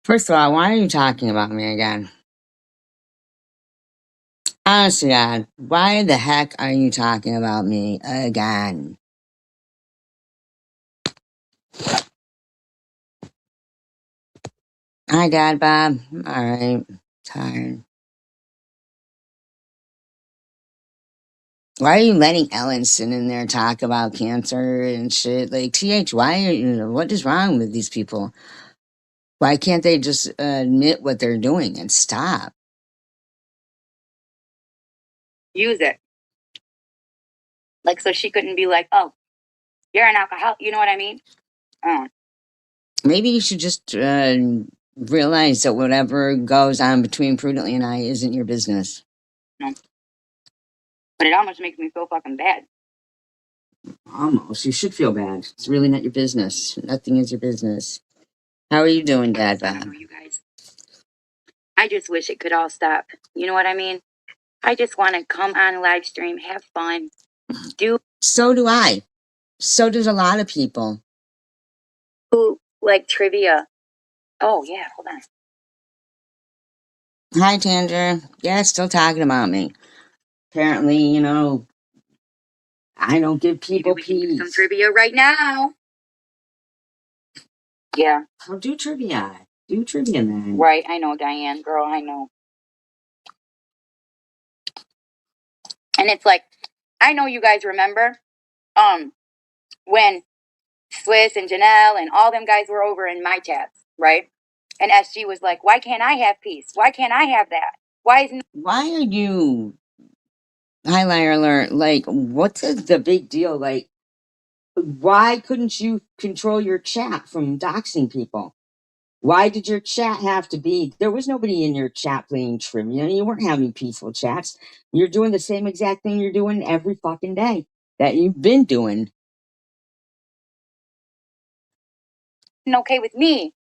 First of all, why are you talking about me again? Honestly, God, why the heck are you talking about me again? Hi, Dad, Bob. All right, tired. Why are you letting Ellen sit in there talk about cancer and shit? Like, why are you? What is wrong with these people? Why can't they just admit what they're doing and stop? Use it. Like, so she couldn't be like, oh, you're an alcoholic. You know what I mean? Oh, Maybe you should just realize that whatever goes on between Prudently and I isn't your business. no. But it almost makes me feel fucking bad. Almost. You should feel bad. It's really not your business. Nothing is your business. How are you doing, Dad, I don't Bob? know, you guys. I just wish it could all stop. You know what I mean? I just want to come on live stream, have fun, do So do I. So does a lot of people. like trivia. Oh, yeah, hold on. Hi, Tanger. Yeah, still talking about me. Apparently, I don't give Maybe people we can do some peace. trivia right now. Yeah, I'll do trivia. Do trivia, man. right. I know, Diane, girl, I know. And it's like, I know you guys remember when Swiss and Janelle and all them guys were over in my chats, right? And SG was like, why can't I have peace? Why can't I have that? Why isn't Why are you, highlighter alert, like, what's the big deal? Like, why couldn't you control your chat from doxing people? Why did your chat have to be? There was nobody in your chat playing trivia. You weren't having peaceful chats. You're doing the same exact thing you're doing every fucking day that you've been doing. okay with me?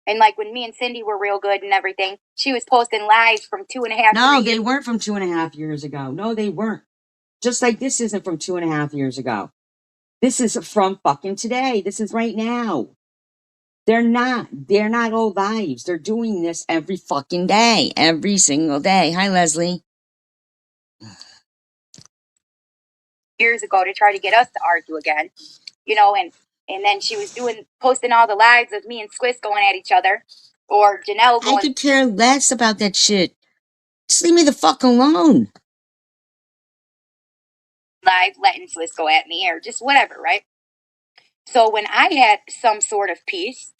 And like when me and Cindy were real good and everything, she was posting lives from 2.5, No, 3 they years. weren't from 2.5 years ago. No, they weren't. Just like this isn't from 2.5 years ago. This is from fucking today. This is right now. They're not. They're not old lives. They're doing this every fucking day. Every single day. Hi, Leslie. Years ago to try to get us to argue again, you know, and then she was posting all the lives of me and Swiss going at each other, or Janelle I going could care less about that shit. Just leave me the fuck alone. live, letting Swiss go at me, or just whatever, right? So when I had some sort of peace,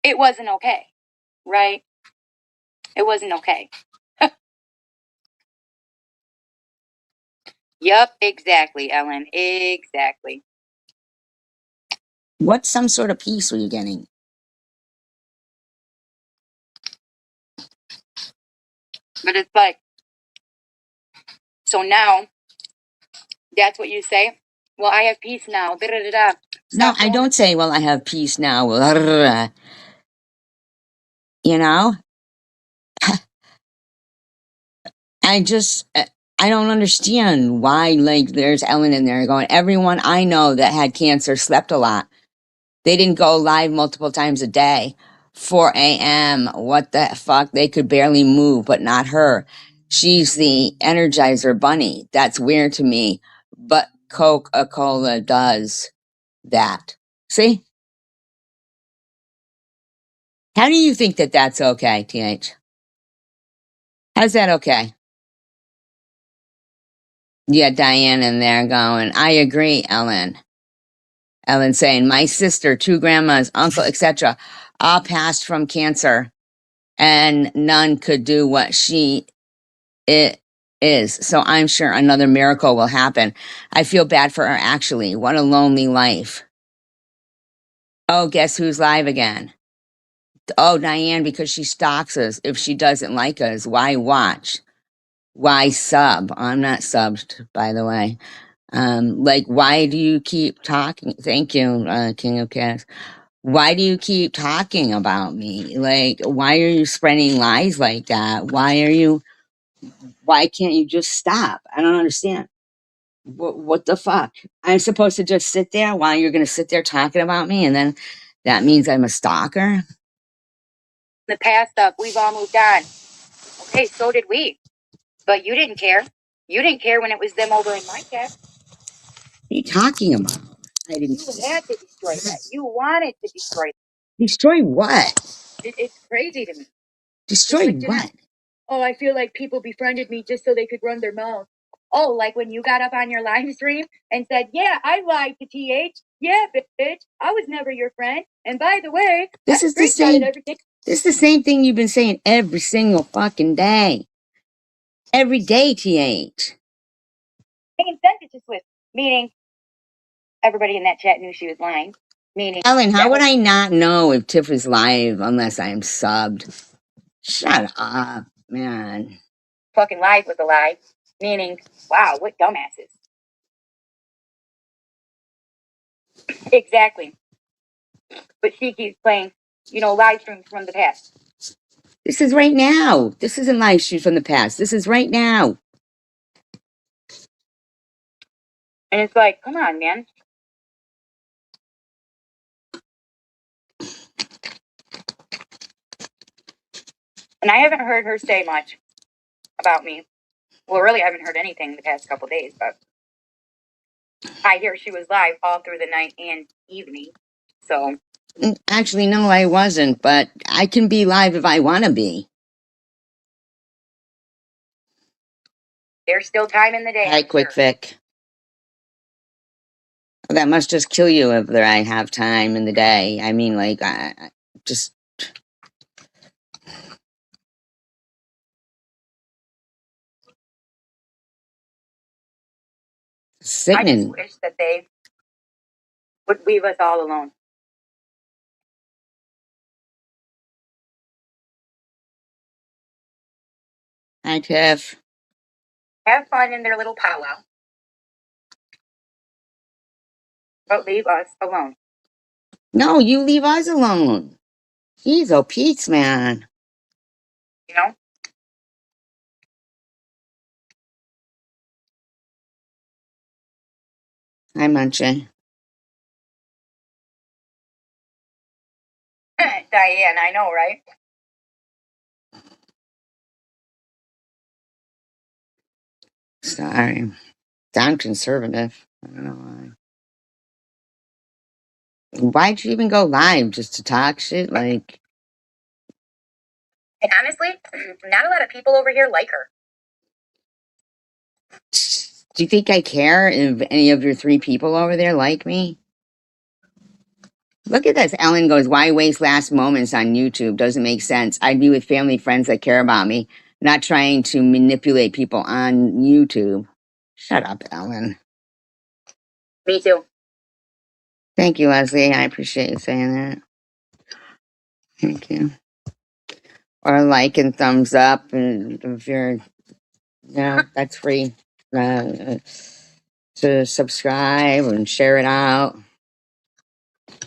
it wasn't okay, right? It wasn't okay. Yup, exactly, Ellen. Exactly. What some sort of peace were you getting? But it's like, so now that's what you say. Well, I have peace now. Da, da, da, da. No, Stop I going. don't say, well, I have peace now. You know? I just, I don't understand why, like, there's Ellen in there going, everyone I know that had cancer slept a lot. They didn't go live multiple times a day. 4 a.m. What the fuck? They could barely move, but not her. She's the Energizer Bunny. That's weird to me. But Coca Cola does that. See? How do you think that that's okay, TH? How's that okay? Yeah, Diane in there going, I agree, Ellen. Ellen saying, my sister, two grandmas, uncle, etc., all passed from cancer, and none could do what it is. So I'm sure another miracle will happen. I feel bad for her, actually. What a lonely life. Oh, guess who's live again? Oh, Diane, because she stalks us. If she doesn't like us, why watch? Why sub? I'm not subbed, by the way. Like, why do you keep talking? Thank you, King of Cats. Why do you keep talking about me? Like, why are you spreading lies like that? Why can't you just stop? I don't understand. What the fuck? I'm supposed to just sit there while you're going to sit there talking about me, and then that means I'm a stalker? The past stuff, we've all moved on. Okay, so did we. But you didn't care. You didn't care when it was them over in my chat. What are you talking about? I didn't. You had to destroy that. You wanted to destroy that. Destroy what? It's crazy to me. Destroy Like, what? Oh, I feel like people befriended me just so they could run their mouth. Oh, like when you got up on your live stream and said, yeah, I lied to TH. Yeah, bitch. I was never your friend. And by the way, This is the same. This is the same thing you've been saying every single fucking day. Every day, TH. And sent it to Swift, meaning everybody in that chat knew she was lying. Meaning, Ellen, how would I not know if Tiff is live unless I am subbed? Shut up, man. Fucking lies with a lie. Meaning, wow, what dumbasses. Exactly. But she keeps playing, live streams from the past. This is right now. This isn't live stream from the past. This is right now. And it's like, come on, man. And I haven't heard her say much about me. Well, really, I haven't heard anything the past couple days, but I hear she was live all through the night and evening. So. Actually, no, I wasn't, but I can be live if I want to be. There's still time in the day. Hi, Quick Vic. That must just kill you if I have time in the day. I mean, like, just. I just wish that they would leave us all alone. Hi, Tiff. Have fun in their little powwow. But leave us alone. No, you leave us alone. He's a Pete's man. You know? Hi, Munchie. Diane, I know, right? Sorry. I'm conservative. I don't know why. Why'd you even go live? Just to talk shit? Like. And honestly, not a lot of people over here like her. Do you think I care if any of your 3 people over there like me? Look at this. Ellen goes, why waste last moments on YouTube? Doesn't make sense. I'd be with family, friends that care about me, not trying to manipulate people on YouTube. Shut up, Ellen. Me too. Thank you, Leslie. I appreciate you saying that. Thank you. Or a like and thumbs up. And if you're, that's free. To subscribe and share it out.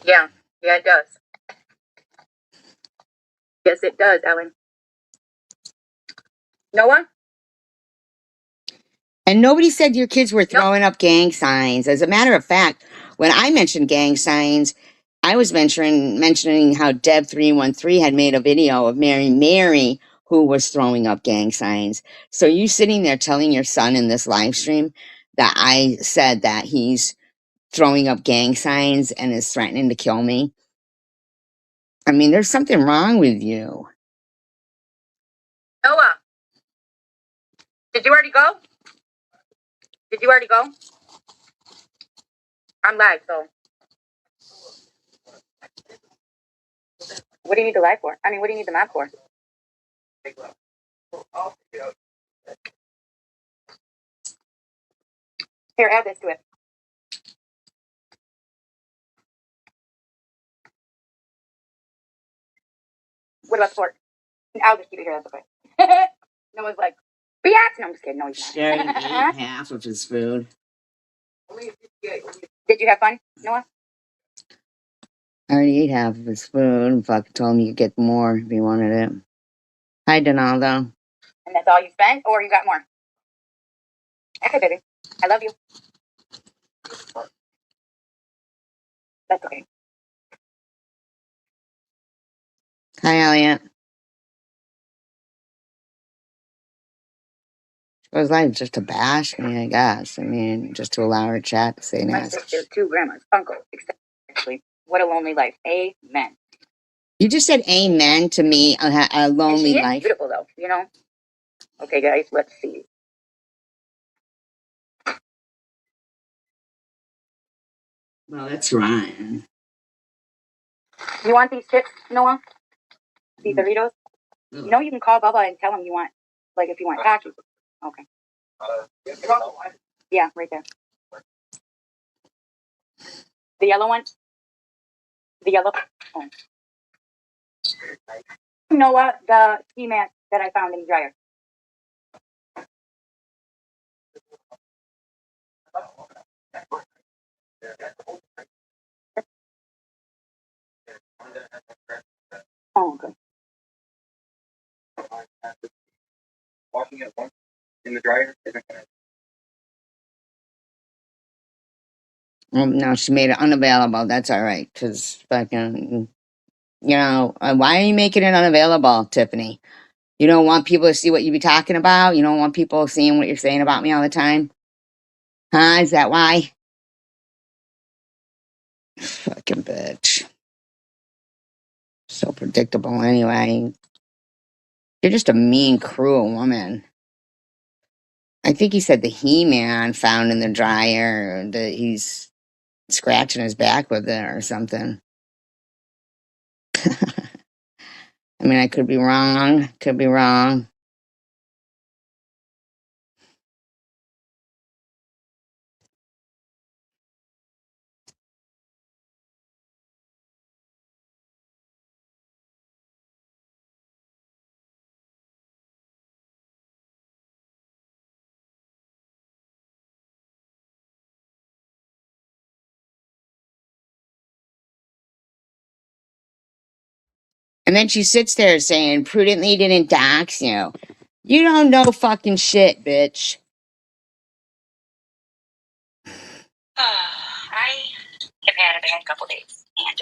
Yeah, it does. Yes, it does, Ellen. Noah? And nobody said your kids were throwing up gang signs. As a matter of fact, when I mentioned gang signs, I was mentioning how Deb313 had made a video of Mary, who was throwing up gang signs. So you sitting there telling your son in this live stream that I said that he's throwing up gang signs and is threatening to kill me. I mean, there's something wrong with you. Noah, did you already go? I'm live, so. What do you need the live for? I mean, what do you need the map for? Here, add this to it. What about sport? I'll just keep it here. That's okay. Noah's like, biatch. No, I'm just kidding. No, he's not. Sherry ate half of his food. Did you have fun, Noah? I already ate half of his food. Fuck told me you could get more if you wanted it. Hi, Donaldo. And that's all you spent, or you got more? Okay, baby. I love you. That's okay. Hi, Elliot. It was like just to bash me, I guess. I mean, just to allow her chat to say My nasty. sister, 2 grandmas, uncle, actually. What a lonely life. Amen. You just said amen to me, a lonely She is life. beautiful, though, you know? Okay, guys, let's see. Well, that's Ryan. You want these chips, Noah? These Doritos? You know you can call Bubba and tell him you want, like, if you want Takis. Okay. Yeah, right there. The yellow one? The yellow? Oh. Noah, the ski mat that I found in the dryer. Oh, okay. Washing it once in the dryer isn't gonna. No, she made it unavailable. That's all right. Because fucking, why are you making it unavailable, Tiffany? You don't want people to see what you be talking about? You don't want people seeing what you're saying about me all the time? Huh? Is that why? Fucking bitch. So predictable anyway. You're just a mean, cruel woman. I think he said the He-Man found in the dryer that he's scratching his back with it or something. I mean, I could be wrong. Could be wrong. And then she sits there saying, prudently didn't dox you. You don't know fucking shit, bitch. I have had a bad couple days, and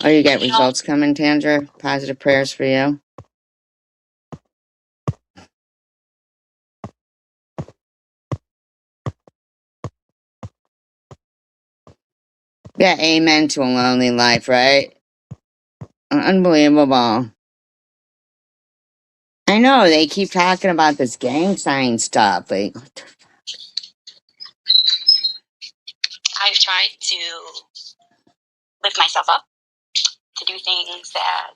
Oh, you get results coming, Tandra? Positive prayers for you. Yeah, amen to a lonely life, right? Unbelievable. I know, they keep talking about this gang sign stuff. Like, what the I've tried to lift myself up, to do things that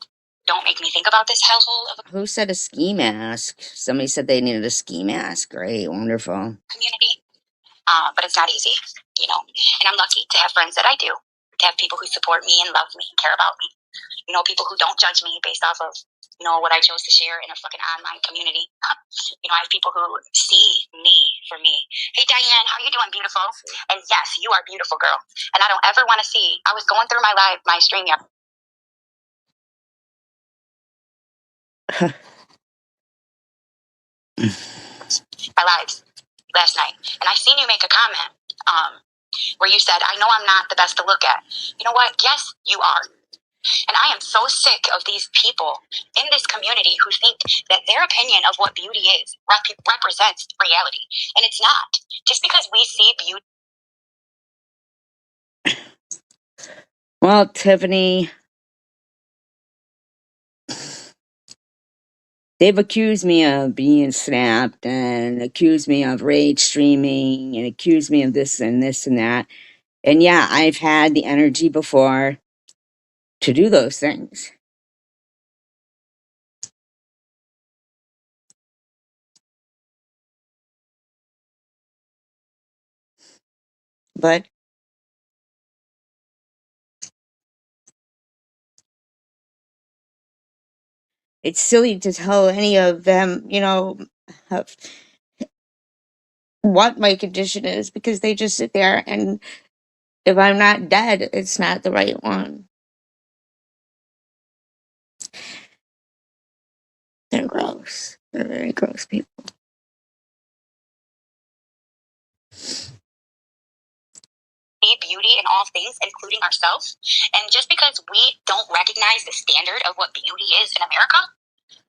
don't make me think about this hellhole of a who said a ski mask? Somebody said they needed a ski mask. Great, wonderful. community. But it's not easy, and I'm lucky to have friends that I do, to have people who support me and love me and care about me. People who don't judge me based off of, what I chose to share in a fucking online community. I have people who see me for me. Hey, Diane, how are you doing, beautiful? And yes, you are beautiful, girl. And I don't ever want to see, I was going through my stream yard. My lives last night. And I seen you make a comment where you said, I know I'm not the best to look at. You know what? Yes, you are. And I am so sick of these people in this community who think that their opinion of what beauty is represents reality. And it's not. Just because we see beauty. Well, Tiffany, they've accused me of being snapped and accused me of rage streaming and accused me of this and this and that. And yeah, I've had the energy before to do those things. But it's silly to tell any of them, of what my condition is because they just sit there and if I'm not dead, it's not the right one. They're gross. They're very gross people. See beauty in all things, including ourselves. And just because we don't recognize the standard of what beauty is in America,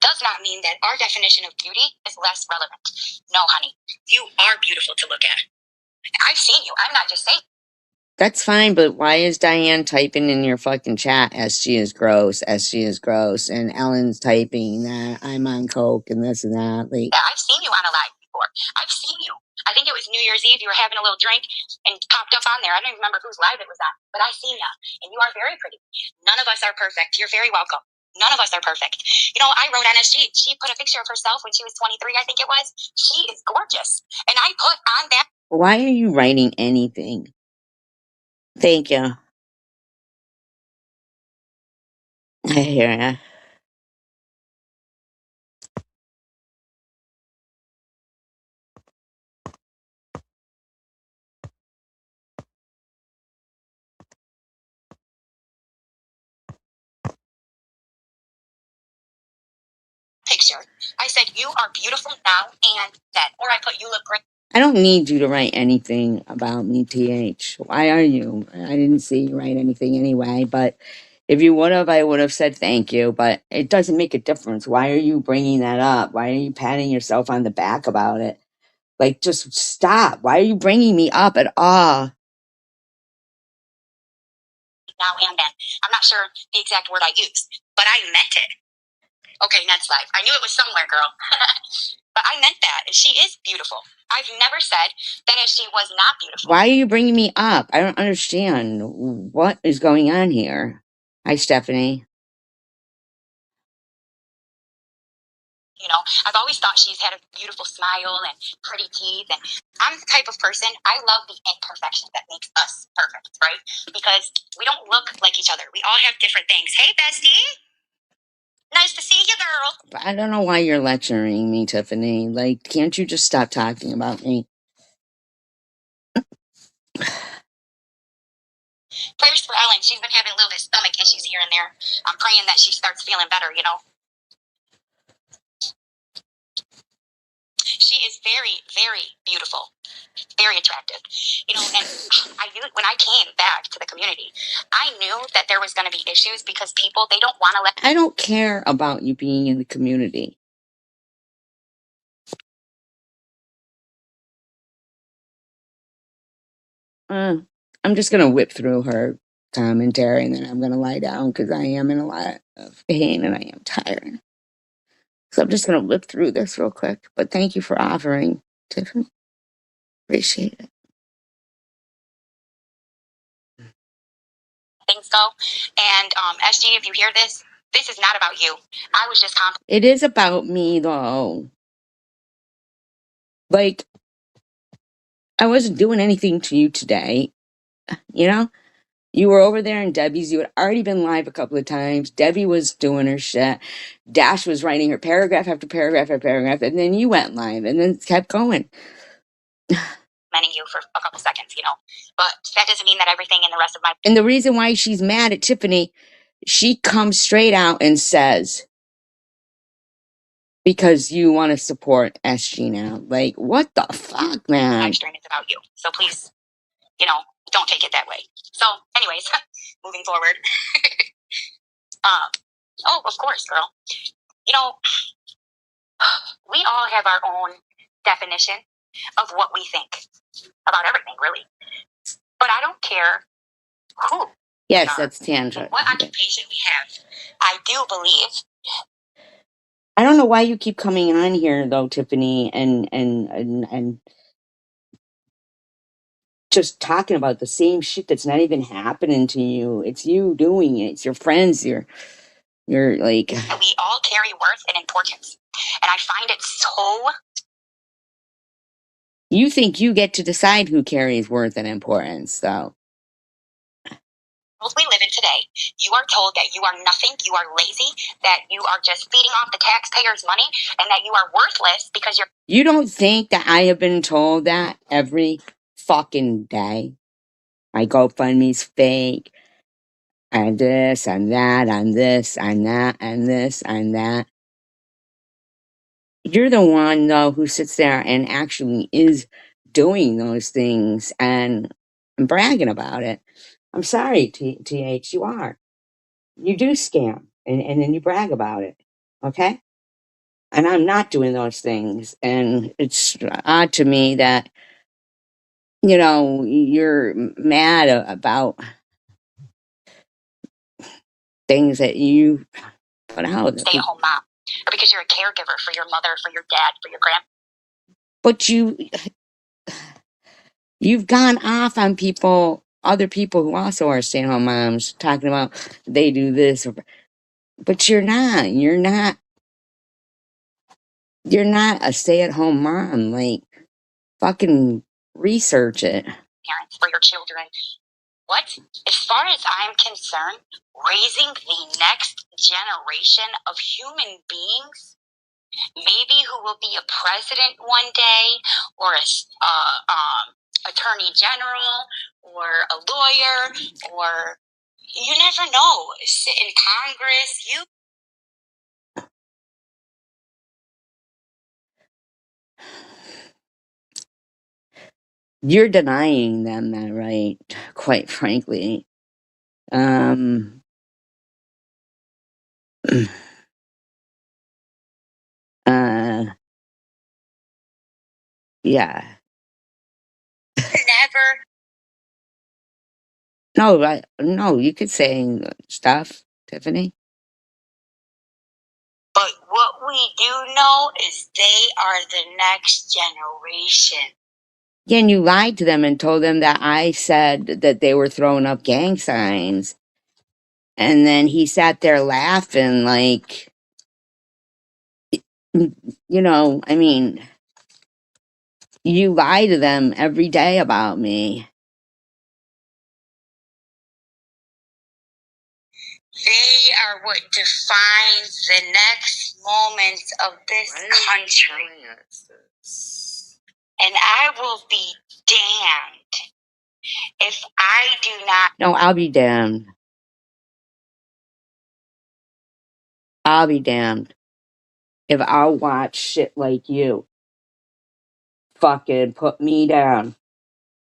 does not mean that our definition of beauty is less relevant. No, honey, you are beautiful to look at. I've seen you. I'm not just saying. That's fine, but why is Diane typing in your fucking chat, SG is gross, SG is gross, and Ellen's typing that I'm on coke and this and that? Like, Yeah, I've seen you on a live before. I've seen you. I think it was New Year's Eve. You were having a little drink and popped up on there. I don't even remember whose live it was on, but I seen you, and you are very pretty. None of us are perfect. You're very welcome. None of us are perfect. You know, I wrote NSG. She put a picture of herself when she was 23, I think it was. She is gorgeous. And I put on that. why are you writing anything? Thank you. I hear ya. Picture. I said, you are beautiful now and then. Or I put, you look great. I don't need you to write anything about me, TH. Why are you? I didn't see you write anything anyway, but if you would have, I would have said thank you, but it doesn't make a difference. Why are you bringing that up? Why are you patting yourself on the back about it? Like, just stop. Why are you bringing me up at all? Now and then. I'm not sure the exact word I used, but I meant it. Okay, next life. I knew it was somewhere, girl. But I meant that. She is beautiful. I've never said that she was not beautiful. Why are you bringing me up? I don't understand. What is going on here? Hi, Stephanie. You know, I've always thought she's had a beautiful smile and pretty teeth. And I'm the type of person, I love the imperfection that makes us perfect, right? Because we don't look like each other. We all have different things. Hey, bestie. Nice to see you, girl. I don't know why you're lecturing me, Tiffany. Like, can't you just stop talking about me? Prayers for Ellen. She's been having a little bit of stomach issues here and there. I'm praying that she starts feeling better, you know. She is very, very beautiful, very attractive. You know, and when I came back to the community, I knew that there was going to be issues because people, they don't want to let. I don't care about you being in the community. I'm just going to whip through her commentary and then I'm going to lie down because I am in a lot of pain and I am tired. So I'm just going to whip through this real quick. But thank you for offering, Tiffany. Appreciate it. Things go. And SG, if you hear this, this is not about you. I was just It is about me, though. Like, I wasn't doing anything to you today. You know? You were over there in Debbie's. You had already been live a couple of times. Debbie was doing her shit. Dash was writing her paragraph after paragraph after paragraph. And then you went live and then kept going. complimenting you for a couple seconds, you know. But that doesn't mean that everything in the rest of my. And the reason why she's mad at Tiffany, she comes straight out and says, because you want to support SG now. Like, what the fuck, man? Live stream is about you. So please, you know, don't take it that way. So, anyways, moving forward. Oh, of course, girl. You know, we all have our own definition of what we think about everything, really. But I don't care who. Yes, that's tangent. What occupation we have. I do believe. I don't know why you keep coming on here though, Tiffany, and just talking about the same shit that's not even happening to you. It's you doing it. It's your friends. You're like. We all carry worth and importance, and I find it so. You think you get to decide who carries worth and importance, though. We live in today, you are told that you are nothing, you are lazy, that you are just feeding off the taxpayers' money, and that you are worthless because you're. You don't think that I have been told that every fucking day? My GoFundMe's fake. I'm this, I'm that, I'm this, I'm that, I'm this, I'm that. You're the one, though, who sits there and actually is doing those things and bragging about it. I'm sorry, TH, you are. You do scam, and then you brag about it, okay? And I'm not doing those things. And it's odd to me that, you're mad about things that you put out. Stay-at-home mom, or because you're a caregiver for your mother, for your dad, for your grandpa. But you've gone off on other people who also are stay-at-home moms, talking about they do this, but you're not. You're not a stay-at-home mom. Like, fucking research it. Parents for your children. What? As far as I'm concerned, raising the next generation of human beings, maybe who will be a president one day, or a attorney general, or a lawyer, or you never know, sit in Congress. You're denying them that right, quite frankly. Yeah. Never. No, you could say stuff, Tiffany. But what we do know is they are the next generation. Yeah, and you lied to them and told them that I said that they were throwing up gang signs. And then he sat there laughing like, I mean, you lie to them every day about me. They are what defines the next moments of this country. And I will be damned if I do not. No, I'll be damned. I'll be damned if I'll watch shit like you fucking put me down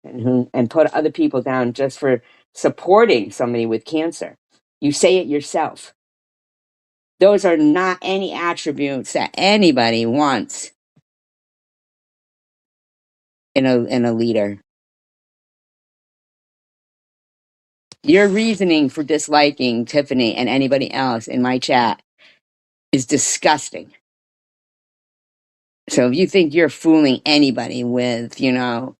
and put other people down just for supporting somebody with cancer. You say it yourself. Those are not any attributes that anybody wants in a leader. Your reasoning for disliking Tiffany and anybody else in my chat is disgusting. So if you think you're fooling anybody with, Take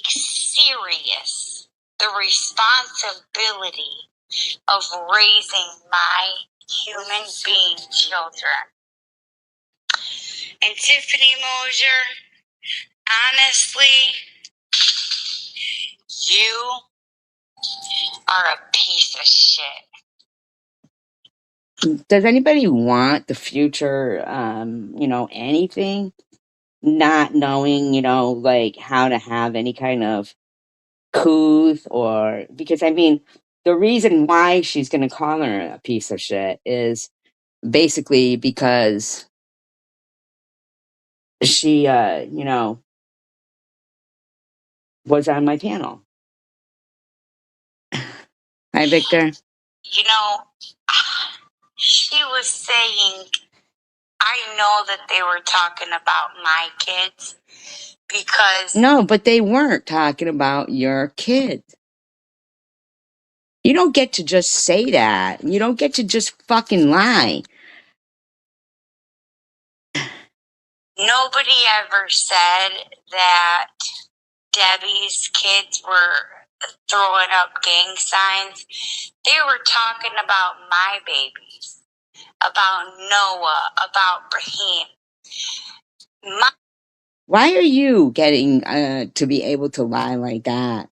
serious the responsibility of raising my human being children. And Tiffany Mosier, honestly, you are a piece of shit. Does anybody want the future, anything? Not knowing, like how to have any kind of couth or, because I mean, the reason why she's going to call her a piece of shit is basically because she, was on my panel. Hi, Victor. She was saying, I know that they were talking about my kids because. No, but they weren't talking about your kids. You don't get to just say that. You don't get to just fucking lie. Nobody ever said that Debbie's kids were throwing up gang signs. They were talking about my babies, about Noah, about Brahim. Why are you getting to be able to lie like that?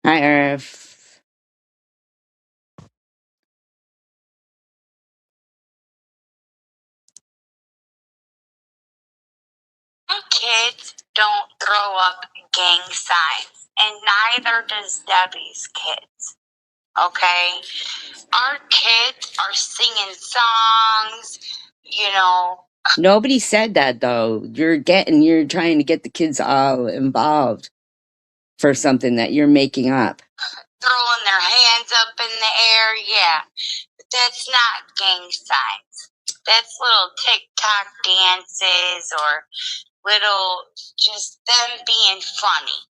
Hi, Earth. My kids don't throw up gang signs, and neither does Debbie's kids. Okay? Our kids are singing songs, Nobody said that though. You're trying to get the kids all involved. for something that you're making up. Throwing their hands up in the air, yeah. But that's not gang signs. That's little TikTok dances or little, just them being funny.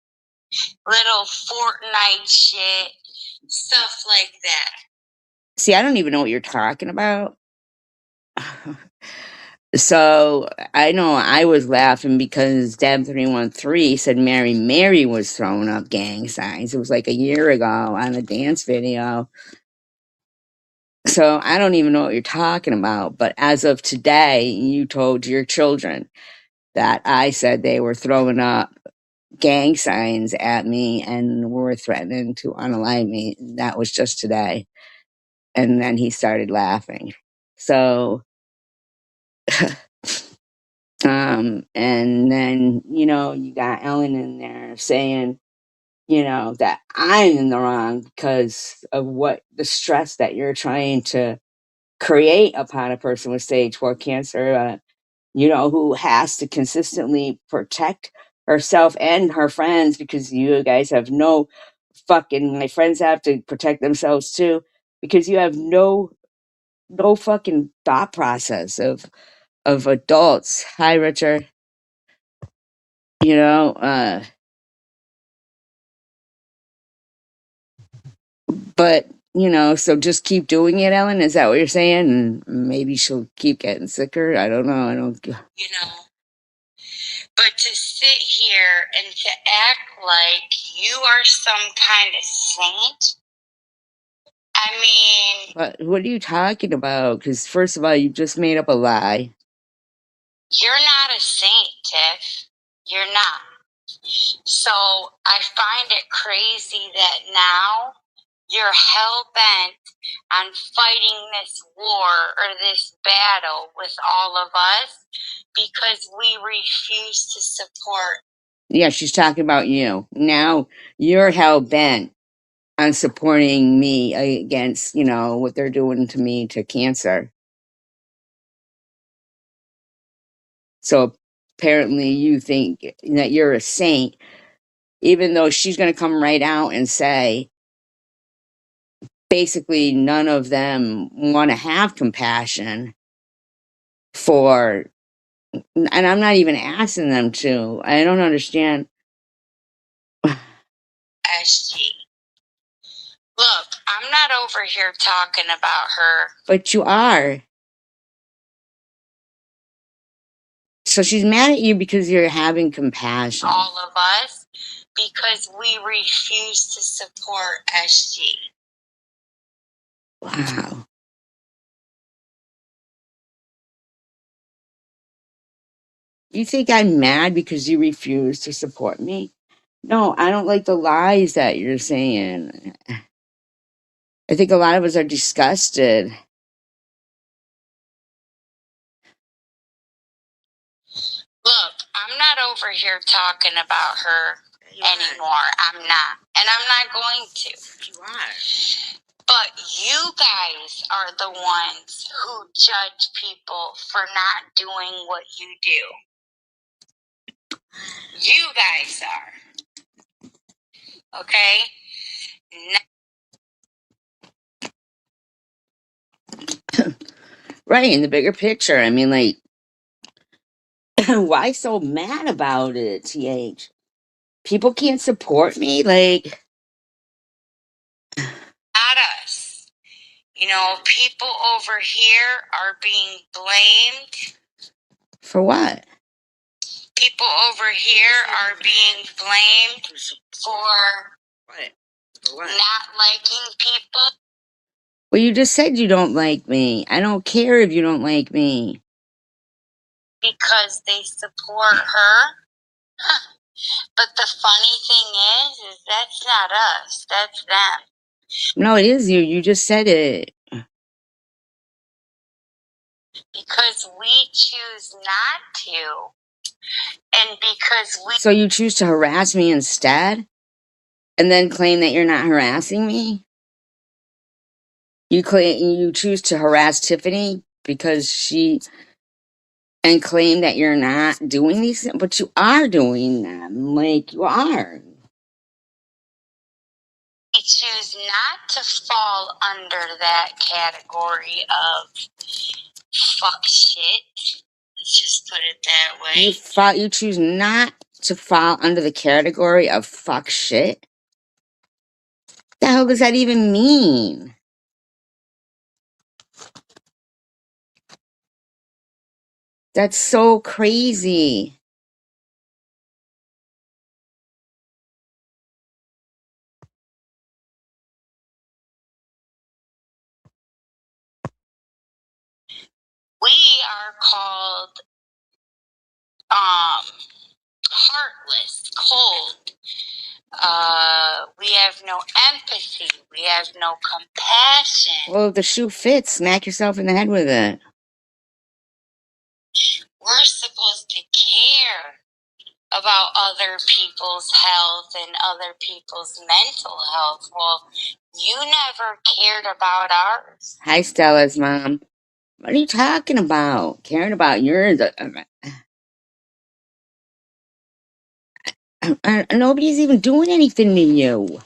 Little Fortnite shit, stuff like that. See, I don't even know what you're talking about. So I know I was laughing because Deb313 said Mary was throwing up gang signs. It was like a year ago on a dance video. So I don't even know what you're talking about. But as of today, you told your children that I said they were throwing up gang signs at me and were threatening to unalive me. That was just today. And then he started laughing. So and then, you got Ellen in there saying, that I'm in the wrong because of what the stress that you're trying to create upon a person with stage 4 cancer, who has to consistently protect herself and her friends because you guys have no fucking, my friends have to protect themselves too because you have no fucking thought process of adults. Hi, Richard. But so just keep doing it, Ellen. Is that what you're saying? And maybe she'll keep getting sicker. I don't know. I don't. But to sit here and to act like you are some kind of saint, I mean. What are you talking about? Because first of all, you just made up a lie. You're not a saint, Tiff. You're not. So I find it crazy that now you're hell-bent on fighting this war or this battle with all of us because we refuse to support. Yeah, she's talking about you. Now you're hell-bent on supporting me against, what they're doing to me to cancer. So apparently you think that you're a saint, even though she's going to come right out and say, basically, none of them want to have compassion for, and I'm not even asking them to. I don't understand. SG. Look, I'm not over here talking about her. But you are. So she's mad at you because you're having compassion. All of us, because we refuse to support SG. Wow. You think I'm mad because you refuse to support me? No, I don't like the lies that you're saying. I think a lot of us are disgusted. Look, I'm not over here talking about her anymore. I'm not. And I'm not going to. You are. But you guys are the ones who judge people for not doing what you do. You guys are. Okay? Right, in the bigger picture. I mean, like, why so mad about it, TH? People can't support me? Like, Not us. People over here are being blamed. for what? People over here are being blamed for What? For what? not liking people. Well, you just said you don't like me. I don't care if you don't like me. Because they support her. But the funny thing is that's not us. That's them. No, it is you. You just said it. Because we choose not to. And because we... So you choose to harass me instead? And then claim that you're not harassing me? You choose to harass Tiffany because and claim that you're not doing these things, but you are doing them. Like, you are. choose not to fall under that category of fuck shit. Let's just put it that way. You choose not to fall under the category of fuck shit? The hell does that even mean? That's so crazy. We are called heartless, cold. We have no empathy. We have no compassion. Well, if the shoe fits, smack yourself in the head with it. We're supposed to care about other people's health and other people's mental health. Well, you never cared about ours. Hi, Stella's mom. What are you talking about? Caring about yours? Nobody's even doing anything to you.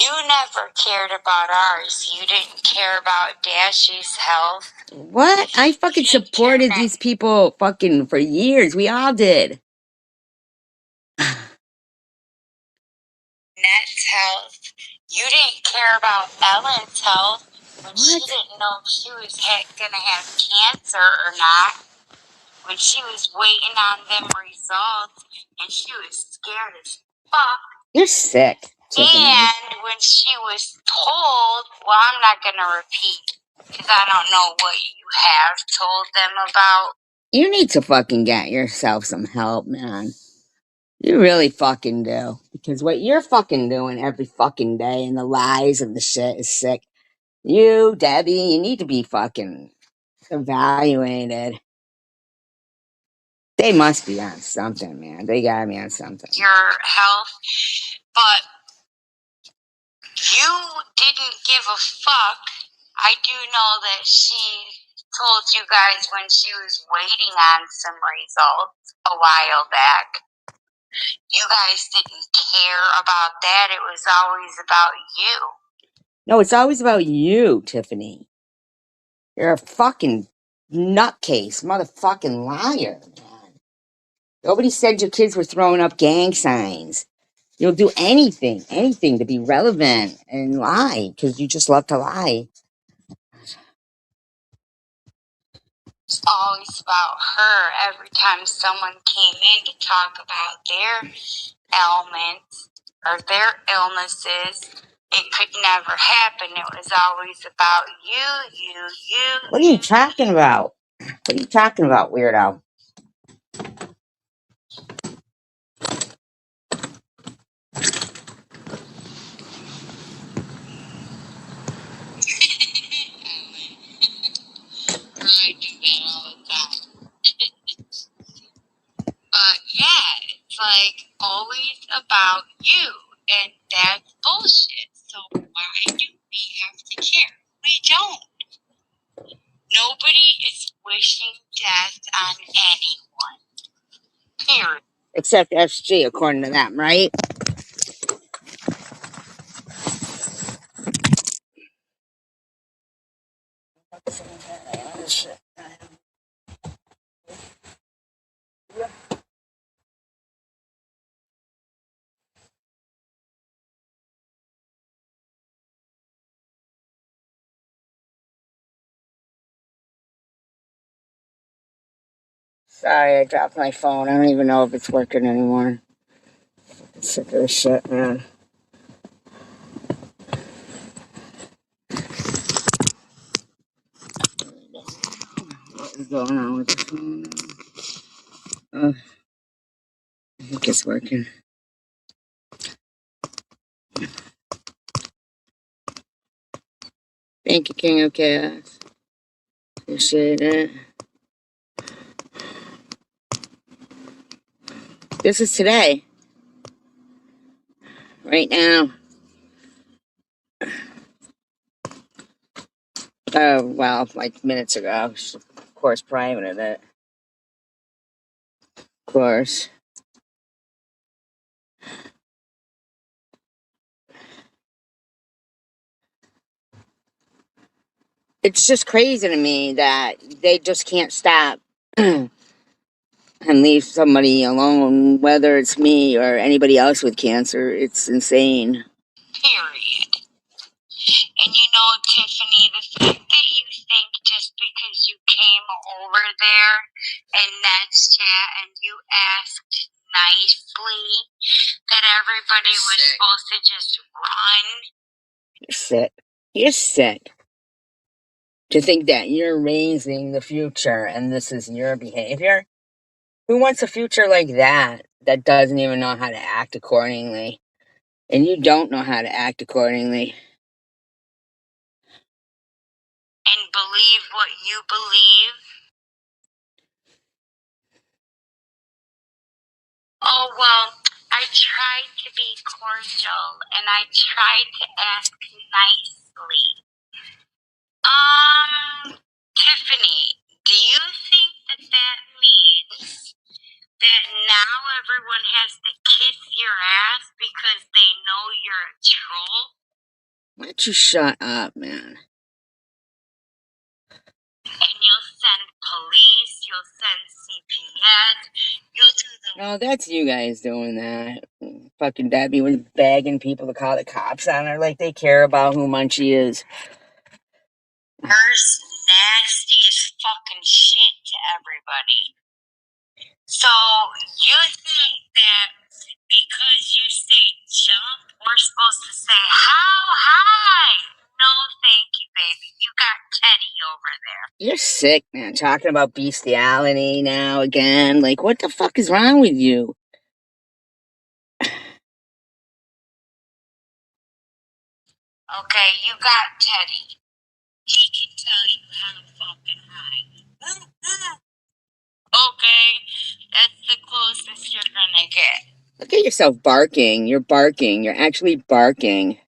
You never cared about ours. You didn't care about Dashy's health. What? I fucking supported these people fucking for years. We all did. Net's health. You didn't care about Ellen's health when she didn't know if she was gonna have cancer or not. When she was waiting on them results and she was scared as fuck. You're sick. And when she was told, well, I'm not going to repeat because I don't know what you have told them about. You need to fucking get yourself some help, man. You really fucking do. Because what you're fucking doing every fucking day and the lies and the shit is sick. You, Debbie, you need to be fucking evaluated. They must be on something, man. They gotta be on something. Your health, but you didn't give a fuck. I do know that she told you guys when she was waiting on some results a while back. You guys didn't care about that. It was always about you. No, it's always about you, Tiffany. You're a fucking nutcase, motherfucking liar, man. Nobody said your kids were throwing up gang signs. You'll do anything to be relevant and lie, because you just love to lie. It's always about her. Every time someone came in to talk about their ailments or their illnesses, it could never happen. It was always about you. What are you talking about? What are you talking about, weirdo? I do that all the time. But yeah, it's like always about you, and that's bullshit. So why do we have to care? We don't. Nobody is wishing death on anyone. Period. Except SG, according to them, right? Sorry, I dropped my phone. I don't even know if it's working anymore. I'm sick of this shit, man. What is going on with the phone? Oh, I think it's working. Thank you, King of Chaos. Appreciate it. This is today. Right now. Oh, well, like minutes ago. Of course, privated it. Of course. It's just crazy to me that they just can't stop and leave somebody alone, whether it's me or anybody else with cancer. It's insane. Period. And you know, Tiffany, the fact that you think just because you came over there in Ned's chat and you asked nicely that everybody was supposed to just run. You're sick. You're sick. To think that you're raising the future and this is your behavior? Who wants a future like that that doesn't even know how to act accordingly? And you don't know how to act accordingly. And believe what you believe. Oh, well, I tried to be cordial and I tried to ask nicely. Tiffany, do you think that that means that now everyone has to kiss your ass because they know you're a troll? Why don't you shut up, man? And you'll send police, you'll send CPS, you'll do the... No, that's you guys doing that. Fucking Debbie was begging people to call the cops on her like they care about who Munchie is. Worst, nastiest fucking shit to everybody. So, you think that because you say jump, we're supposed to say how high? No, thank you, baby. You got Teddy over there. You're sick, man. Talking about bestiality now again. Like, what the fuck is wrong with you? Okay, you got Teddy. He can tell you how fucking high. Okay, that's the closest you're gonna get. Look at yourself barking. You're barking. You're actually barking.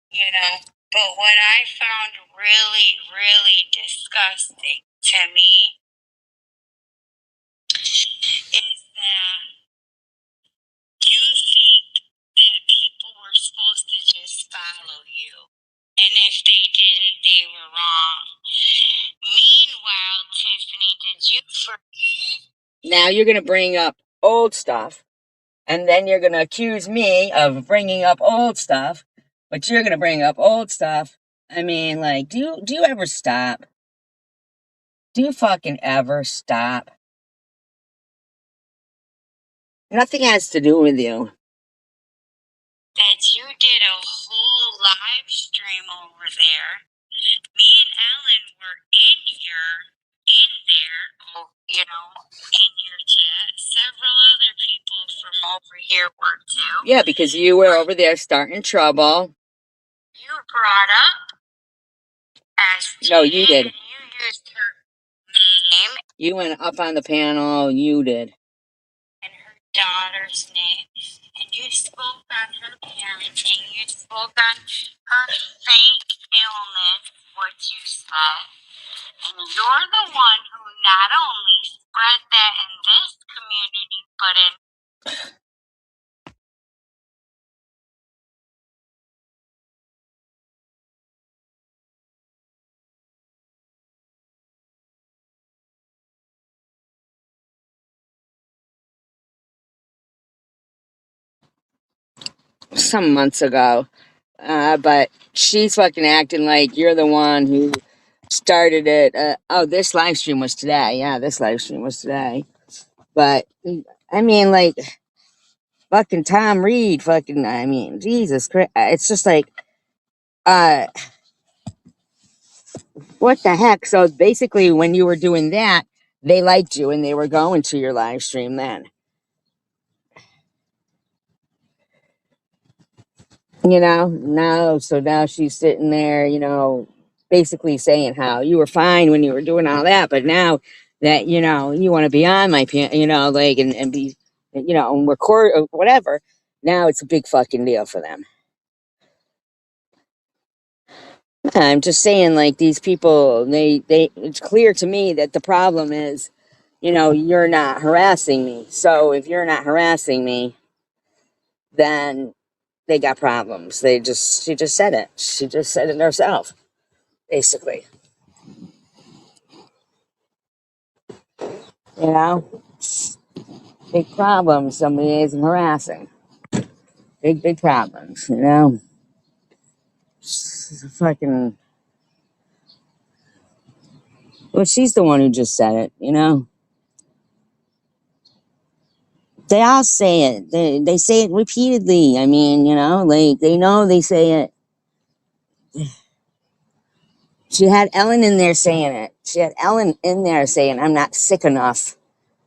You know, but what I found really, really disgusting to me is that you think that people were supposed to just follow you. And if they didn't, they were wrong. Meanwhile, Tiffany, did you forget? Now you're going to bring up old stuff. And then you're going to accuse me of bringing up old stuff. But you're going to bring up old stuff. I mean, like, do you ever stop? Do you fucking ever stop? Nothing has to do with you. That you did a whole live stream over there. Me and Ellen were in there, you know, in your chat. Several other people from over here were too. Yeah, because you were over there starting trouble. You brought up as No, you did. You used her name. You went up on the panel. You did. And her daughter's name. And you spoke on her parenting. You spoke on her fake illness, what you said. And you're the one who not only spread that in this community, but in some months ago. But she's fucking acting like you're the one who started it. Oh, this live stream was today. Yeah, this live stream was today. But I mean, like, fucking Tom Reed, fucking, I mean, Jesus Christ. It's just like, what the heck? So basically, when you were doing that, they liked you and they were going to your live stream then. You know, no, so now she's sitting there, you know, basically saying how you were fine when you were doing all that, but now that, you know, you want to be on my, you know, like, and be, you know, and record or whatever, now it's a big fucking deal for them. I'm just saying, like, these people, it's clear to me that the problem is, you know, you're not harassing me. So if you're not harassing me, then they got problems. She just said it. She just said it herself, basically. You know, big problems. Somebody is harassing. Big problems. You know, fucking. Well, she's the one who just said it. You know, they all say it. They say it repeatedly. I mean, you know, like they know they say it. She had Ellen in there saying it. She had Ellen in there saying, "I'm not sick enough.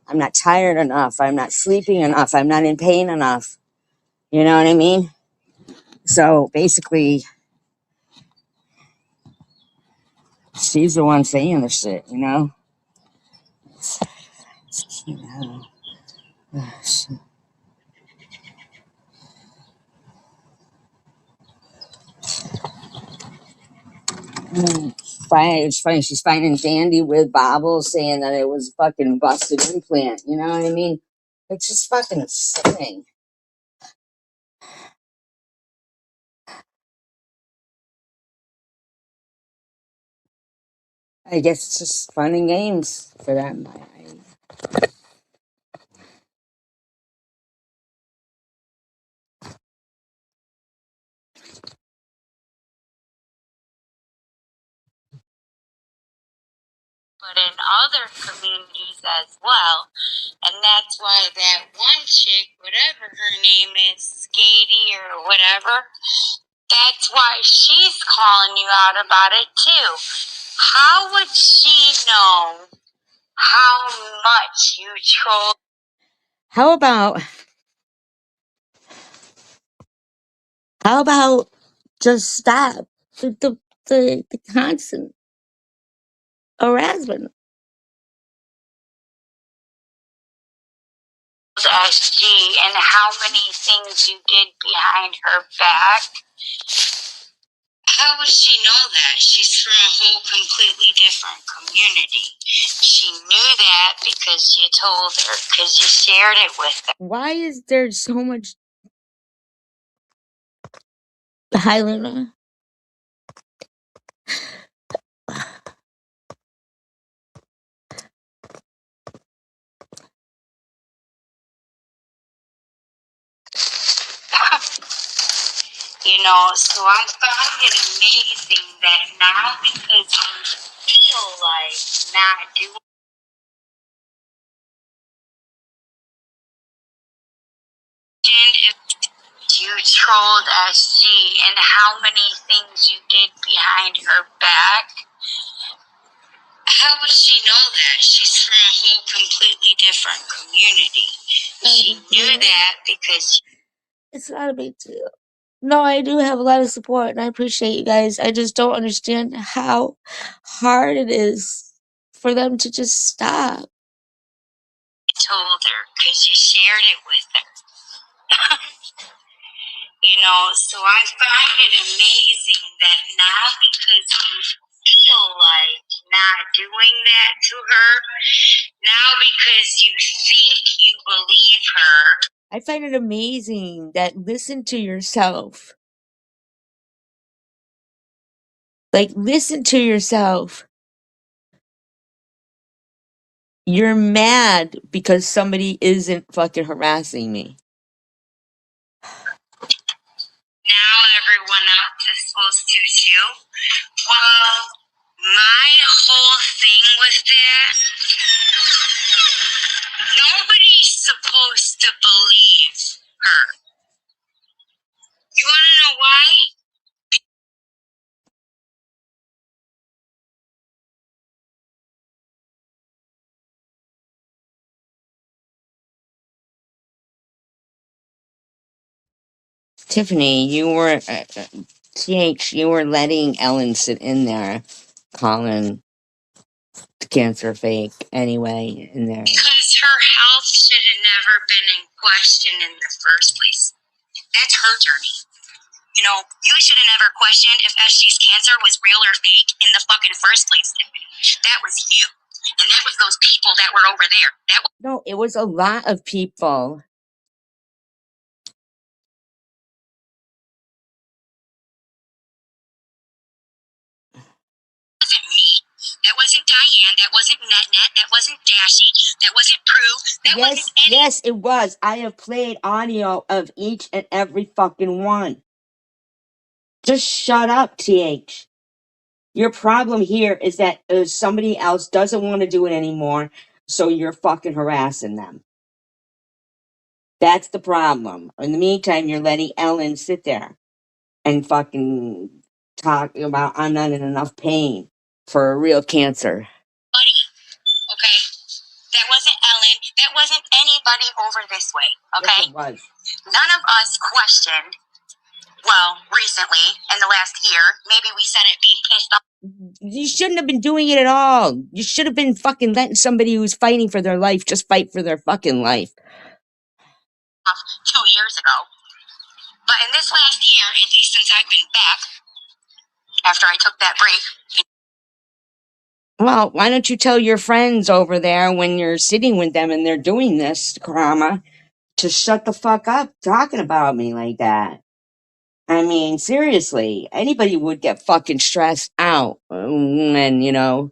I'm not tired enough. I'm not sleeping enough. I'm not in pain enough." You know what I mean? So basically, she's the one saying the shit, you know? You know. It's funny. She's finding Dandy with bobbles saying that it was a fucking busted implant. You know what I mean? It's just fucking insane. I guess it's just fun and games for them. But in other communities as well. And that's why that one chick, whatever her name is, Skady or whatever, that's why she's calling you out about it too. How would she know how much you troll? How about just stop the constant harassment? SG and how many things you did behind her back. How would she know that? She's from a whole completely different community. She knew that because you told her, because you shared it with her. Why is there so much Highlander? You know, so I find it amazing that now because you feel like not doing if you trolled SG and how many things you did behind her back. How would she know that? She's from a whole completely different community. She knew that because It's not a big deal. No, I do have a lot of support and I appreciate you guys. I just don't understand how hard it is for them to just stop. you told her, because you shared it with her. You know, so I find it amazing that now because you feel like not doing that to her, now because you think you believe her. I find it amazing that listen to yourself. Like, listen to yourself. You're mad because somebody isn't fucking harassing me. Now everyone else is supposed to too. Well, my whole thing with that, nobody's supposed to believe her. You want to know why? Tiffany, you were, TH, you were letting Ellen sit in there calling cancer fake anyway in there. Because her health should have never been in question in the first place. That's her journey. You know, you should have never questioned if SG's cancer was real or fake in the fucking first place, Tiffany. That was you. And that was those people that were over there. No, it was a lot of people. Diane. That wasn't NetNet. That wasn't Dashy. That wasn't Prue. That wasn't any. Yes, it was. I have played audio of each and every fucking one. Just shut up, TH. Your problem here is that somebody else doesn't want to do it anymore, so you're fucking harassing them. That's the problem. In the meantime, you're letting Ellen sit there and fucking talk about I'm not in enough pain for a real cancer. Buddy, okay? That wasn't Ellen. That wasn't anybody over this way, okay? Yes, it was. None of us questioned, well, recently, in the last year, maybe we said it being pissed off. You shouldn't have been doing it at all. You should have been fucking letting somebody who's fighting for their life just fight for their fucking life. 2 years ago. But in this last year, at least since I've been back, after I took that break. Well, why don't you tell your friends over there when you're sitting with them and they're doing this, Karama, to shut the fuck up talking about me like that? I mean, seriously, anybody would get fucking stressed out when,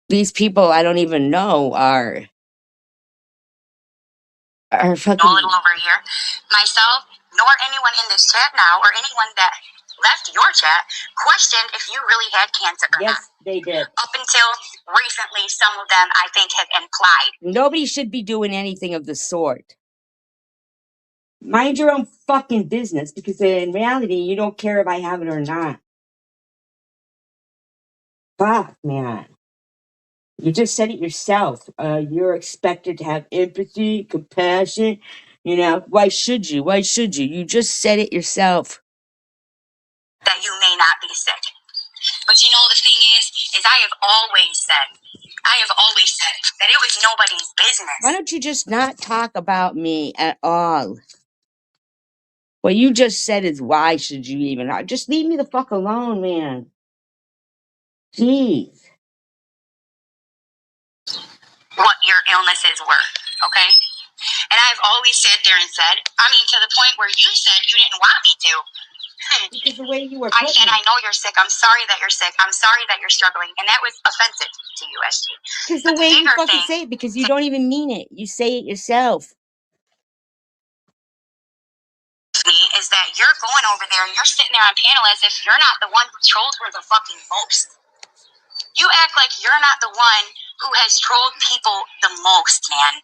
these people I don't even know are fucking. A little over here. Myself, nor anyone in this chat now, or anyone that left your chat, questioned if you really had cancer or not. Yes, they did. Up until recently, some of them, I think, have implied. Nobody should be doing anything of the sort. Mind your own fucking business, because in reality, you don't care if I have it or not. Fuck, man. You just said it yourself. You're expected to have empathy, compassion. Why should you? Why should you? You just said it yourself. That you may not be sick. But the thing is I have always said that it was nobody's business. Why don't you just not talk about me at all? What you just said is why should you even? Just leave me the fuck alone, man. Jeez. What your illnesses were, okay? And I've always sat there and said, to the point where you said you didn't want me to. Because the way you were I said, I know you're sick. I'm sorry that you're sick. I'm sorry that you're struggling. And that was offensive to you, SG. Because the way you fucking say it, because you don't even mean it. You say it yourself. Me is that you're going over there and you're sitting there on panel as if you're not the one who trolled her the fucking most. You act like you're not the one who has trolled people the most, man.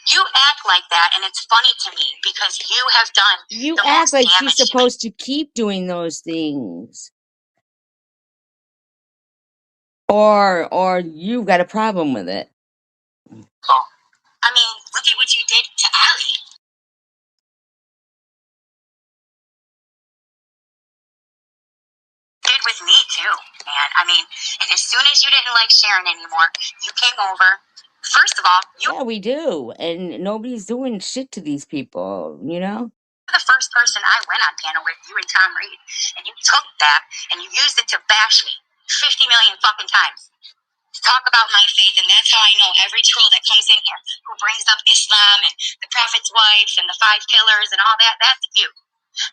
You act like that, and it's funny to me because you have done. You act like she's supposed to keep doing those things, or you've got a problem with it. Look at what you did to Ali. Did with me too, man. And as soon as you didn't like Sharon anymore, you came over. First of all, yeah, we do, and nobody's doing shit to these people, You're the first person I went on panel with, you and Tom Reed, and you took that and you used it to bash me 50 million fucking times. To talk about my faith, and that's how I know every troll that comes in here who brings up Islam and the Prophet's wife and the 5 pillars and all that, that's you.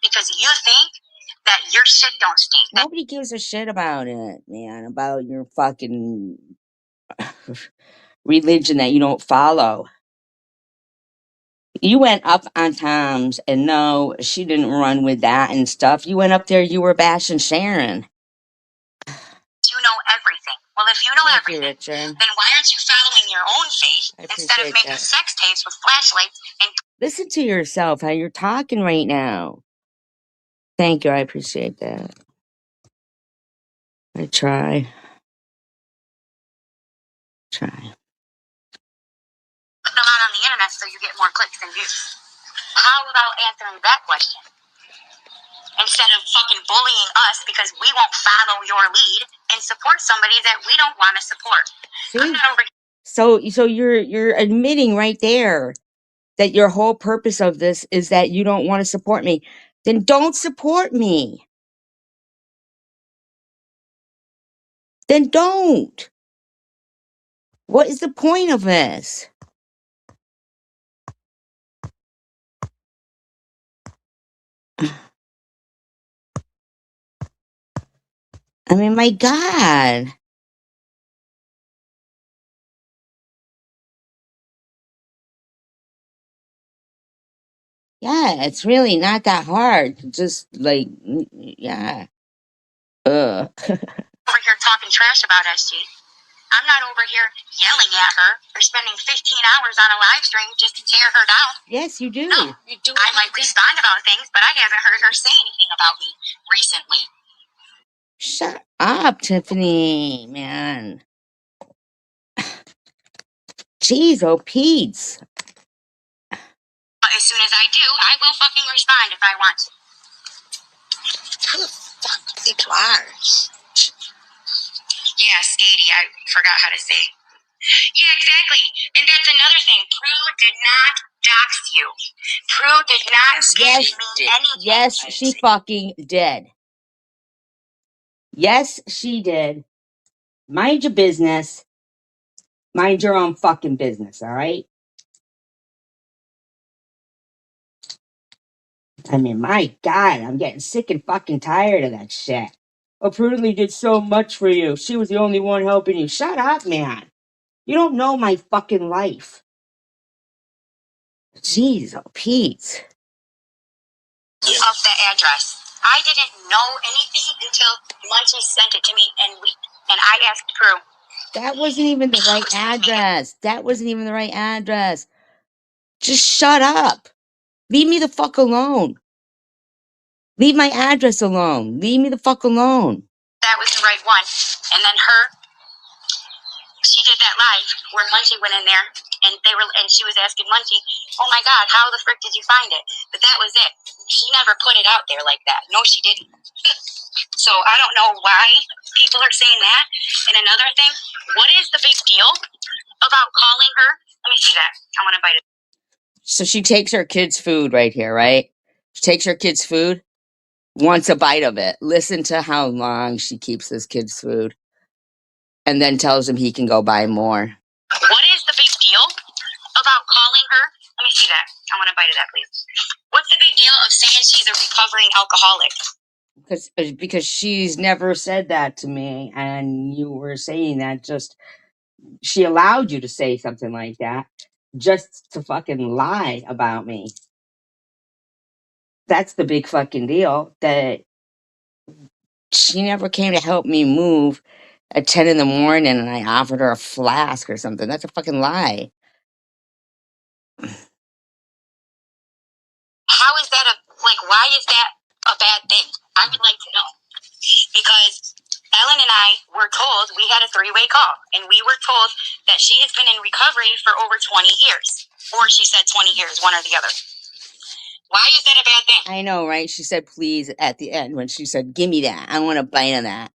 Because you think that your shit don't stink. Nobody gives a shit about it, man, about your fucking religion that you don't follow. You went up on Tom's, and no, she didn't run with that and stuff. You went up there, you were bashing Sharon. You know everything. Well, if you know everything, then why aren't you following your own faith instead of making sex tapes with flashlights and... Listen to yourself, how you're talking right now. Thank you, I appreciate that. I try. Put them out on the internet so you get more clicks and views. How about answering that question? Instead of fucking bullying us because we won't follow your lead and support somebody that we don't want to support. I'm not over... So you're admitting right there that your whole purpose of this is that you don't want to support me. Then don't support me. Then don't. What is the point of this? My God. Yeah, it's really not that hard. Just like, yeah. Ugh. Over here talking trash about SG. I'm not over here yelling at her or spending 15 hours on a live stream just to tear her down. Yes, you do. No, you do. I might respond about things, but I haven't heard her say anything about me recently. Shut up, Tiffany, man. Jeez, oh, Pete's. As soon as I do, I will fucking respond if I want to. Who the fuck do you think you are? Yeah, Skady, I forgot how to say. Yeah, exactly. And that's another thing. Prue did not dox you. Prue did not Yes, me anything. yes, she fucking did. Yes, she did. Mind your business. Mind your own fucking business, all right? I mean, my God, I'm getting sick and fucking tired of that shit. Oh, Prudently did so much for you. She was the only one helping you. Shut up, man. You don't know my fucking life. Jeez, oh, Pete. Of the address. I didn't know anything until Munchie sent it to me, and I asked Prue. That wasn't even the right address. That wasn't even the right address. Just shut up. Leave me the fuck alone. Leave my address alone. Leave me the fuck alone. That was the right one. And then she did that live where Munchie went in there and she was asking Munchie, "Oh my God, how the frick did you find it?" But that was it. She never put it out there like that. No, she didn't. So I don't know why people are saying that. And another thing, what is the big deal about calling her? Let me see that. I want to bite it. So she takes her kid's food right here, right? She takes her kid's food, wants a bite of it. Listen to how long she keeps this kid's food. And then tells him he can go buy more. What is the big deal about calling her? Let me see that. I want to bite of that, please. What's the big deal of saying she's a recovering alcoholic? Because she's never said that to me, and you were saying that just she allowed you to say something like that just to fucking lie about me. That's the big fucking deal, that she never came to help me move at 10 in the morning and I offered her a flask or something. That's a fucking lie. How is that why is that a bad thing? I would like to know. Because Ellen and I were told, we had a three-way call, and we were told that she has been in recovery for over 20 years. Or she said 20 years, one or the other. Why is that a bad thing? I know, right? She said please at the end when she said, give me that. I want a bite of that.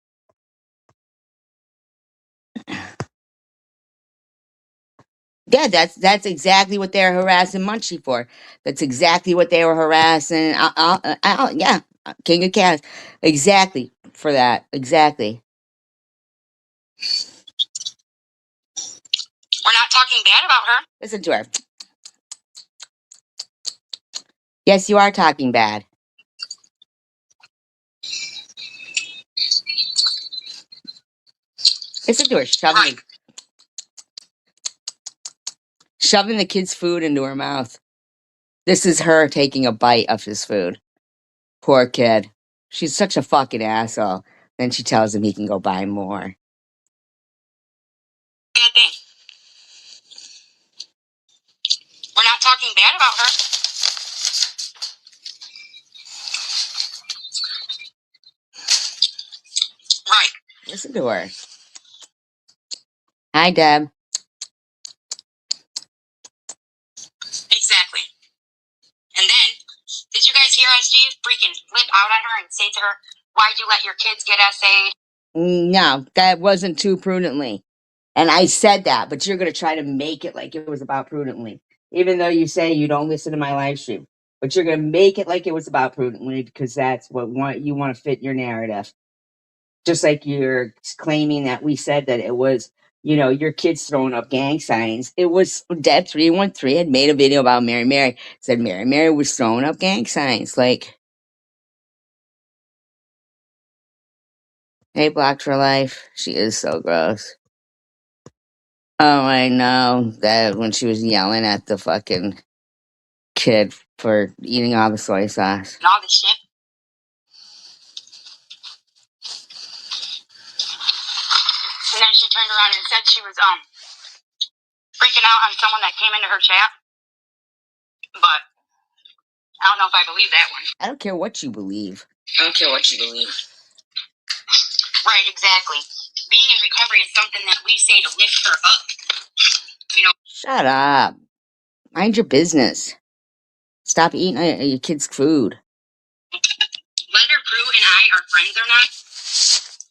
Yeah, that's exactly what they're harassing Munchie for. That's exactly what they were harassing. Yeah, King of Cats. Exactly for that. Exactly. We're not talking bad about her. Listen to her. Yes, you are talking bad. Listen to her shoving the kid's food into her mouth. This is her taking a bite of his food. Poor kid. She's such a fucking asshole. Then she tells him he can go buy more. Bad thing. We're not talking bad about her. Right. Listen to her. Hi, Deb. Exactly. And then, did you guys hear SG freaking flip out on her and say to her, "Why'd you let your kids get SA'd?" No, that wasn't too Prudently. And I said that, but you're going to try to make it like it was about Prudently. Even though you say you don't listen to my live stream. But you're going to make it like it was about Prudently because that's what you want to fit your narrative. Just like you're claiming that we said that it was, your kids throwing up gang signs. It was Deb 313 had made a video about Mary Mary. Said Mary Mary was throwing up gang signs. Like, hey, Blocked for Life. She is so gross. Oh, I know that when she was yelling at the fucking kid for eating all the soy sauce. and all this shit. And then she turned around and said she was freaking out on someone that came into her chat. But I don't know if I believe that one. I don't care what you believe. I don't care what you believe. Right, exactly. Being in recovery is something that we say to lift her up. You know. Shut up. Mind your business. Stop eating your kids' food. Whether Prue and I are friends or not,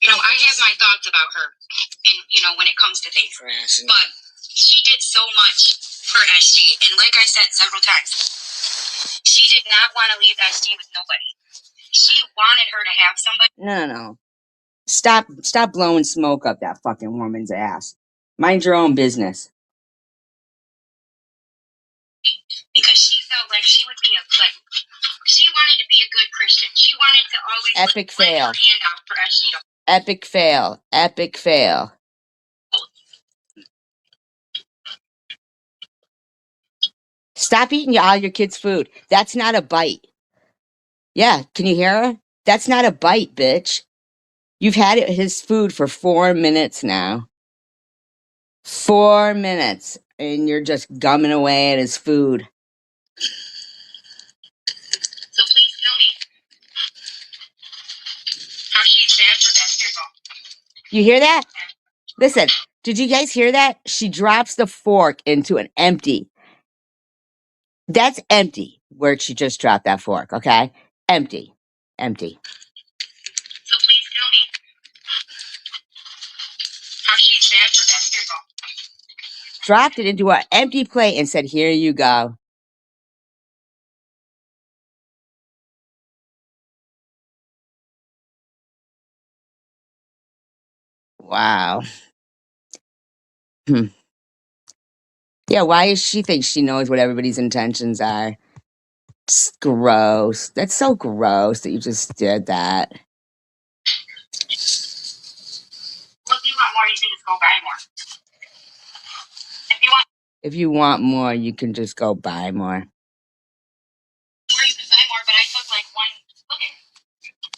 you know, I have my thoughts about her, and you know, when it comes to things. But she did so much for SG, and like I said several times, she did not want to leave SG with nobody. She wanted her to have somebody. No. Stop blowing smoke up that fucking woman's ass. Mind your own business. Because she felt like she would be she wanted to be a good Christian. She wanted to always Epic put fail. her hand out for SG to. Epic fail. Epic fail. Stop eating all your kids' food. That's not a bite. Yeah, can you hear her? That's not a bite, bitch. You've had his food for 4 minutes now. 4 minutes. And you're just gumming away at his food. So please tell me how she's bad for that. Here you go. You hear that? Listen, did you guys hear that? She drops the fork into an empty. That's empty where she just dropped that fork, okay? Empty. Empty. So please tell me how she's bad for that. Here you go. Dropped it into an empty plate and said, here you go. Wow. Yeah, why does she think she knows what everybody's intentions are? It's gross. That's so gross that you just did that. Well, if you want more, you can just go buy more. If you want more, you can just go buy more. Or you can buy more, but I took like one. Look at it.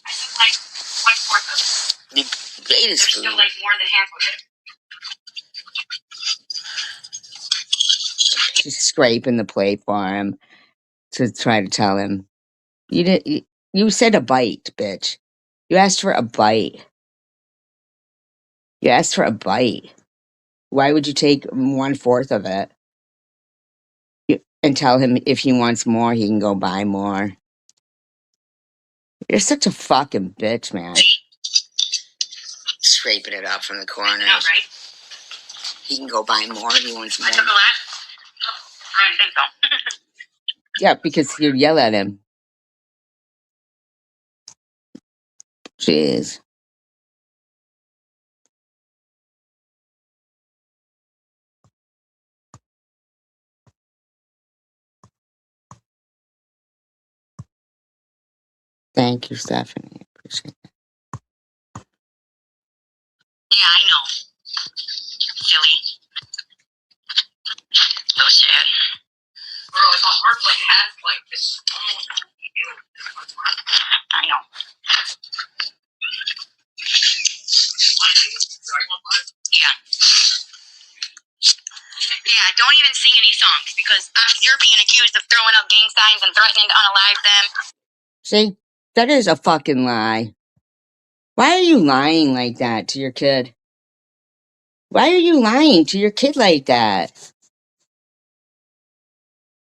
I took like 1/4 of it. You ate his There's food. still like more than half of it. She's scraping the plate for him to try to tell him. You said a bite, bitch. You asked for a bite. You asked for a bite. Why would you take 1/4 of it? And tell him if he wants more, he can go buy more. You're such a fucking bitch, man. Scraping it up from the corners. Out, right? He can go buy more if he wants more. I took a lot. I didn't think so. Yeah, because you yell at him. Jeez. Thank you, Stephanie. Appreciate it. Yeah, I know. Silly. So sad. Bro, if a heart like has like this. I know. Yeah. Yeah, don't even sing any songs because you're being accused of throwing up gang signs and threatening to unalive them. See, that is a fucking lie. Why are you lying like that to your kid? Why are you lying to your kid like that?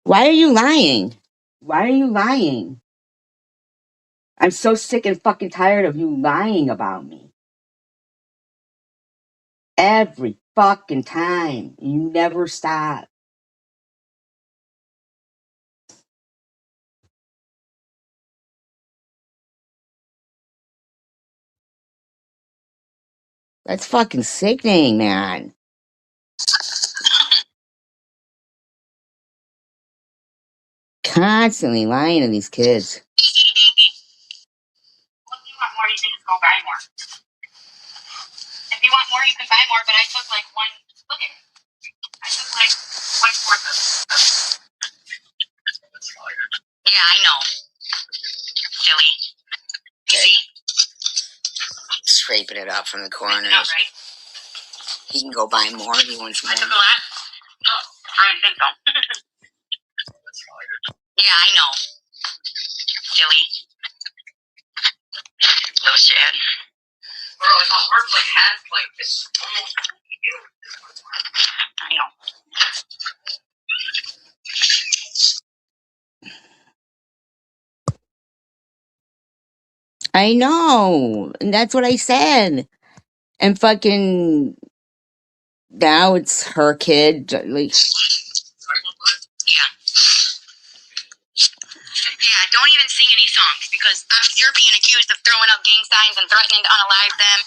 Why are you lying? Why are you lying? I'm so sick and fucking tired of you lying about me. Every fucking time. You never stop. That's fucking sickening, man. Constantly lying to these kids. You said a bad thing. Well, if you want more, you can just go buy more. If you want more, you can buy more, but I took like one. Look at it. I took like 1/4 of it. scraping it up from the corners. Not right. He can go buy more if he wants more. I took a lot. No, I didn't think so. Yeah, I know. Silly. Little shit. Bro, if a heart like has like this almost I know. I know. And that's what I said. And fucking now it's her kid. Like, Yeah. Yeah, don't even sing any songs because you're being accused of throwing up gang signs and threatening to unalive them.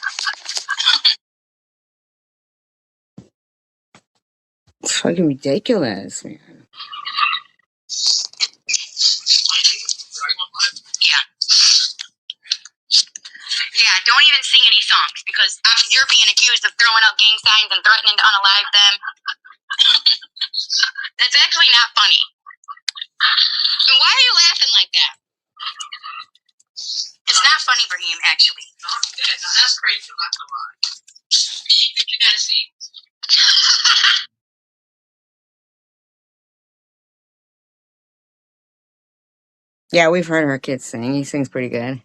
it's fucking ridiculous, man. Yeah. Yeah, don't even sing any songs because you're being accused of throwing up gang signs and threatening to unalive them. That's actually not funny. And why are you laughing like that? It's not funny for him, actually. Yeah, no, that's crazy. I'm not gonna lie. Did you guys see? Yeah, we've heard her kid sing. He sings pretty good.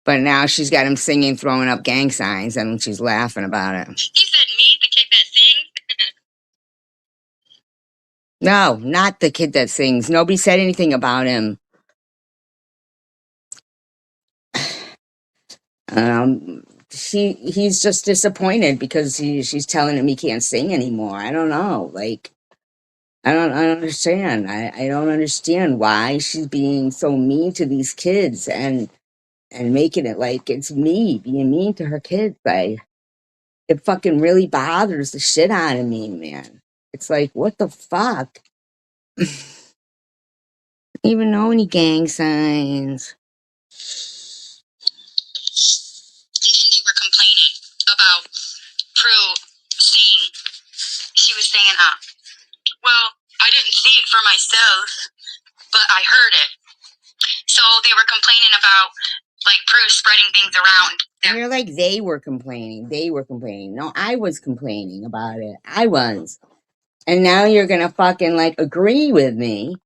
But now she's got him singing, throwing up gang signs, and she's laughing about it. He said, me, the kid that sings? No, not the kid that sings. Nobody said anything about him. He's just disappointed because she's telling him he can't sing anymore. I don't know. Like, I don't understand. I don't understand why she's being so mean to these kids and making it like it's me being mean to her kids. It fucking really bothers the shit out of me, man. It's like, what the fuck? Even know any gang signs? And then they were complaining about Prue saying, she was saying, well, I didn't see it for myself, but I heard it. So they were complaining about, like, Prue spreading things around. And you're like, they were complaining. They were complaining. No, I was complaining about it. I was. And now you're going to fucking, like, agree with me.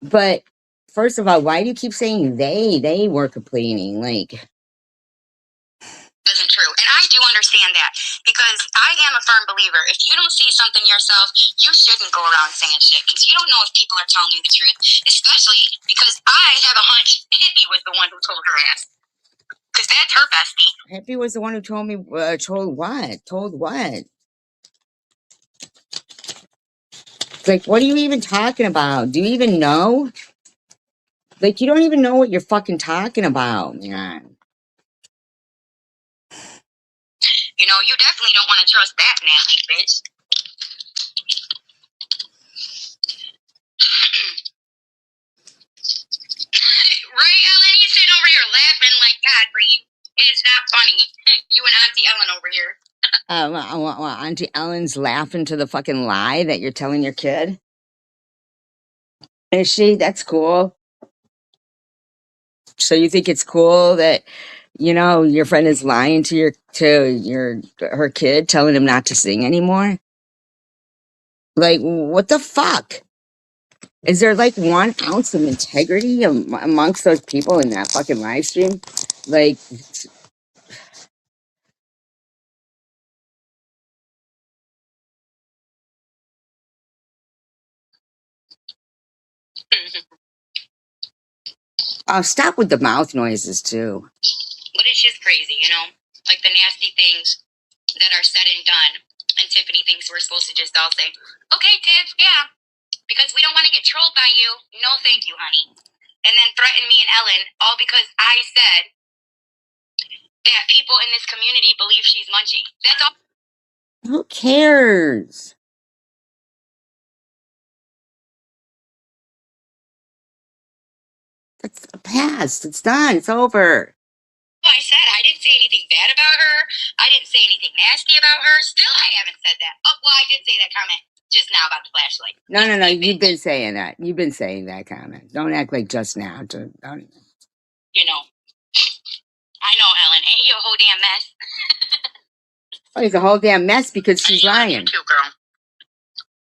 But, first of all, why do you keep saying they? They were complaining. Like, Isn't true. And I do understand that because I am a firm believer. If you don't see something yourself, you shouldn't go around saying shit because you don't know if people are telling you the truth, especially because I have a hunch Hippie was the one who told her ass because that's her bestie. Hippie was the one who told me, told what? Told what? Like, what are you even talking about? Do you even know? Like, you don't even know what you're fucking talking about, man. You know, you definitely don't want to trust that nasty bitch. Right, Ellen? You sitting over here laughing like, God, Reed, it's not funny. You and Auntie Ellen over here. Auntie Ellen's laughing to the fucking lie that you're telling your kid? Is she? That's cool. So you think it's cool that, your friend is lying to her kid, telling him not to sing anymore? Like, what the fuck? Is there like 1 ounce of integrity amongst those people in that fucking live stream? Like, stop with the mouth noises too. But it's just crazy, you know? Like the nasty things that are said and done. And Tiffany thinks we're supposed to just all say, okay, Tiff, yeah, because we don't want to get trolled by you. No, thank you, honey. And then threaten me and Ellen, all because I said that people in this community believe she's Munchie. That's all. Who cares? That's past. It's done. It's over. I said I didn't say anything bad about her. I didn't say anything nasty about her. Still, I haven't said that. Oh, well, I did say that comment just now about the flashlight. No. You've been saying that. You've been saying that comment. Don't act like just now. Don't. You know, I know, Ellen. Ain't you a whole damn mess? Oh, he's a whole damn mess because she's lying. You too, girl.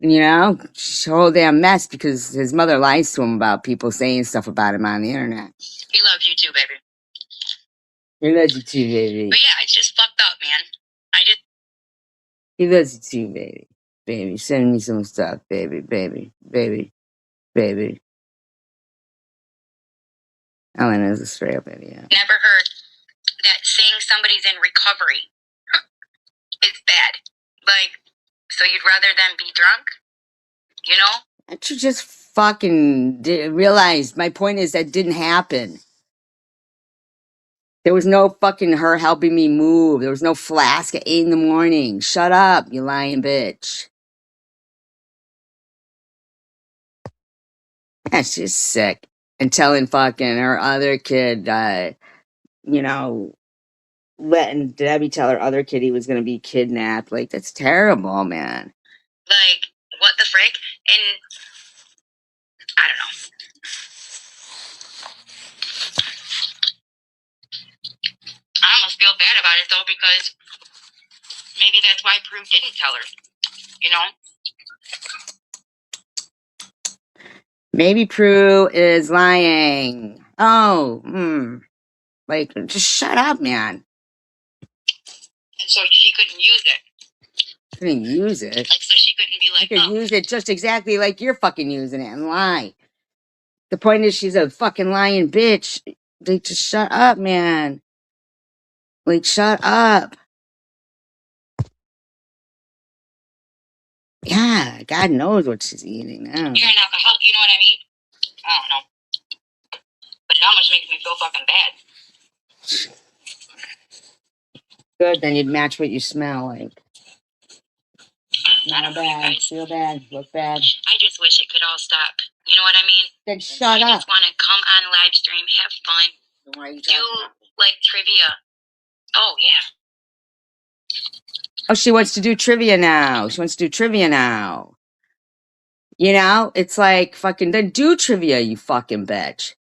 You know, she's a whole damn mess because his mother lies to him about people saying stuff about him on the internet. He loves you too, baby. He loves you too, baby. But yeah, it's just fucked up, man. He loves you too, baby. Baby, send me some stuff, baby, baby, baby, baby. Ellen is a straight up idiot. Never heard that saying somebody's in recovery is bad. Like, so you'd rather them be drunk? You know? Don't you just fucking realize my point is that didn't happen. There was no fucking her helping me move. There was no flask at 8 in the morning. Shut up, you lying bitch. Yeah, she's sick. And telling fucking her other kid, you know, letting Debbie tell her other kid he was going to be kidnapped. Like, that's terrible, man. Like, what the frick? And I don't know. I almost feel bad about it though, because maybe that's why Prue didn't tell her. You know? Maybe Prue is lying. Oh, like, just shut up, man. And so she couldn't use it. Couldn't use it. Like, so she couldn't be I like, could use it just exactly like you're fucking using it and lie. The point is, she's a fucking lying bitch. Like, just shut up, man. Like, shut up. Yeah, God knows what she's eating now. You're an alcoholic, you know what I mean? I don't know. But it almost makes me feel fucking bad. Good, then you'd match what you smell like. I don't know, bad, guys. feel bad, look bad. I just wish it could all stop. You know what I mean? Then shut I up. just want to come on live stream, have fun, Why are you do like trivia. Oh yeah. Oh, she wants to do trivia now. She wants to do trivia now. You know, it's like fucking then do trivia, you fucking bitch.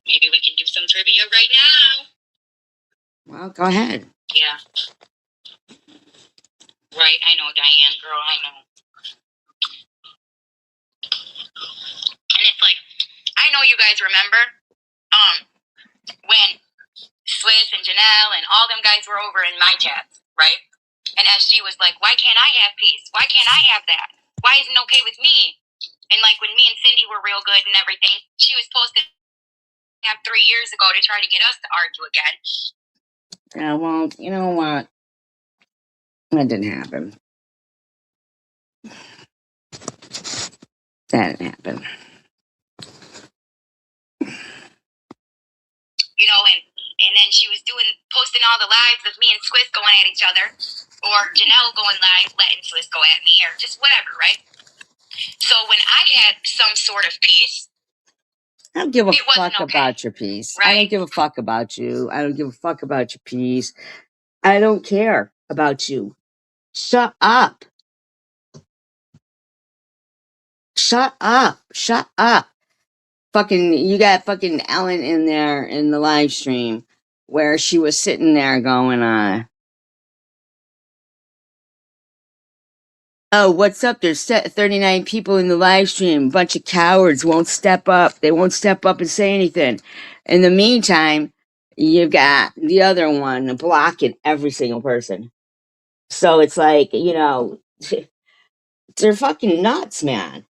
Maybe we can do some trivia right now. Well, go ahead. Yeah. Right, I know, Diane, girl, I know. And it's like, I know you guys remember, when Swiss and Janelle and all them guys were over in my chats, right? And SG was like, why can't I have peace? Why can't I have that? Why isn't it okay with me? And like when me and Cindy were real good and everything, she was supposed to have 3 years ago to try to get us to argue again. Yeah, well, you know what? That didn't happen. That didn't happen. You know, and then she was posting all the lives of me and Swiss going at each other, or Janelle going live, letting Swiss go at me, or just whatever, right? So when I had some sort of peace, I don't give a fuck okay, about your peace. right? I don't give a fuck about you. I don't give a fuck about your peace. I don't care about you. Shut up. Shut up. Shut up. Fucking, you got fucking Ellen in there in the live stream where she was sitting there going, oh, what's up? There's 39 people in the live stream. A bunch of cowards won't step up. They won't step up and say anything. In the meantime, you've got the other one blocking every single person. So it's like, you know, they're fucking nuts, man.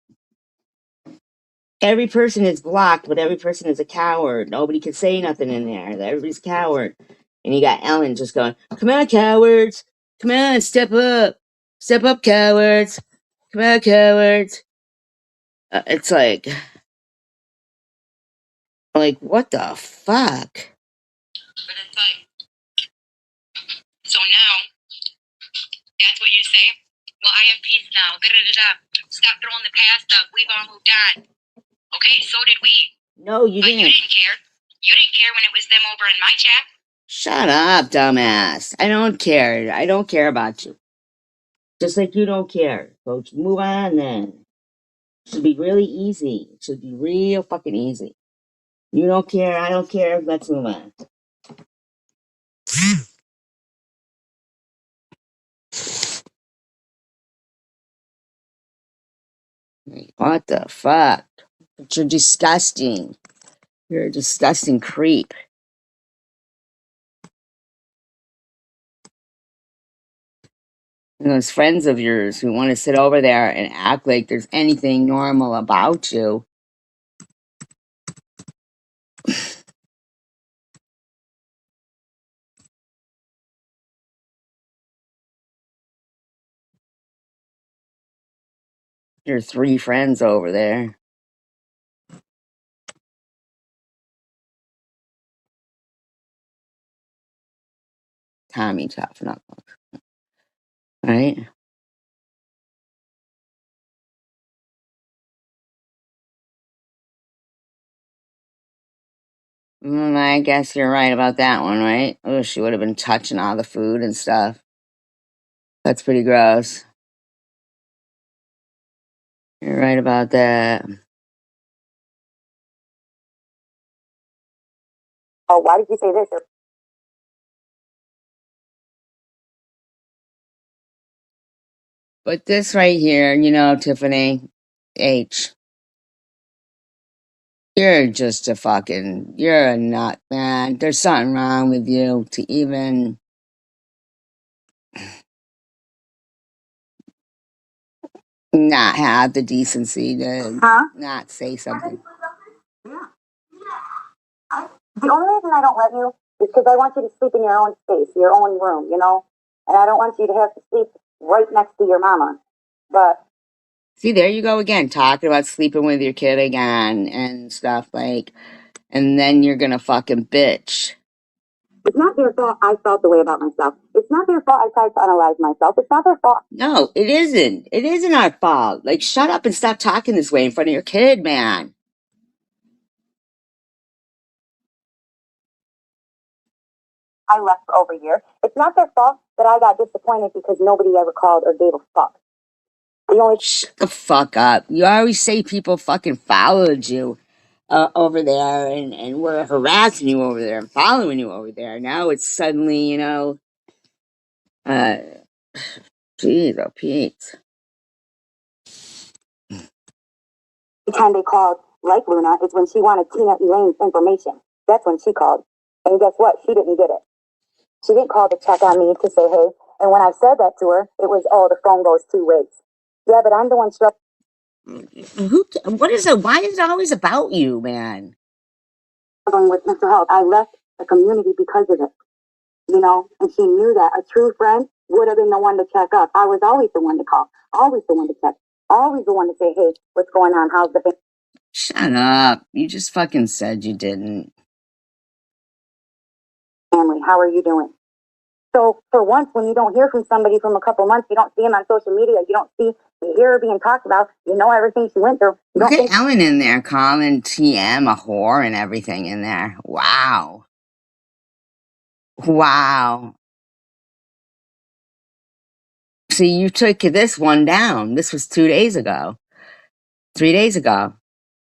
Every person is blocked, but every person is a coward. Nobody can say nothing in there. Everybody's a coward. And you got Ellen just going, come on, cowards. Come on, step up. Step up, cowards. Come on, cowards. It's like, what the fuck? But it's like, so now, that's what you say? Well, I have peace now. Da-da-da-da. Stop throwing the past up. We've all moved on. Okay, so did we. No, you But didn't. you didn't care. You didn't care when it was them over in my chat. Shut up, dumbass. I don't care. I don't care about you. Just like you don't care. So move on then. Should be really easy. It should be real fucking easy. You don't care. I don't care. Let's move on. What the fuck? You're disgusting. You're a disgusting creep. And those friends of yours who want to sit over there and act like there's anything normal about you. Your three friends over there. Tommy Tough Knuckles. Right? I guess you're right about that one, right? Oh, she would have been touching all the food and stuff. That's pretty gross. You're right about that. Oh, why did you say this? But this right here, Tiffany H, you're just you're a nut, man. There's something wrong with you to even not have the decency to not say something. The only reason I don't let you is because I want you to sleep in your own space, your own room, you know? And I don't want you to have to sleep right next to your mama. But See, there you go again, talking about sleeping with your kid again and stuff like, and then you're gonna fucking bitch. it's not their fault I felt the way about myself. It's not their fault I tried to analyze myself. It's not their fault. No, it isn't. It isn't our fault. Like, shut up and stop talking this way in front of your kid, man. I left for over a year. It's not their fault that I got disappointed because nobody ever called or gave a fuck. The only Shut the fuck up. You always say people fucking followed you over there and were harassing you over there and following you over there. Now it's suddenly, uh, geez, oh, Pete. time they called, like Luna, is when she wanted Tina Elaine's information. That's when she called. And guess what? She didn't get it. She didn't call to check on me to say hey. And when I said that to her, it was, oh, the phone goes two ways. Yeah, but I'm the one What is it? Why is it always about you, man? struggling with mental health. I left the community because of it, you know, and she knew that. A true friend would have been the one to check up. I was always the one to call, always the one to check, always the one to say, hey, what's going on? How's the Shut up. You just fucking said you didn't. family? How are you doing? So for once, when you don't hear from somebody from a couple months, you don't see them on social media, you hear her being talked about, you know everything she went through. You Look don't at think Ellen in there calling TM a whore and everything in there. Wow. Wow. See, you took this one down. This was 2 days ago, 3 days ago.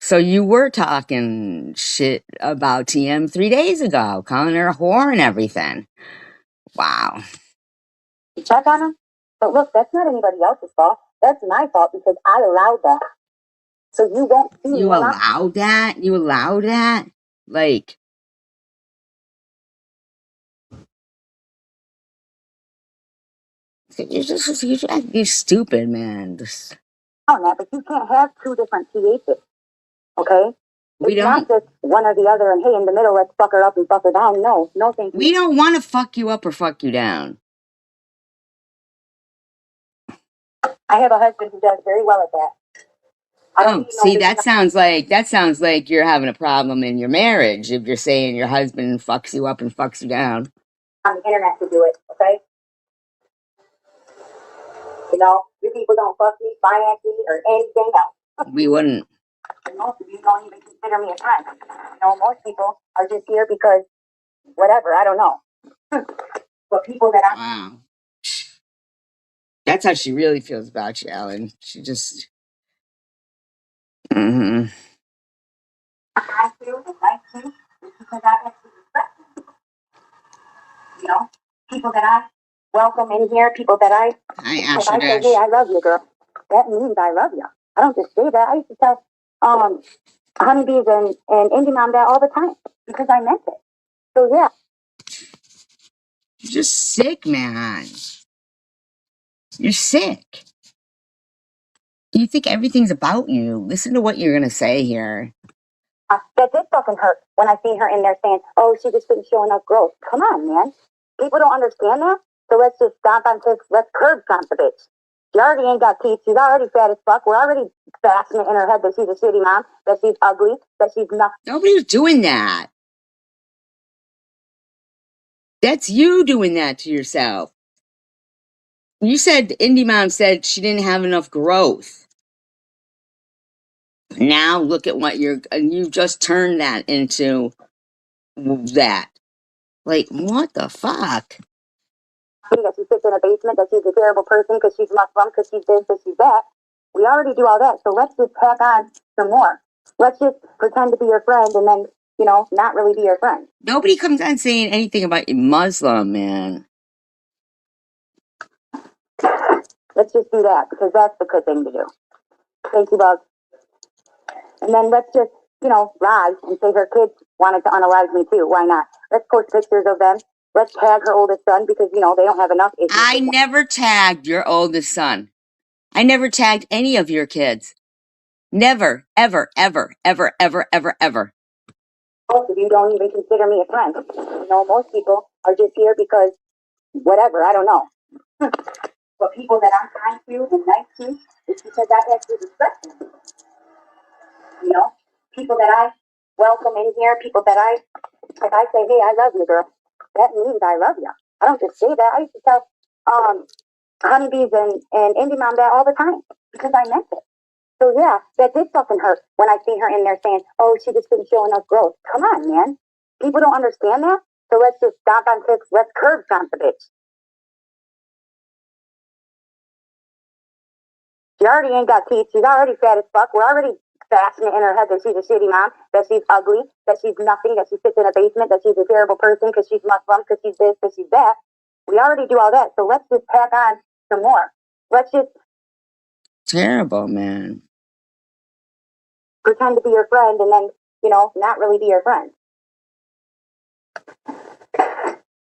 So you were talking shit about TM 3 days ago, calling her a whore and everything. Wow. you check on them. But look, that's not anybody else's fault. That's my fault because I allowed that. So you won't see me. You allowed that? You allowed that? Like, you're stupid, man. On that, but you can't have two different PHs, okay? We It's not don't. just one or the other and hey, in the middle, let's fuck her up and fuck her down. No, no, thank you. We don't want to fuck you up or fuck you down. I have a husband who does very well at that. I don't Oh, need see, no that sounds like you're having a problem in your marriage if you're saying your husband fucks you up and fucks you down. on the internet to do it, okay? You know, you people don't fuck me, finance me, or anything else. We wouldn't. And most of you don't even consider me a friend. You know, most people are just here because whatever, I don't know. But people that I Wow. That's how she really feels about you, Ellen. She just Mm-hmm. I feel the right to because I actually respect them. You know, people that I welcome in here, people that Hi, if I Asher say, hey, Dash. I love you, girl, that means I love you. I don't just say that. I used to tell honeybees and Indie Mom that all the time because I meant it. So yeah. You're just sick, man. You're sick. You think everything's about you. Listen to what you're going to say here. That did fucking hurt when I seen her in there saying, oh, she just didn't show enough growth. Come on, man. People don't understand that. So let's just stomp on pigs. Let's curb stomp the bitch. She already ain't got teeth. She's already fat as fuck. We're already bashing it in her head that she's a shitty mom, that she's ugly, that she's nothing. Nobody's doing that. That's you doing that to yourself. You said Indie Mom said she didn't have enough growth. Now look at what you just turned that into that. Like, what the fuck? That she sits in a basement, that she's a terrible person because she's Muslim, because she's this, because she's that. We already do all that. So let's just tack on some more. Let's just pretend to be your friend and then, not really be your friend. Nobody comes on saying anything about Muslim, man. Let's just do that because that's the good thing to do. Thank you, Bug. And then let's just, lie and say her kids wanted to unalive me too. Why not? Let's post pictures of them. Let's tag her oldest son because, they don't have enough issues. I never tagged your oldest son. I never tagged any of your kids. Never, ever, ever, ever, ever, ever, ever. Most of you don't even consider me a friend. Most people are just here because whatever, I don't know. But people that I'm kind to and nice to, it's because I actually respect them. People that I welcome in here, people that if I say, hey, I love you, girl, that means I love you. I don't just say that. I used to tell honeybees and Indie Mom that all the time because I meant it. So yeah, that did fucking hurt when I seen her in there saying, oh, she just didn't show enough growth. Come on, man. People don't understand that. So let's just stomp on pigs. Let's curb stomp the bitch. She already ain't got teeth. She's already fat as fuck. We're already bashing it in her head that she's a shitty mom, that she's ugly, that she's nothing, that she sits in a basement, that she's a terrible person because she's Muslim, because she's this, because she's that. We already do all that. So let's just tack on some more. Let's just Terrible, man. pretend to be your friend and then, not really be your friend.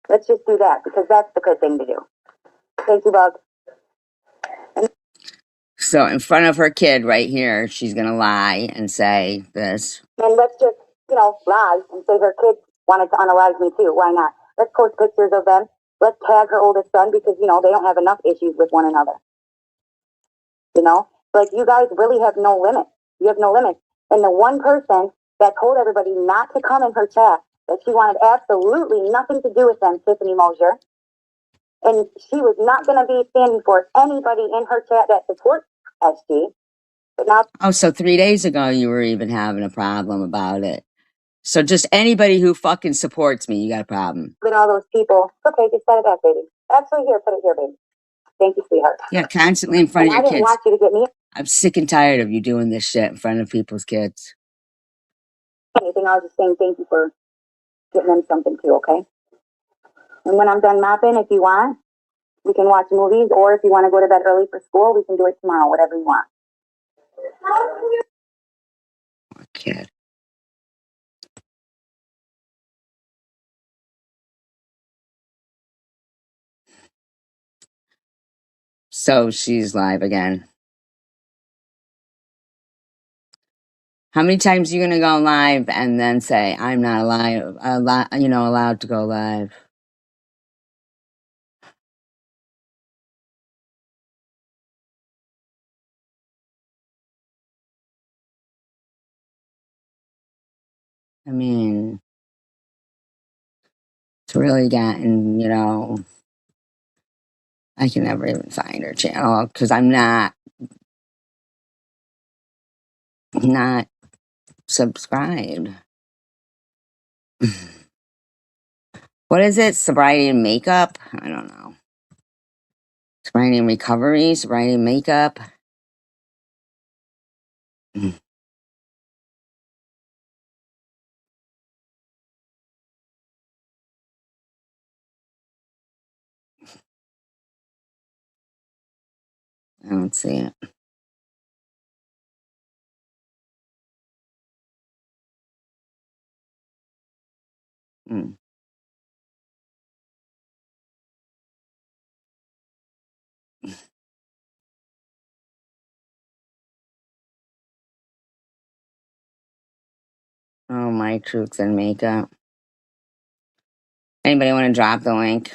Let's just do that because that's the good thing to do. Thank you, Bug. So in front of her kid right here, she's gonna lie and say this. And let's just, lie and say her kids wanted to unalive me too. Why not? Let's post pictures of them. Let's tag her oldest son because, they don't have enough issues with one another. Like you guys really have no limit. You have no limit. And the one person that told everybody not to come in her chat, that she wanted absolutely nothing to do with them, Tiffany Mosier. And she was not going to be standing for anybody in her chat that supports SG. But now, Oh, so 3 days ago you were even having a problem about it. So just anybody who fucking supports me, you got a problem. with all those people, okay, just set it back, baby. Actually, here, put it here, baby. Thank you, sweetheart. Yeah, constantly in front And of I your didn't kids. want you to get me I'm sick and tired of you doing this shit in front of people's kids. anything. I was just saying thank you for getting them something too, okay? And when I'm done mopping, if you want, we can watch movies, or if you want to go to bed early for school, we can do it tomorrow, whatever you want. Kid. So she's live again. How many times are you gonna go live and then say I'm not allowed to go live? I mean, it's really gotten, I can never even find her channel because I'm not subscribed. What is it? Sobriety and makeup? I don't know. Sobriety and recovery, sobriety and makeup. I don't see it. Hmm. Oh, my truths and makeup. Anybody want to drop the link?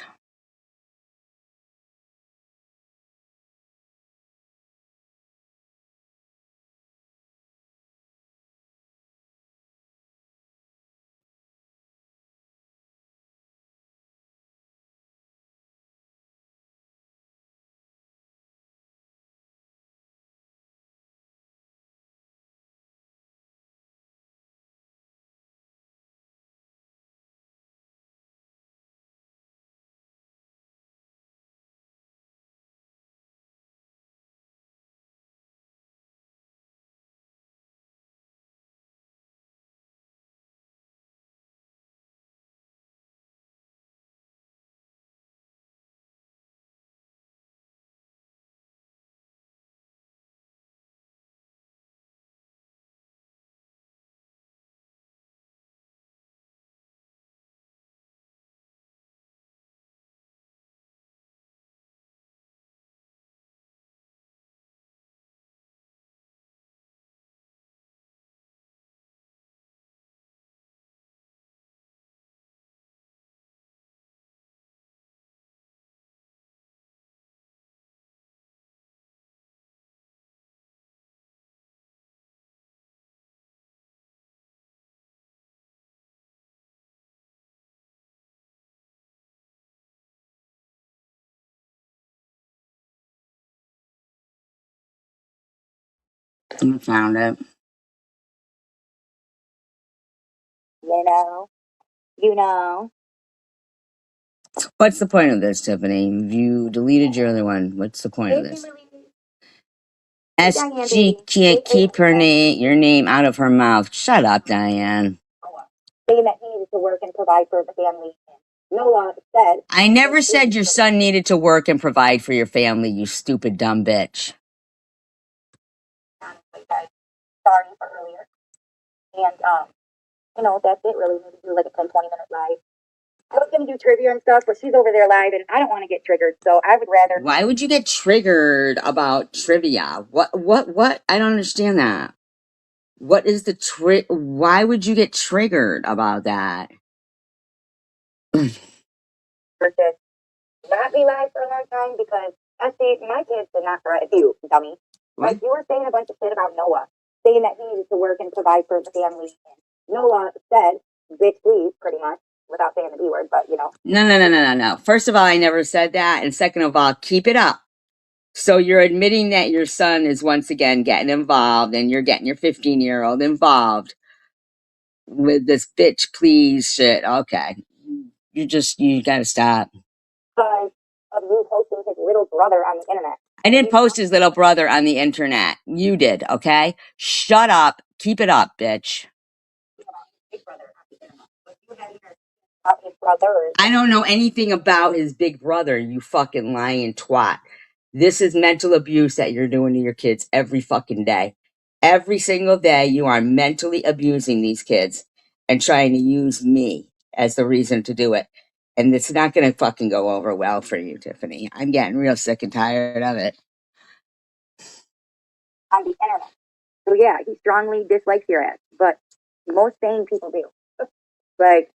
I found it. You know, you know. What's the point of this, Tiffany? You deleted your other one. What's the point of this? SG can't keep your name out of her mouth. Shut up, Diane. Saying that he needed to work and provide for the family. Noah said, I never said your son needed to work and provide for your family, you stupid dumb bitch. honestly, guys, sorry for earlier. And, that's it really. Maybe do like a 10-20 minute live. I was going to do trivia and stuff, but she's over there live and I don't want to get triggered. So I would rather. Why would you get triggered about trivia? What? I don't understand that. What is the why would you get triggered about that? Versus not be live for a long time because I see my kids did not threaten you, dummy. What? Like you were saying a bunch of shit about Noah, saying that he needed to work and provide for the family. Noah said, "Bitch, please," pretty much, without saying the B word, but No. First of all, I never said that. And second of all, keep it up. So you're admitting that your son is once again getting involved and you're getting your 15-year-old involved with this bitch please shit. Okay. You gotta stop. because of you posting his little brother on the internet. I didn't post his little brother on the internet. You did, okay? Shut up. Keep it up, bitch. Big brother on the internet. But you had even about his brother. I don't know anything about his big brother, you fucking lying twat. This is mental abuse that you're doing to your kids every fucking day. Every single day, you are mentally abusing these kids and trying to use me as the reason to do it. And it's not going to fucking go over well for you, Tiffany. I'm getting real sick and tired of it. On the internet. So yeah, he strongly dislikes your ass, but most sane people do. Like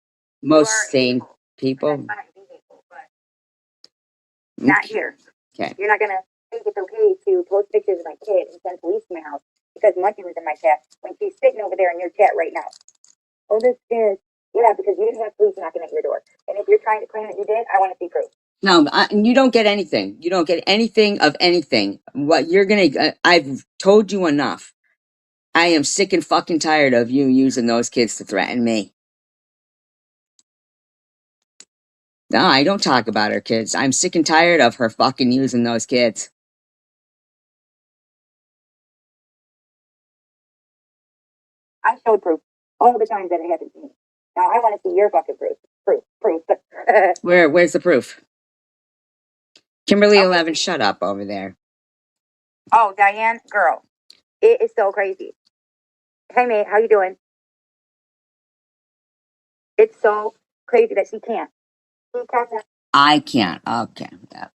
Most sane people. that's fine, be hateful, but not here. Okay. You're not gonna think it's okay to post pictures of my kid and send police to my house because Monkey was in my chat when she's sitting over there in your chat right now. Oh, this is yeah, because you didn't have police knocking at your door. And if you're trying to claim that you did, I want to see proof. No, you don't get anything. You don't get anything of anything. What you're gonna, I've told you enough. I am sick and fucking tired of you using those kids to threaten me. No, I don't talk about her kids. I'm sick and tired of her fucking using those kids. I showed proof all the times that it happened to me. Now I want to see your fucking proof. Proof. Where's the proof? Kimberly 11, shut up over there. Oh, Diane, girl, it is so crazy. Hey, mate, how you doing? It's so crazy that she can't. She can't. I can't. Okay. Yeah.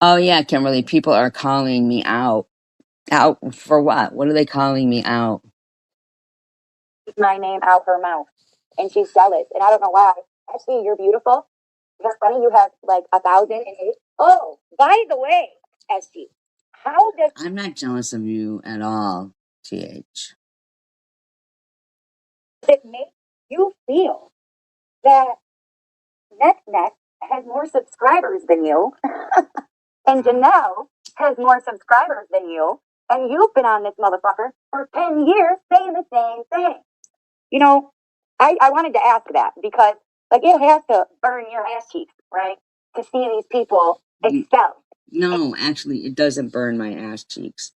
Oh yeah, Kimberly. People are calling me out. Out for what? What are they calling me out? Keep my name out her mouth, and she's jealous, and I don't know why. Actually, you're beautiful. You're funny. You have like 1,008. Oh, by the way, SG, how does I'm not jealous of you at all, TH. it make you feel that Neck has more subscribers than you, and Janelle has more subscribers than you, and you've been on this motherfucker for 10 years saying the same thing? You know, I wanted to ask that because, like, it has to burn your ass cheeks, right? To see these people excel. No, actually, it doesn't burn my ass cheeks.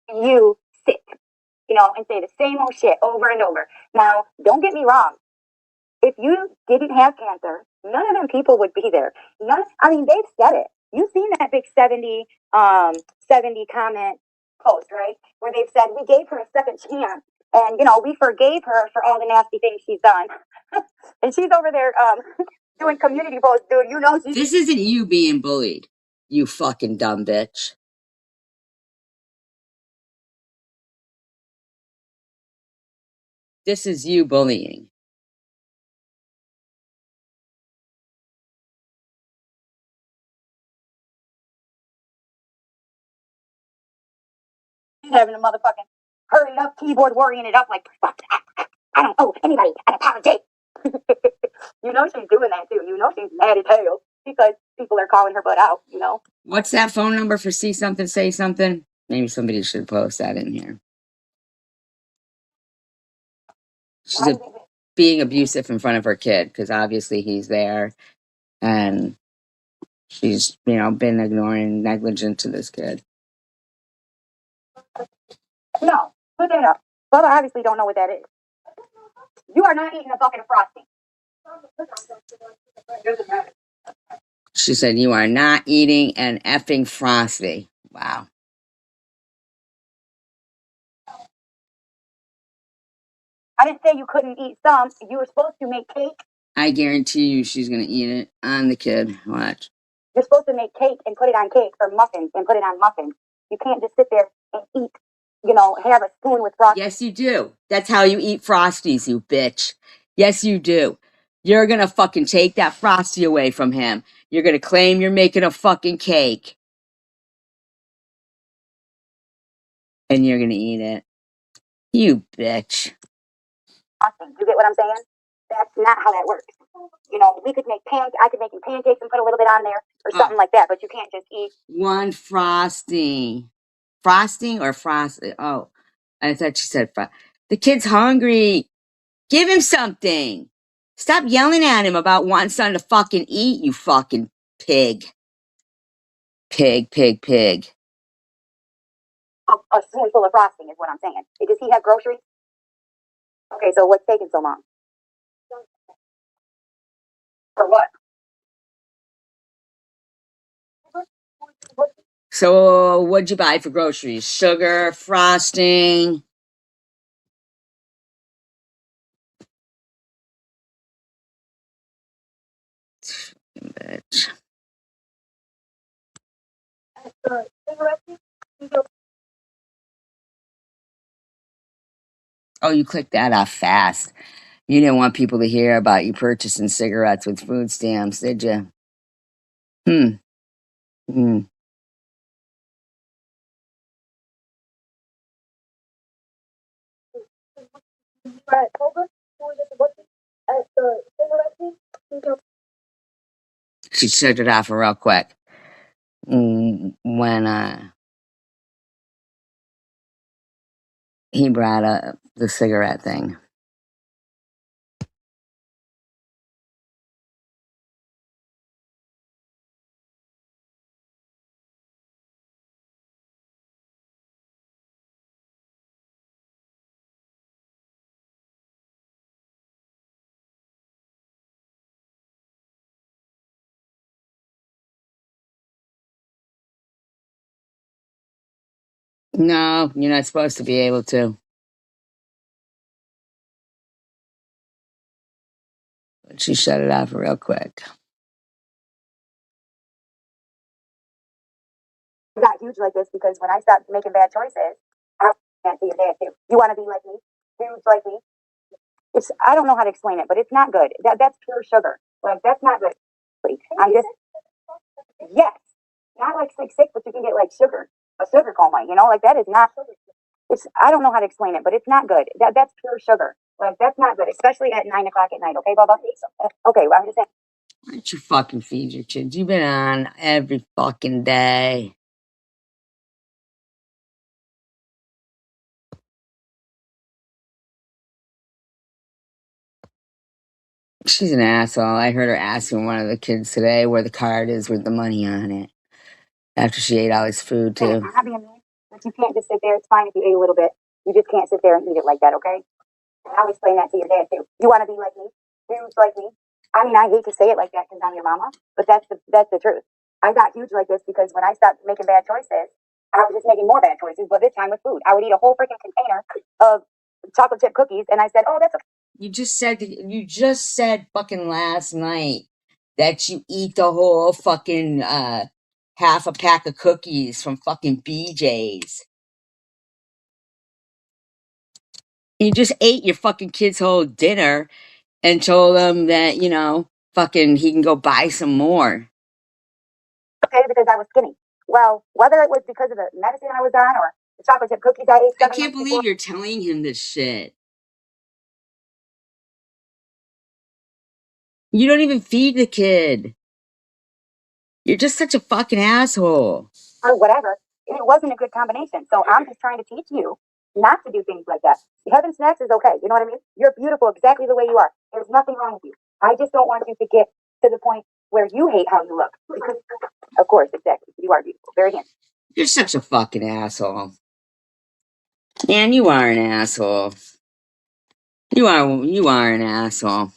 You sit, and say the same old shit over and over. Now, don't get me wrong. If you didn't have cancer, none of them people would be there. I mean, they've said it. You've seen that big 70 comment post, right? Where they've said, we gave her a second chance. And, we forgave her for all the nasty things she's done. And she's over there doing community posts, dude. This isn't you being bullied, you fucking dumb bitch. This is you bullying. She's having a motherfucking hurry up keyboard worrying it up like, fuck, I don't owe anybody an apology. She's doing that too. She's mad as hell because people are calling her butt out. What's that phone number for See Something, Say Something? Maybe somebody should post that in here. She's being abusive in front of her kid because obviously he's there and she's, been ignoring, negligent to this kid. No, put that up. Bubba obviously don't know what that is. You are not eating a bucket of frosting. She said, you are not eating an effing Frosty. Wow. I didn't say you couldn't eat some. You were supposed to make cake. I guarantee you she's going to eat it on the kid. Watch. You're supposed to make cake and put it on cake or muffins and put it on muffins. You can't just sit there and eat, have a spoon with frosting. Yes, you do. That's how you eat Frosties, you bitch. Yes, you do. You're going to fucking take that Frosty away from him. You're going to claim you're making a fucking cake. And you're going to eat it. You bitch. You get what I'm saying? That's not how that works. We could make I could make you pancakes and put a little bit on there or something like that, but you can't just eat one frosting. Frosting or frosting? Oh, I thought she said the kid's hungry. Give him something. Stop yelling at him about wanting something to fucking eat, you fucking pig. Pig, pig, pig. a spoonful of frosting is what I'm saying. Does he have groceries? Okay, so what's taking so long? For what? So, what'd you buy for groceries? Sugar, frosting. Bitch. Oh, you clicked that off fast. You didn't want people to hear about you purchasing cigarettes with food stamps, did you? Hmm. Hmm. She checked it off real quick. When he brought up the cigarette thing. No, you're not supposed to be able to. But she shut it off real quick. I got huge like this because when I stopped making bad choices, I can't see your dad too. You want to be like me? Huge like me? It's I don't know how to explain it, but it's not good. That's pure sugar. Like that's not good. I'm just yes, not like sick, but you can get like sugar, a sugar coma. You know, like that is not. It's I don't know how to explain it, but it's not good. That's pure sugar. Like that's not good, especially at 9 o'clock at night. Okay, Bubba. Okay, well, I'm just saying. Why don't you fucking feed your kids? You've been on every fucking day. She's an asshole. I heard her asking one of the kids today where the card is with the money on it. After she ate all his food too. I'm not being mean, but you can't just sit there. It's fine if you ate a little bit. You just can't sit there and eat it like that, okay? And I'll explain that to your dad too. You want to be like me? Huge like me? I mean, I hate to say it like that because I'm your mama, but that's the truth. I got huge like this because when I stopped making bad choices, I was just making more bad choices. But this time with food, I would eat a whole freaking container of chocolate chip cookies, and I said, "Oh, that's a." You just said fucking last night that you eat the whole fucking half a pack of cookies from fucking BJ's. You just ate your fucking kid's whole dinner and told him that, fucking he can go buy some more. Okay, because I was skinny. Well, whether it was because of the medicine I was on or the chocolate chip cookies I ate I 7 can't months before. believe you're telling him this shit. You don't even feed the kid. You're just such a fucking asshole. Or whatever. It wasn't a good combination. So I'm just trying to teach you not to do things like that. Having snacks is okay. You know what I mean? You're beautiful exactly the way you are. There's nothing wrong with you. I just don't want you to get to the point where you hate how you look. Because, of course, exactly. You are beautiful. Very handsome. You're such a fucking asshole. Man, you are an asshole. You are an asshole.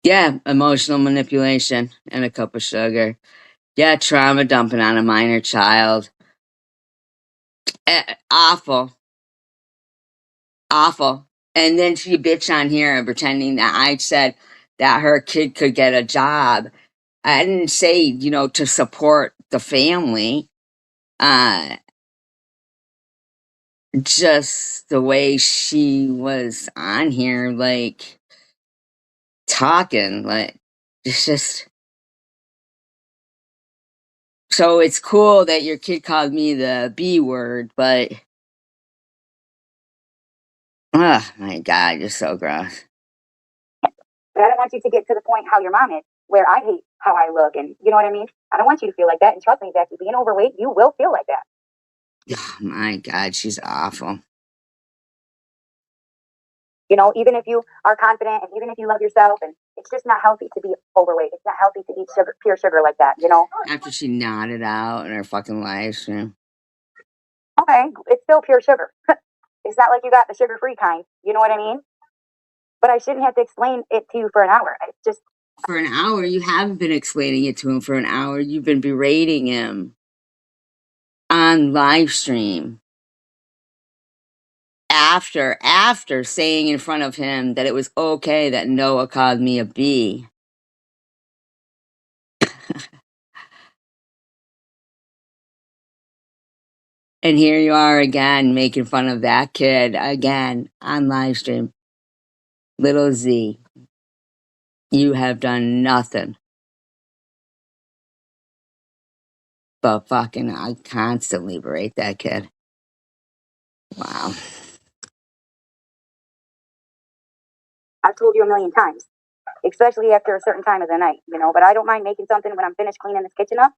Yeah, emotional manipulation and a cup of sugar. Yeah, trauma dumping on a minor child. Awful. Awful. And then she bitch on here pretending that I said that her kid could get a job. I didn't say, to support the family. Uh, just the way she was on here, like talking, like it's just so it's cool that your kid called me the B word, but oh my god, you're so gross. But I don't want you to get to the point how your mom is, where I hate how I look. And you know what I mean? I don't want you to feel like that. And trust me, Jackie, being overweight, you will feel like that. Oh my god, she's awful. You know, even if you are confident and even if you love yourself, and it's just not healthy to be overweight. It's not healthy to eat sugar, pure sugar like that, you know? After she nodded out in her fucking live stream. Okay, it's still pure sugar. It's not like you got the sugar free kind. You know what I mean? But I shouldn't have to explain it to you for an hour. It's just. For an hour, you haven't been explaining it to him for an hour. You've been berating him on live stream. After saying in front of him that it was okay that Noah called me a B. And here you are again making fun of that kid again on live stream. Little Z, you have done nothing but fucking I constantly berate that kid. Wow. I've told you a million times, especially after a certain time of the night, you know. But I don't mind making something when I'm finished cleaning this kitchen up.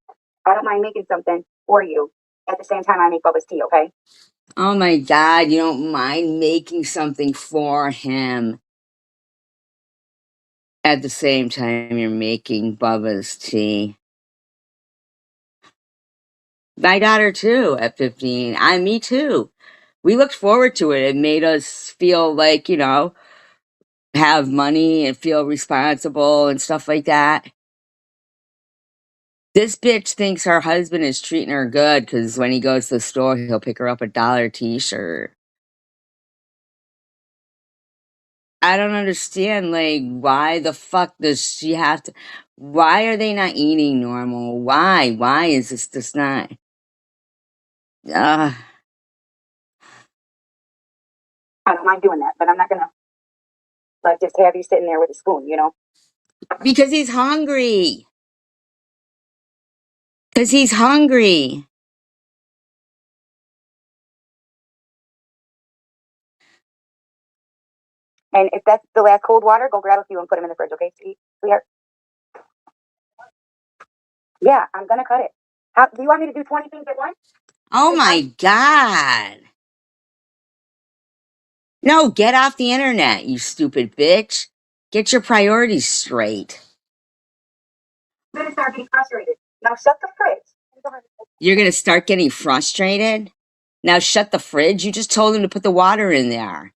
I don't mind making something for you at the same time I make Bubba's tea, okay? Oh my god, you don't mind making something for him at the same time you're making Bubba's tea. My daughter too at 15. Me too. We looked forward to it. It made us feel like, have money and feel responsible and stuff like that. This bitch thinks her husband is treating her good because when he goes to the store, he'll pick her up a $1 t-shirt. I don't understand, like, why the fuck does she have to? Why are they not eating normal? Why? Why is this just not? Uh, I don't mind doing that, but I'm not gonna like just have you sitting there with a spoon, you know? because he's hungry. Because he's hungry. And if that's the last cold water, go grab a few and put them in the fridge, okay, sweetheart? Yeah, I'm gonna cut it. How do you want me to do 20 things at once? Oh my God. No, get off the internet, you stupid bitch. Get your priorities straight. I'm gonna start getting frustrated. Now shut the fridge. You're going to start getting frustrated? Now shut the fridge. You just told him to put the water in there.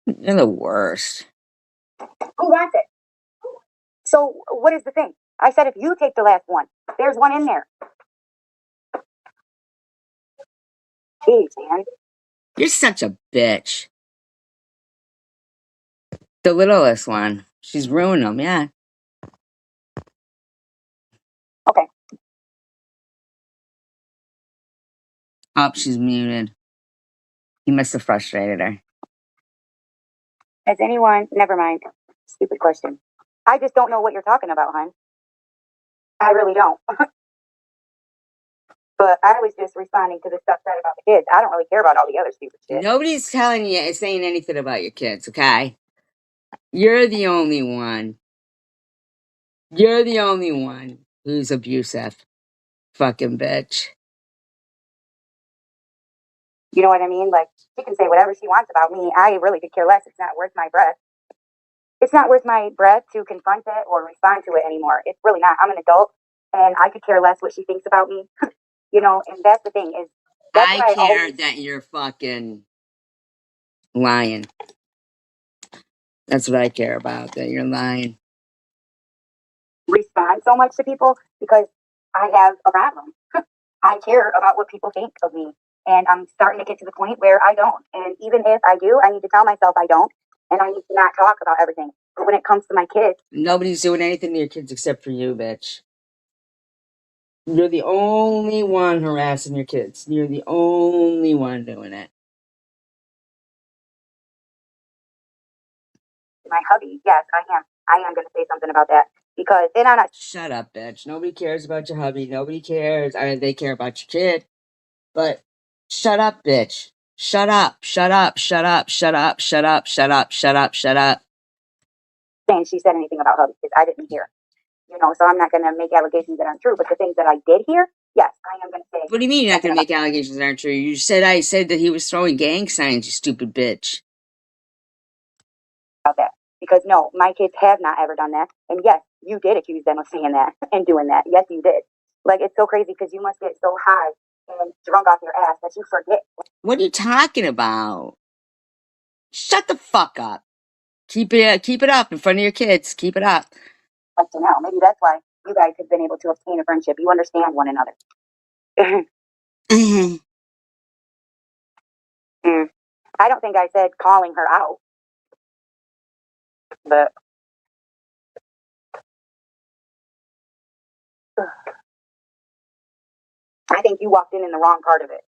You're the worst. Who wants it? So what is the thing? I said if you take the last one, there's one in there. Jeez, man. You're such a bitch. The littlest one. She's ruined them, yeah. Okay. Oh, she's muted. He must have frustrated her. Has anyone? Never mind. Stupid question. I just don't know what you're talking about, hon. I really don't. But I was just responding to the stuff said about the kids. I don't really care about all the other stupid shit. Nobody's telling you, saying anything about your kids, okay? You're the only one. You're the only one who's abusive. Fucking bitch. You know what I mean? Like, she can say whatever she wants about me. I really could care less. It's not worth my breath. It's not worth my breath to confront it or respond to it anymore. It's really not. I'm an adult and I could care less what she thinks about me. You know, and that's the thing is that's I what I care always that you're fucking lying. That's what I care about, that you're lying. respond so much to people because I have a problem. I care about what people think of me. And I'm starting to get to the point where I don't. And even if I do, I need to tell myself I don't. And I need to not talk about everything. But when it comes to my kids, Nobody's doing anything to your kids except for you, bitch. You're the only one harassing your kids. You're the only one doing it. my hubby, yes, I am. I am going to say something about that because, and I'm not. Shut up, bitch. Nobody cares about your hubby. Nobody cares. I mean, they care about your kid. But shut up, bitch. Shut up. Shut up. Shut up. Shut up. Shut up. Shut up. Shut up. Shut up. Saying she said anything about hubby because I didn't hear. You know, so I'm not going to make allegations that aren't true. But the things that I did hear, yes, I am going to say. What do you mean you're not going to make allegations that aren't true? You said I said that he was throwing gang signs, you stupid bitch. About that because no, my kids have not ever done that. And yes, you did accuse them of saying that and doing that. Yes, you did. Like it's so crazy because you must get so high and drunk off your ass that you forget. What are you talking about? Shut the fuck up. Keep it up in front of your kids. Keep it up. Like to know, maybe that's why you guys have been able to obtain a friendship. You understand one another. Mm. I don't think I said calling her out, but I think you walked in the wrong part of it.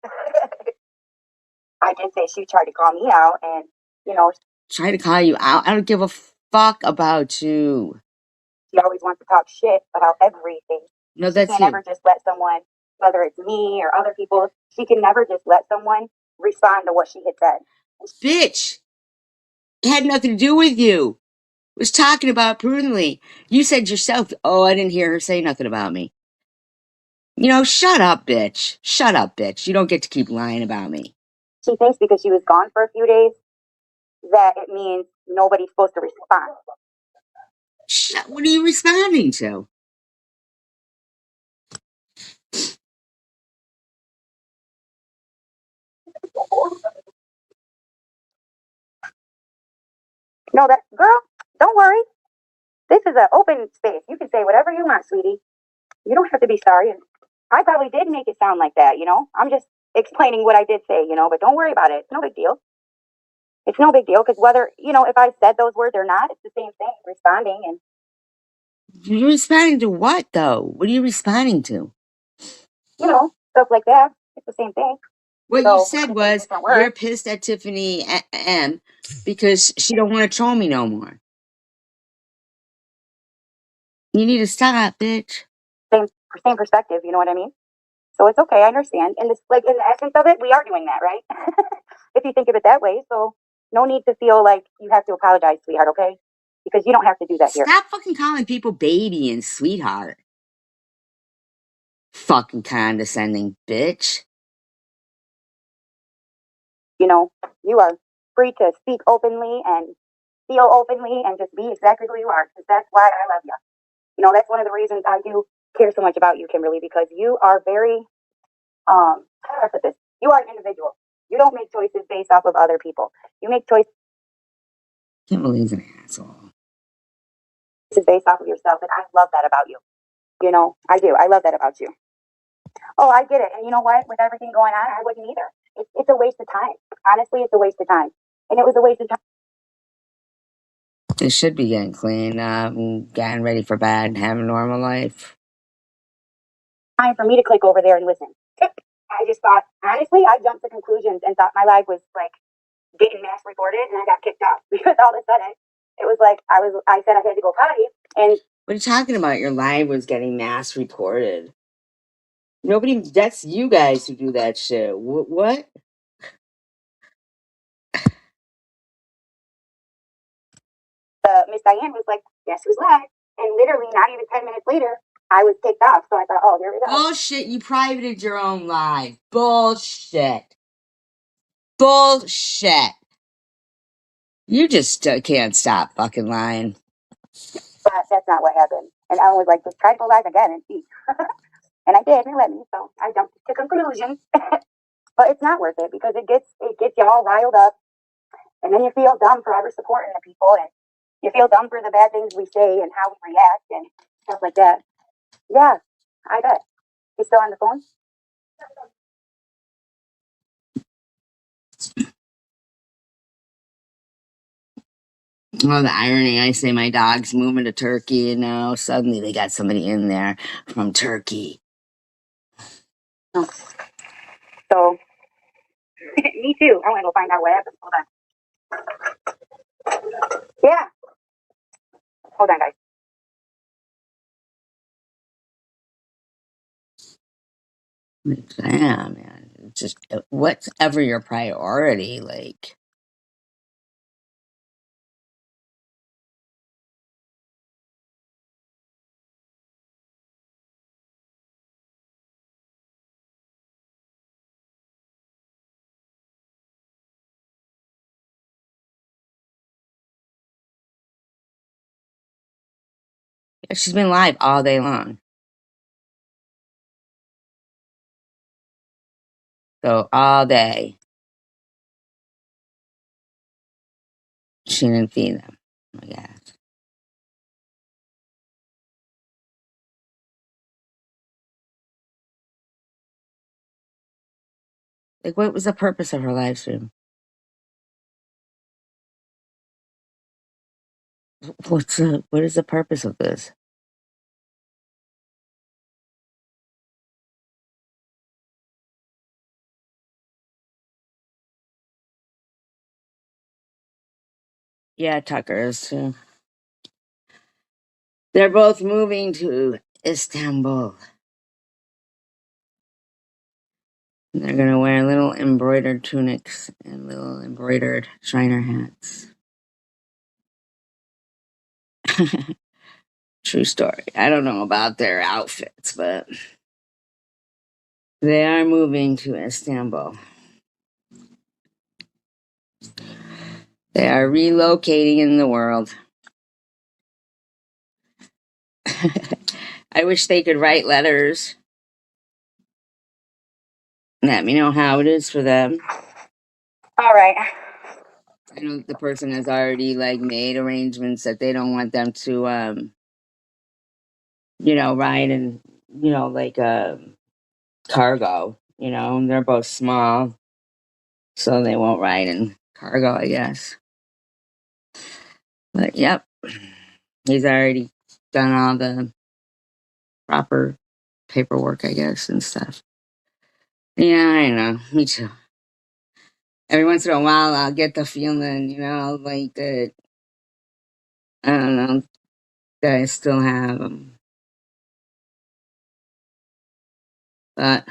I did say she tried to call me out, and you know, Try to call you out. I don't give a fuck about you. she always wants to talk shit about everything. No, She that's can't you. ever just let someone, whether it's me or other people, she can never just let someone respond to what she had said. Bitch. It had nothing to do with you. Was talking about prudently. You said yourself, oh, I didn't hear her say nothing about me. You know, shut up, bitch. Shut up, bitch. You don't get to keep lying about me. She thinks because she was gone for a few days that it means nobody's supposed to respond. What are you responding to? No, that girl, don't worry. This is an open space. You can say whatever you want, sweetie. You don't have to be sorry. And I probably did make it sound like that, you know? I'm just explaining what I did say, you know, but don't worry about it. It's no big deal. It's no big deal because whether, you know, if I said those words or not, it's the same thing, responding. And, You're responding to what, though? What are you responding to? you know, stuff like that. It's the same thing. What So, you said was you're pissed at Tiffany M because she don't want to troll me no more. You need to stop, bitch. Same perspective, you know what I mean? So it's okay, I understand. And this, like, in the essence of it, we are doing that, right? If you think of it that way. So no need to feel like you have to apologize, sweetheart, okay? Because you don't have to do that here. Stop fucking calling people baby and sweetheart. Fucking condescending bitch. You know, you are free to speak openly and feel openly and just be exactly who you are. Because that's why I love you. You know, that's one of the reasons I do care so much about you, Kimberly, because you are very, how do I put this? You are an individual. You don't make choices based off of other people. You make choices Kimberly's an asshole. based off of yourself, and I love that about you. You know, I do. I love that about you. Oh, I get it. And you know what? With everything going on, I wouldn't either. It's a waste of time. Honestly, it's a waste of time. And it was a waste of time. They should be getting cleaned up and getting ready for bed and having a normal life. Time for me to click over there and listen. I just thought, honestly, I jumped to conclusions and thought my life was like getting mass reported, and I got kicked off because all of a sudden it was like I said I had to go potty, and what are you talking about? Your live was getting mass reported. Nobody, that's you guys who do that shit. What? Miss Diane was like, "Guess who's live?" And literally, not even 10 minutes later, I was kicked off. So I thought, "Oh, here we go." Bullshit! You privated your own live. Bullshit. Bullshit. You just can't stop fucking lying. But that's not what happened. And Ellen was like, "Just try to go live again and see." And I did, and it let me. So I jumped to conclusions. But it's not worth it because it gets you all riled up, and then you feel dumb for ever supporting the people, and you feel dumb for the bad things we say and how we react and stuff like that. Yeah, I bet. You still on the phone? Oh, the irony. I say my dog's moving to Turkey, and now suddenly they got somebody in there from Turkey. Oh. So, me too. I want to go find out what happened. Hold on. Yeah. Hold on, guys. Yeah, man. Just whatever your priority, like. She's been live all day long. So all day. She didn't feed them. Oh my God. Like, what was the purpose of her live stream? What is the purpose of this? Yeah, Tucker is too. They're both moving to Istanbul. They're gonna wear little embroidered tunics and little embroidered Shriner hats. True story. I don't know about their outfits, but they are moving to Istanbul. They are relocating in the world. I wish they could write letters. Let me know how it is for them. All right. I know the person has already like made arrangements that they don't want them to ride in, like cargo, and they're both small, so they won't ride in cargo, I guess. But yep, he's already done all the proper paperwork, I guess, and stuff. Yeah, I know. Me too. Every once in a while, I'll get the feeling, like that. I don't know that I still have them, but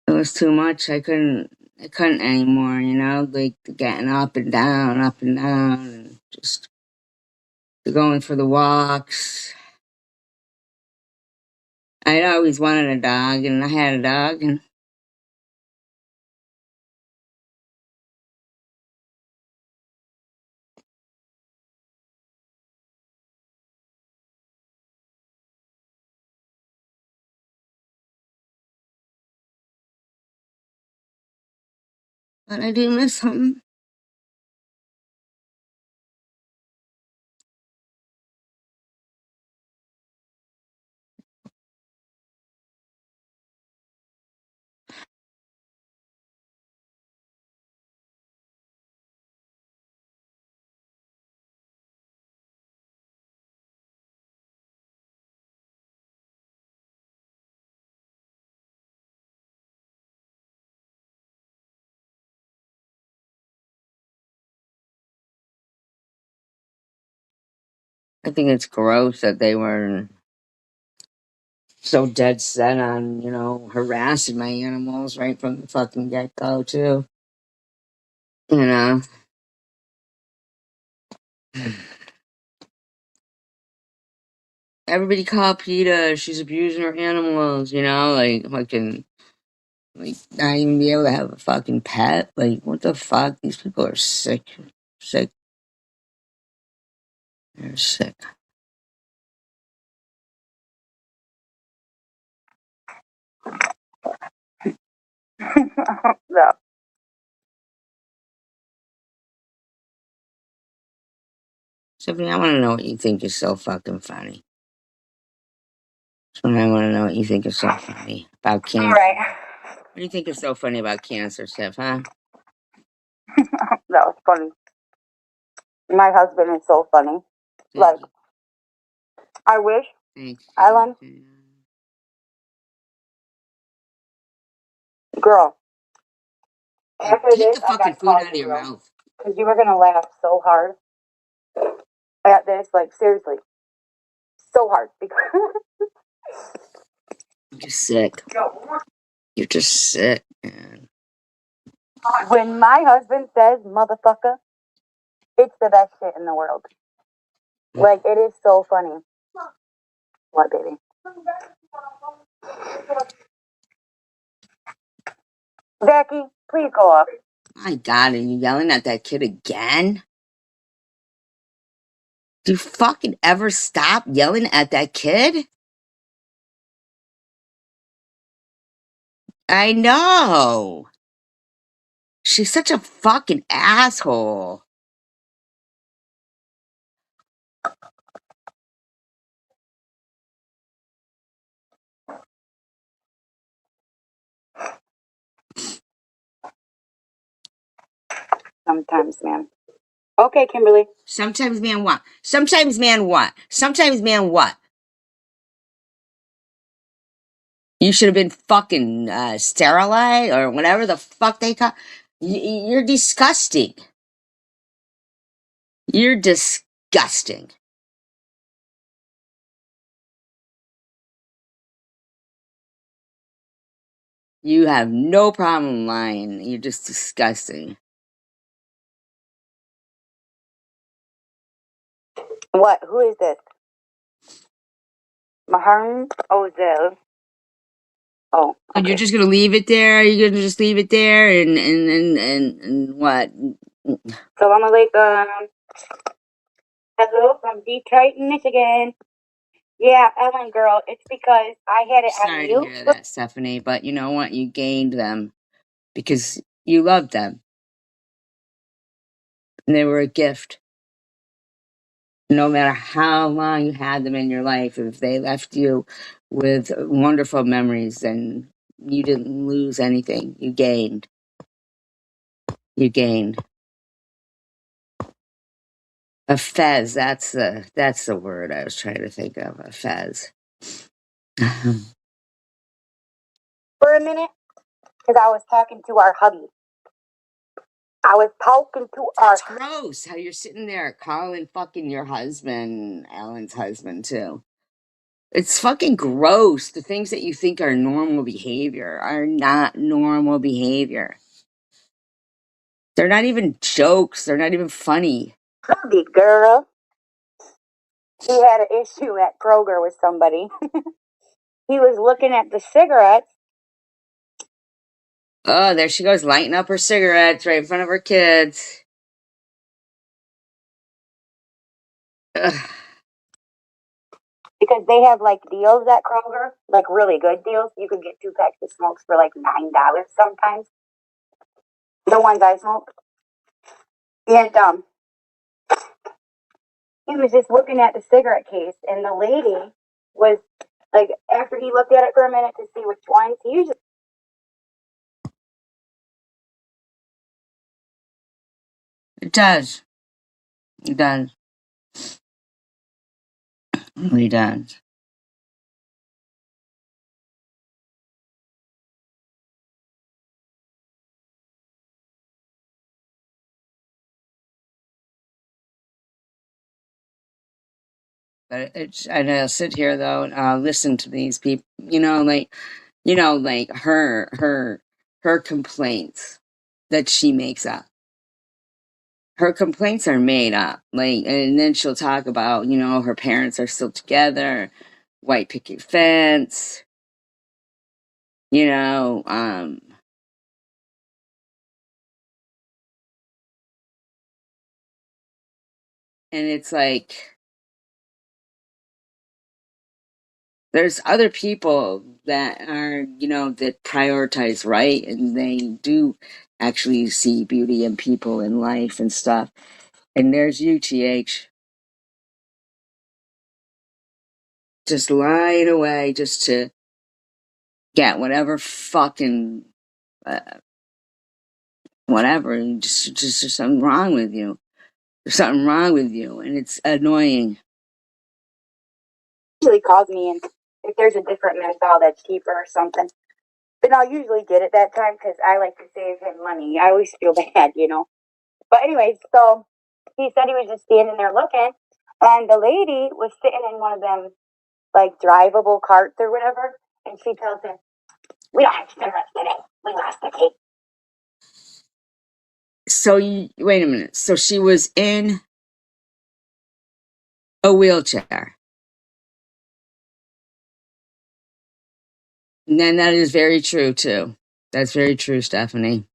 it was too much. I couldn't. I couldn't anymore. Like getting up and down, and just going for the walks. I'd always wanted a dog, and I had a dog, and but I do miss him. I think it's gross that they were so dead set on, harassing my animals right from the fucking get go, too. You know, everybody call PETA. She's abusing her animals, like fucking, like not even be able to have a fucking pet. Like, what the fuck? These people are sick. Sick. They're sick. No. Stephanie, I want to know what you think is so fucking funny. So I want to know what you think is so funny about cancer. All right. What do you think is so funny about cancer, Steph, huh? That was funny. My husband is so funny. Like, I wish, Thanks. Ellen, girl, after Take this, the I fucking got to food call out of you, your girl. mouth. Because you were going to laugh so hard at this. Like, seriously. So hard. Because I'm just sick. You're just sick, man. when my husband says motherfucker, it's the best shit in the world. Like, it is so funny. What, baby? Jackie, please go up. My God, are you yelling at that kid again? Do you fucking ever stop yelling at that kid? I know. She's such a fucking asshole. Sometimes, man. Okay, Kimberly. Sometimes, man, what? Sometimes, man, what? Sometimes, man, what? You should have been fucking sterilized or whatever the fuck they call. You're disgusting. You're disgusting. You have no problem lying. You're just disgusting. What? Who is this? Maharn Ozel. Oh, And you're okay. just gonna leave it there? You're gonna just leave it there and what? Salam alaikum. Hello from Detroit, Michigan. Yeah, Ellen, girl, it's because I had it on Sorry to mute. hear that, Stephanie, but you know what? You gained them because you love them. And they were a gift. No matter how long you had them in your life, if they left you with wonderful memories, then you didn't lose anything. You gained. You gained. A fez, that's the word I was trying to think of. A fez. For a minute, because I was talking to our hubby. I was talking to our. It's gross how you're sitting there calling fucking your husband, Alan's husband, too. It's fucking gross. The things that you think are normal behavior are not normal behavior. They're not even jokes. They're not even funny. Hubby girl. He had an issue at Kroger with somebody. He was looking at the cigarettes. Oh, there she goes, lighting up her cigarettes right in front of her kids. Ugh. Because they have like deals at Kroger, like really good deals. You can get 2 packs of smokes for like $9 sometimes. The ones I smoke. And he was just looking at the cigarette case, and the lady was like, after he looked at it for a minute to see which ones, he usually. It does. It does. It really does. But it's, and I'll sit here though and I'll listen to these people, like her complaints that she makes up. Her complaints are made up. Like, and then she'll talk about, her parents are still together, white picket fence, you know, um, and it's like there's other people that are, that prioritize right, and they do actually see beauty in people in life and stuff. And there's UTH just lying away just to get whatever fucking uh, whatever. Just there's something wrong with you. There's something wrong with you, and it's annoying. Usually calls me, and if there's a different menthol that's cheaper or something, then I'll usually get it that time because I like to save him money. I always feel bad, you know. But anyways, so he said he was just standing there looking, and the lady was sitting in one of them like drivable carts or whatever, and she tells him, "We don't have cigarettes today. We lost the cake." So wait a minute. So she was in a wheelchair. And then that is very true too. That's very true, Stephanie.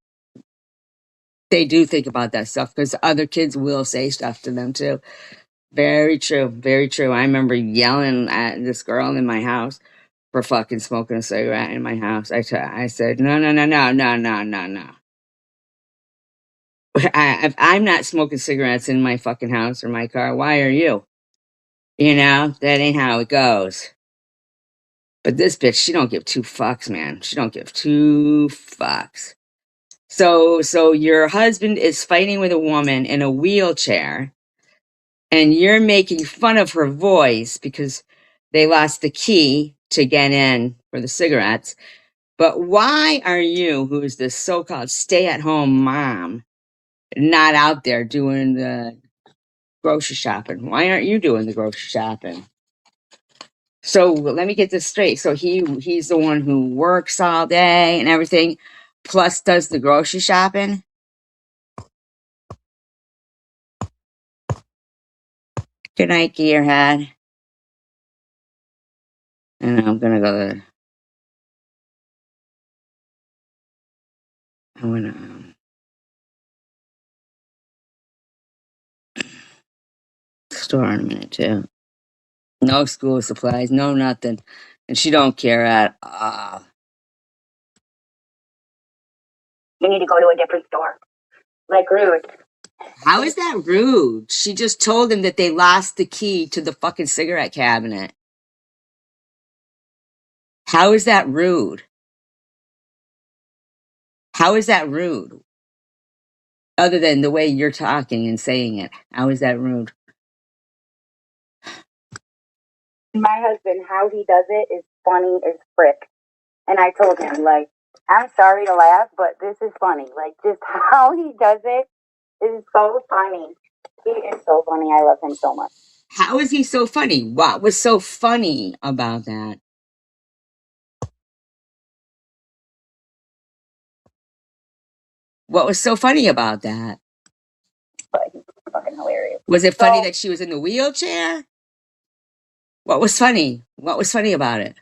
They do think about that stuff because other kids will say stuff to them too. Very true. Very true. I remember yelling at this girl in my house for fucking smoking a cigarette in my house. I said, no, no, no, no, no, no, no, no. If I'm not smoking cigarettes in my fucking house or my car, why are you? That ain't how it goes. But this bitch, she don't give 2 fucks, man. She don't give 2 fucks. So your husband is fighting with a woman in a wheelchair, and you're making fun of her voice because they lost the key to get in for the cigarettes. But why are you, who is this so-called stay-at-home mom, not out there doing the grocery shopping? Why aren't you doing the grocery shopping? So let me get this straight. So he's the one who works all day and everything, plus does the grocery shopping. Good night, gearhead. And I'm gonna go to. I'm gonna store in a minute too. No school supplies, no nothing, and she don't care at all. You need to go to a different store, like rude. How is that rude? She just told him that they lost the key to the fucking cigarette cabinet. How is that rude? How is that rude? Other than the way you're talking and saying it. How is that rude? My husband, how he does it is funny as frick. And I told him, like, I'm sorry to laugh, but this is funny. Like, just how he does it is so funny. He is so funny. I love him so much. How is he so funny? What was so funny about that? What was so funny about that? But he's fucking hilarious. Was it funny So that she was in the wheelchair? What was funny? What was funny about it?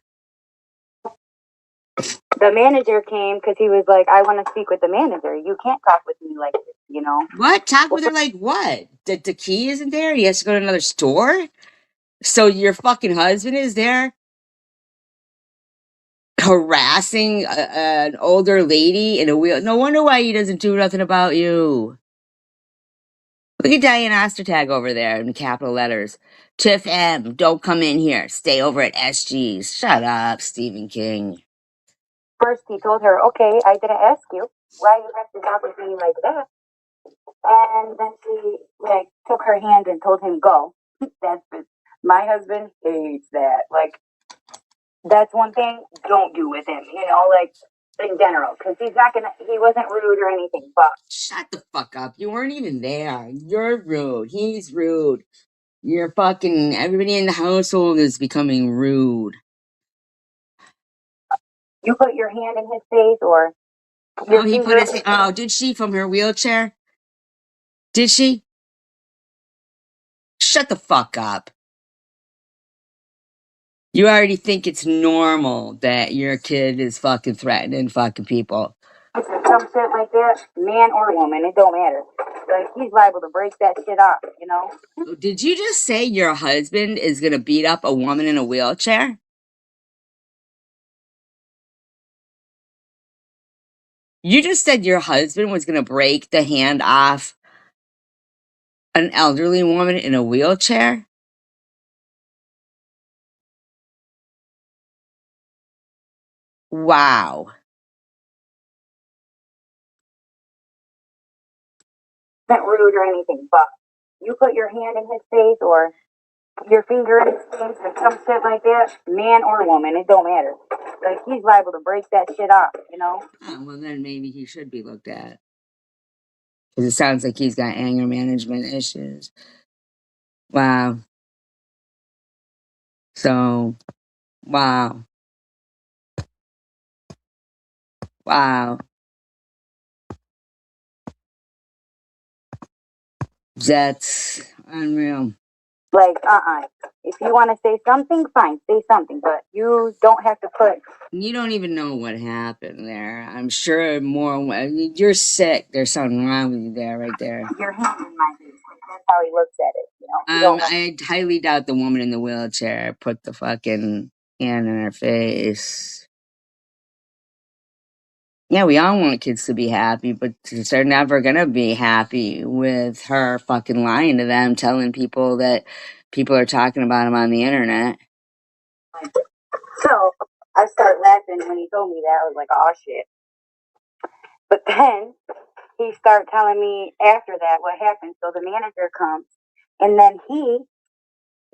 the manager came because he was like, I want to speak with the manager. You can't talk with me like this, you know? What? Talk with her like what? The key isn't there? He has to go to another store? So your fucking husband is there harassing an older lady in a wheel? No wonder why he doesn't do nothing about you. Look at Diane Ostertag over there in capital letters. Tiff M, don't come in here. Stay over at SG's. Shut up, Stephen King. First, he told her, okay, I didn't ask you. Why you have to talk with me like that? And then she like took her hand and told him go. That's my husband hates that. Like that's one thing don't do with him. You know, like in general, because he's not gonna. He wasn't rude or anything, but Shut the fuck up. You weren't even there. You're rude. He's rude. You're fucking. Everybody in the household is becoming rude. you put your hand in his face or Oh, your he finger. put his. Oh, did she from her wheelchair? Did she? Shut the fuck up. You already think it's normal that your kid is fucking threatening fucking people. Some shit like that, man or woman, it don't matter. Like he's liable to break that shit off, you know. Did you just say your husband is gonna beat up a woman in a wheelchair? You just said your husband was gonna break the hand off an elderly woman in a wheelchair? Wow. Not rude or anything, but you put your hand in his face or your finger in his face or some shit like that, man or woman, it don't matter. Like he's liable to break that shit off, you know. Oh, well, then maybe he should be looked at. Because it sounds like he's got anger management issues. Wow. So, wow. Wow. That's unreal. Like, if you want to say something, fine, say something, but you don't have to put. You don't even know what happened there. I'm sure more. You're sick. There's something wrong with you there, right there. Your hand in my face. Like, that's how he looks at it, you know. You don't have I highly doubt the woman in the wheelchair put the fucking hand in her face. Yeah, we all want kids to be happy, but they're never gonna be happy with her fucking lying to them, telling people that people are talking about them on the internet. So I start laughing when he told me that. I was like, oh shit. But then he started telling me after that what happened. So the manager comes, and then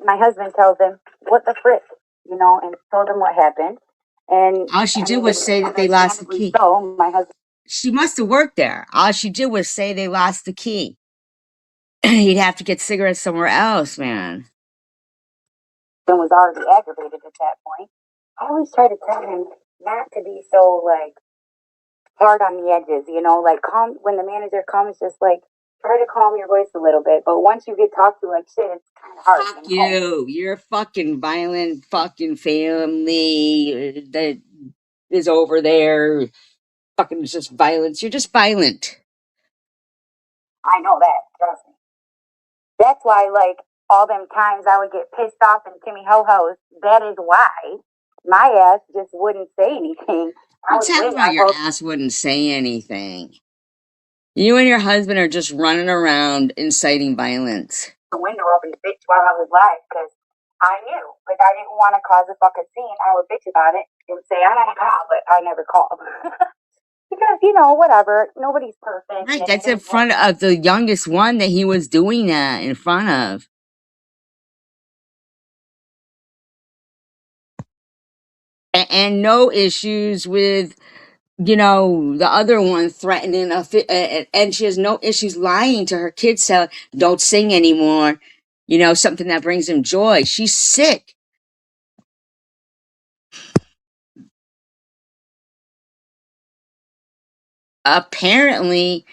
my husband tells him, what the frick, you know, and told him what happened. And All she I did mean, was say that they lost the understandably key. so, my husband She must have worked there. All she did was say they lost the key. He'd have to get cigarettes somewhere else, man. was already aggravated at that point. I always try to tell him not to be so like hard on the edges, you know, like calm when the manager comes, just like try to calm your voice a little bit. But once you get talked to like shit, it's kind of hard. Fuck you. You're a fucking violent fucking family that is over there. Fucking just violence. You're just violent. I know that. Trust me. That's why, like all them times I would get pissed off in Timmy Ho Ho's. That is why my ass just wouldn't say anything. I You was tell waiting about on your both. ass wouldn't say anything. You and your husband are just running around inciting violence. The window open, bitch, while I was live, because I knew, like, I didn't want to cause a fucking scene. I would bitch about it and say I'm gonna call, but I never called. Because, you know, whatever, nobody's perfect. Right, that's in front of the youngest one that he was doing that in front of. And no issues with, you know, the other one threatening and she has no issues lying to her kids, so don't sing anymore, you know, something that brings him joy. She's sick. Apparently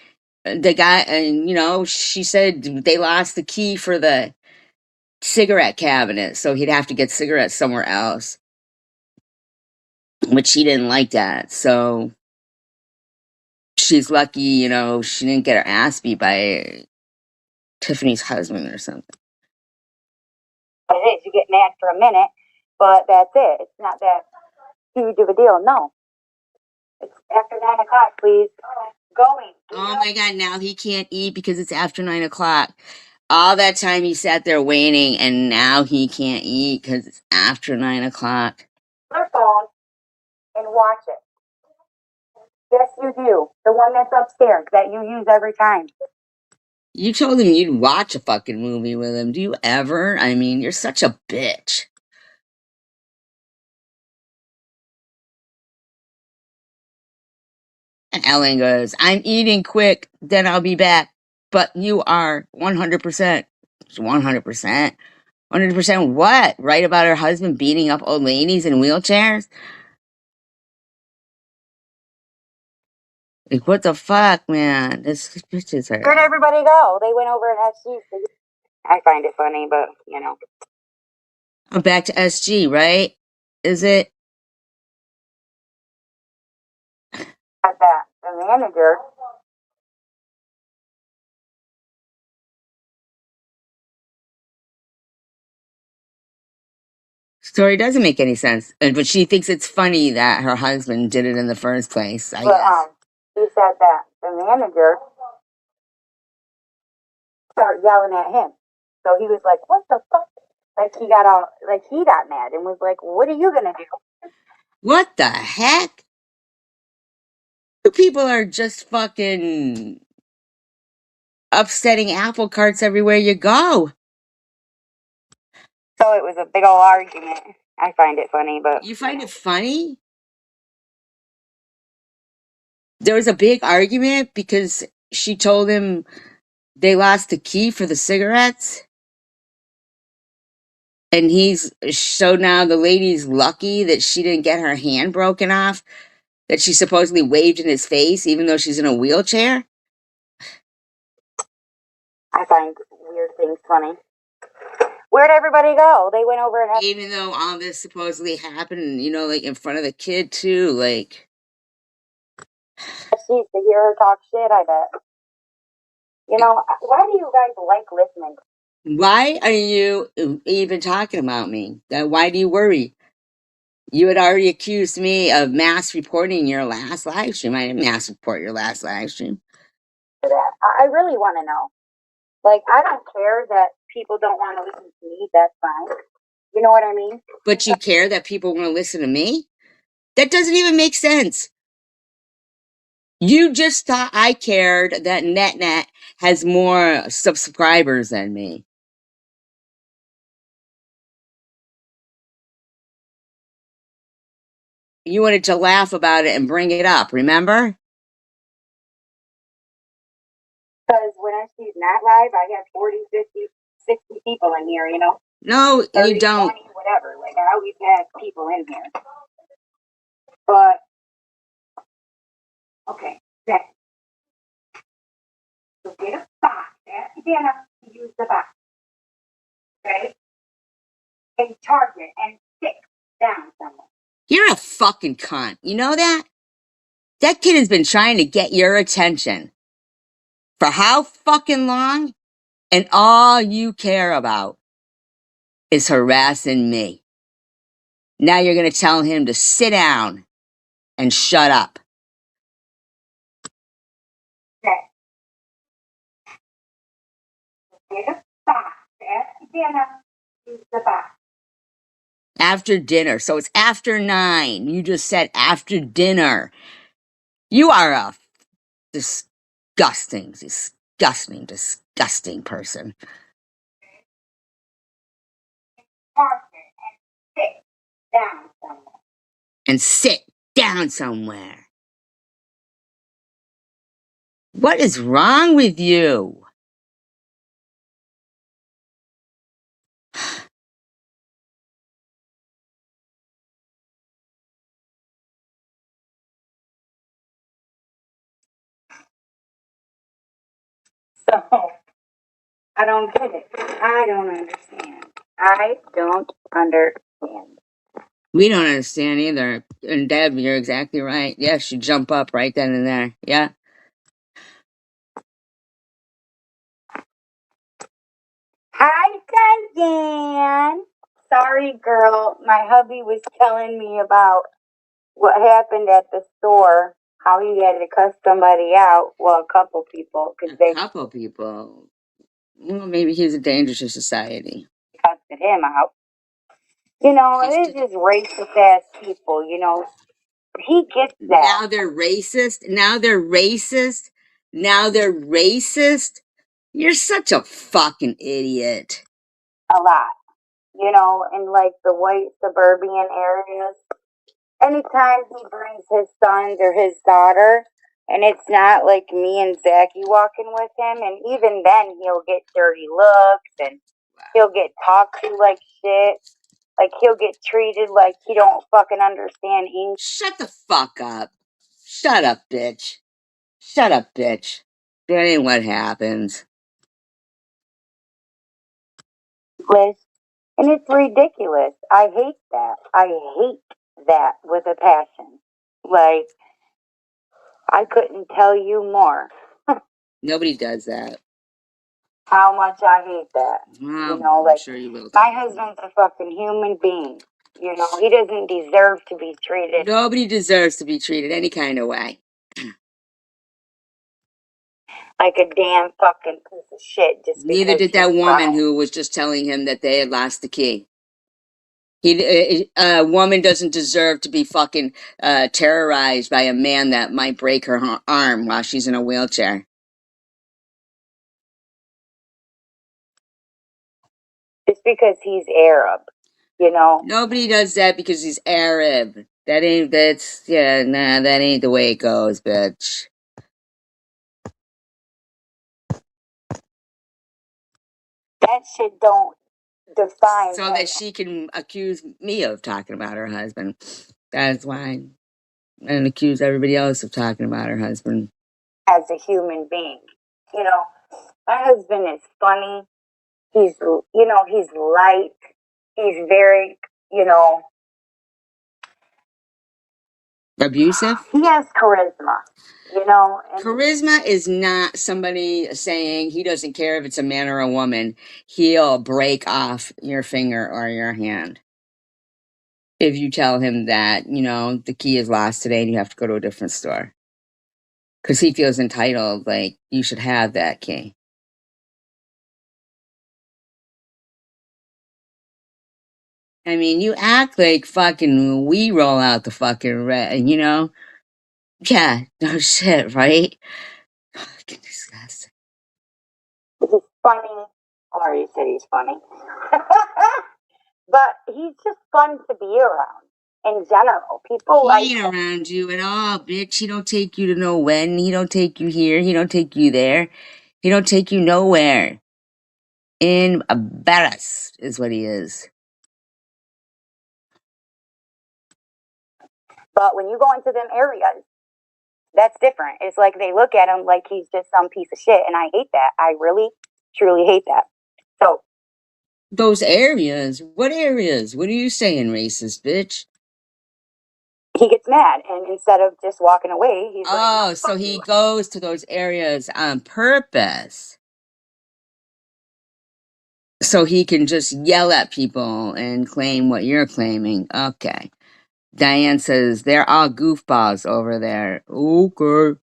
the guy, you know, she said they lost the key for the cigarette cabinet, so he'd have to get cigarettes somewhere else, but she didn't like that. So she's lucky, you know, she didn't get her ass beat by Tiffany's husband or something. It is. You get mad for a minute, but that's it. It's not that huge of a deal. No. It's after 9 o'clock, please. Going. Oh my God, now he can't eat because it's after 9 o'clock. All that time he sat there waiting, and now he can't eat because it's after 9 o'clock. Your phone and watch it. Yes, you do. The one that's upstairs that you use every time. You told him you'd watch a fucking movie with him. Do you ever? I mean, you're such a bitch. And Ellen goes, I'm eating quick, then I'll be back. But you are 100%. 100%. 100% what? Right about her husband beating up old ladies in wheelchairs? Like, what the fuck, man? This bitch is her. Where'd everybody go? They went over and SG. I find it funny, but, you know. I'm back to SG, right? Is it? At that. The manager. Story doesn't make any sense. But she thinks it's funny that her husband did it in the first place, I guess. He said that the manager started yelling at him. So he was like, what the fuck? Like he got mad and was like, what are you gonna do? What the heck? You people are just fucking upsetting apple carts everywhere you go. So it was a big old argument. I find it funny, but You find it funny? There was a big argument because she told him they lost the key for the cigarettes. And so now the lady's lucky that she didn't get her hand broken off, that she supposedly waved in his face, even though she's in a wheelchair. I find weird things funny. Where'd everybody go? They went over and even though all this supposedly happened, you know, like in front of the kid too, like. she used to hear her talk shit, I bet. You know, why do you guys like listening? Why are you even talking about me? Why do you worry? You had already accused me of mass reporting your last live stream. I didn't mass report your last live stream. I really want to know. Like, I don't care that people don't want to listen to me. That's fine. You know what I mean? But you care that people want to listen to me? That doesn't even make sense. You just thought I cared that NetNet has more subscribers than me. You wanted to laugh about it and bring it up, remember? Because when I see not live, I have 40, 50, 60 people in here, you know? No, 30, you don't. 20, whatever. Like, I always have people in here. But, okay, then. So get a box. Ask Dana to use the box. Okay? And charge it and stick down somewhere. You're a fucking cunt. You know that? That kid has been trying to get your attention. For how fucking long? And all you care about is harassing me. Now you're going to tell him to sit down and shut up. Okay. He's the box. After dinner, he's the box. After dinner. So it's after 9. You just said after dinner. You are a disgusting, disgusting, disgusting person. Sit down somewhere. And sit down somewhere. What is wrong with you? So, I don't get it. I don't understand. I don't understand. We don't understand either. And Deb, you're exactly right. Yes, you jump up right then and there. Yeah. Hi, Diane. Sorry, girl. My hubby was telling me about what happened at the store, how he had to cuss somebody out. Well, a couple people, because A they couple people. Well, maybe he's a danger to society. cussed him out. You know, it is Custard. just racist ass people, you know. He gets that Now they're racist. Now they're racist. Now they're racist. You're such a fucking idiot. a lot, you know, in like the white suburban areas. Anytime he brings his sons or his daughter, and it's not like me and Zachy walking with him, and even then he'll get dirty looks and he'll get talked to like shit. Like he'll get treated like he don't fucking understand English. Shut the fuck up. Shut up, bitch. Shut up, bitch. That ain't what happens. And it's ridiculous. I hate that. I hate that with a passion. Like, I couldn't tell you more Nobody does that. how much I hate that. Well, You know, I'm like, sure you will. my husband's a fucking human being. You know, he doesn't deserve to be treated Nobody deserves to be treated any kind of way. like a damn fucking piece of shit just Neither because did he's that woman brown. who was just telling him that they had lost the key. A woman doesn't deserve to be fucking terrorized by a man that might break her arm while she's in a wheelchair. Just because he's Arab, you know. Nobody does that because he's Arab. That ain't, that's, yeah, nah, that ain't the way it goes, bitch. That shit don't define So him that she can accuse me of talking about her husband. That's why. And accuse everybody else of talking about her husband. as a human being. You know, my husband is funny. He's, you know, he's light. He's very, you know, Abusive? he has charisma, you know, and Charisma is not somebody saying he doesn't care if it's a man or a woman. He'll break off your finger or your hand if you tell him that, you know, the key is lost today and you have to go to a different store. Because he feels entitled, like, you should have that key. I mean, you act like fucking we roll out the fucking red, you know? Yeah, no shit, right? Fucking disgusting. he's funny. I already said he's funny. But he's just fun to be around in general. People like He ain't around you at all, bitch. He don't take you to no wedding. He don't take you here. He don't take you there. He don't take you nowhere. Embarrassed is what he is. but when you go into them areas, that's different. It's like they look at him like he's just some piece of shit, and I hate that. I really, truly hate that. So Those areas? What areas? What are you saying, racist bitch? he gets mad, and instead of just walking away, he's like, Oh, no, so fuck he you. goes to those areas on purpose. So he can just yell at people and claim what you're claiming. Okay. Diane says they're all goofballs over there. Okay.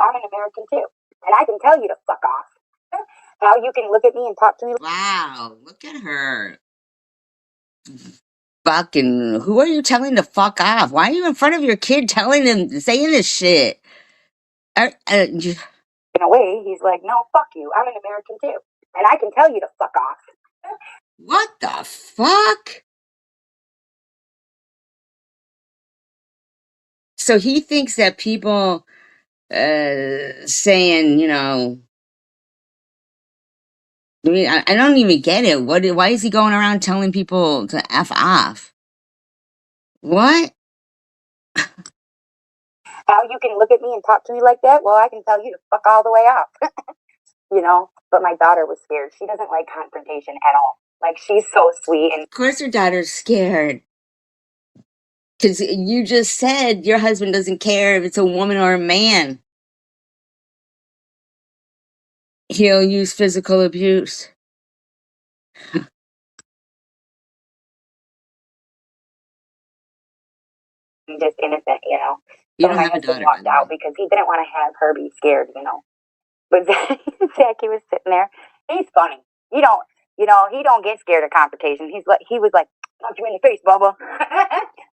I'm an American too, and I can tell you to fuck off. How you can look at me and talk to me. Wow, look at her. Fucking, who are you telling to fuck off? Why are you in front of your kid telling him, saying this shit? In a way, he's like, no, fuck you. I'm an American too. And I can tell you to fuck off. What the fuck? So he thinks that people saying, you know, I mean, I don't even get it. Why is he going around telling people to F off? What? How you can look at me and talk to me like that? Well, I can tell you to fuck all the way off. You know? But my daughter was scared. She doesn't like confrontation at all. Like, she's so sweet. And Of course her daughter's scared. Because you just said your husband doesn't care if it's a woman or a man. He'll use physical abuse. just innocent, you know? You So don't my have a husband daughter, by walked the out way. because he didn't want to have her be scared, you know? But Zachy was sitting there. He's funny. He don't, you know, he don't get scared of confrontation. He was like, punch you in the face, Bubba.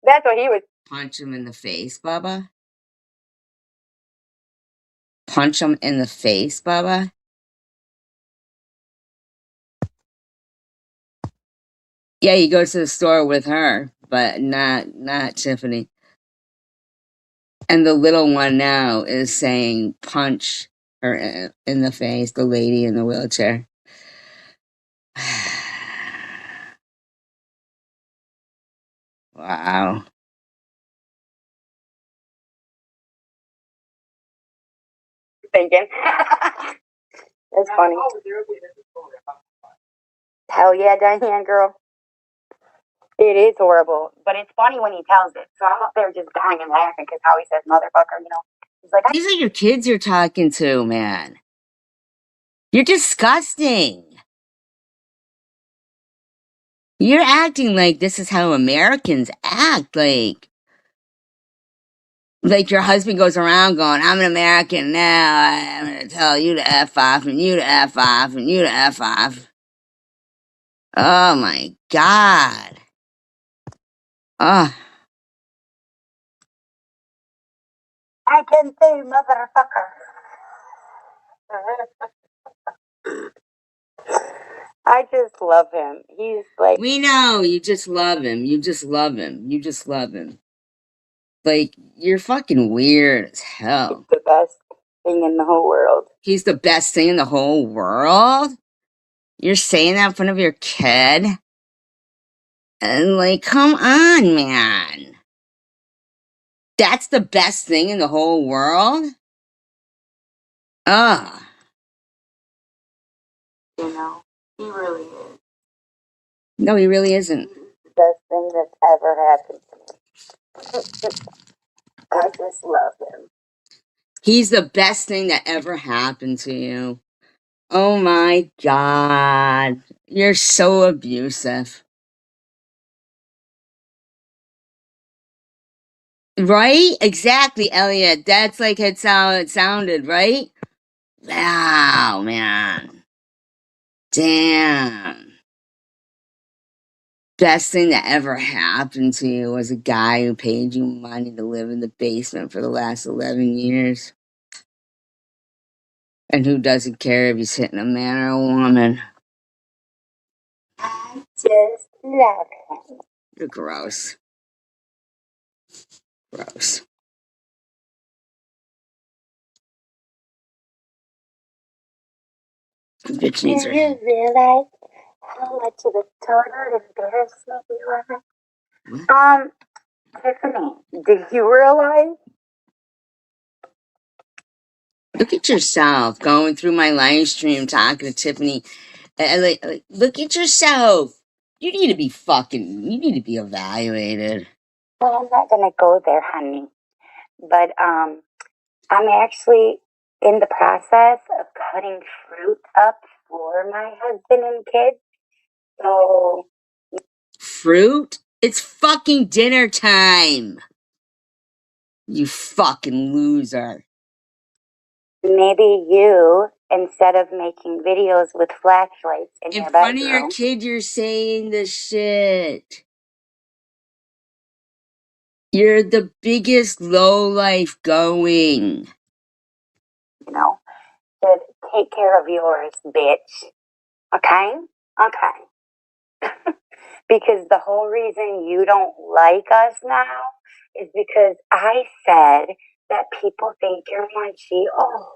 That's what he was. Punch him in the face, Bubba. Punch him in the face, Bubba. Yeah, he goes to the store with her, but not Tiffany. And the little one now is saying, punch her in the face, the lady in the wheelchair. Wow. Thinking. That's funny. Hell yeah, Diane, girl. It is horrible, but it's funny when he tells it. So I'm up there just dying and laughing because how he says motherfucker, you know. He's like, These are your kids you're talking to, man. You're disgusting. You're acting like this is how Americans act. Like your husband goes around going, I'm an American now. I'm going to tell you to F off and you to F off and you to F off. Oh my God. Oh, I can say motherfucker. I just love him. He's like, we know you just love him. You just love him. You just love him. Like, you're fucking weird as hell. the best thing in the whole world. He's the best thing in the whole world? You're saying that in front of your kid? And like, come on, man. That's the best thing in the whole world? Ugh. You know, he really is. No, he really isn't. The best thing that's ever happened to me. I just love him. He's the best thing that ever happened to you. Oh my God. You're so abusive. Right? Exactly, Elliot. That's like how it sounded, right? Wow, man. Damn. Best thing that ever happened to you was a guy who paid you money to live in the basement for the last 11 years. And who doesn't care if he's hitting a man or a woman? I just love him. You're gross. Gross. Bitch Do needs her. you realize how much of a total embarrassment you are? What? Tiffany, do you realize? Look at yourself going through my live stream talking to Tiffany. Look at yourself. You need to be you need to be evaluated. Well, I'm not gonna go there, honey. But I'm actually in the process of cutting fruit up for my husband and kids. So Fruit? It's fucking dinner time. You fucking loser. maybe you instead of making videos with flashlights in In your front of your bedroom. kid, you're saying the shit. You're the biggest lowlife going. You know, should take care of yours, bitch. Okay? Okay. Because the whole reason you don't like us now is because I said that people think you're munchy. Oh,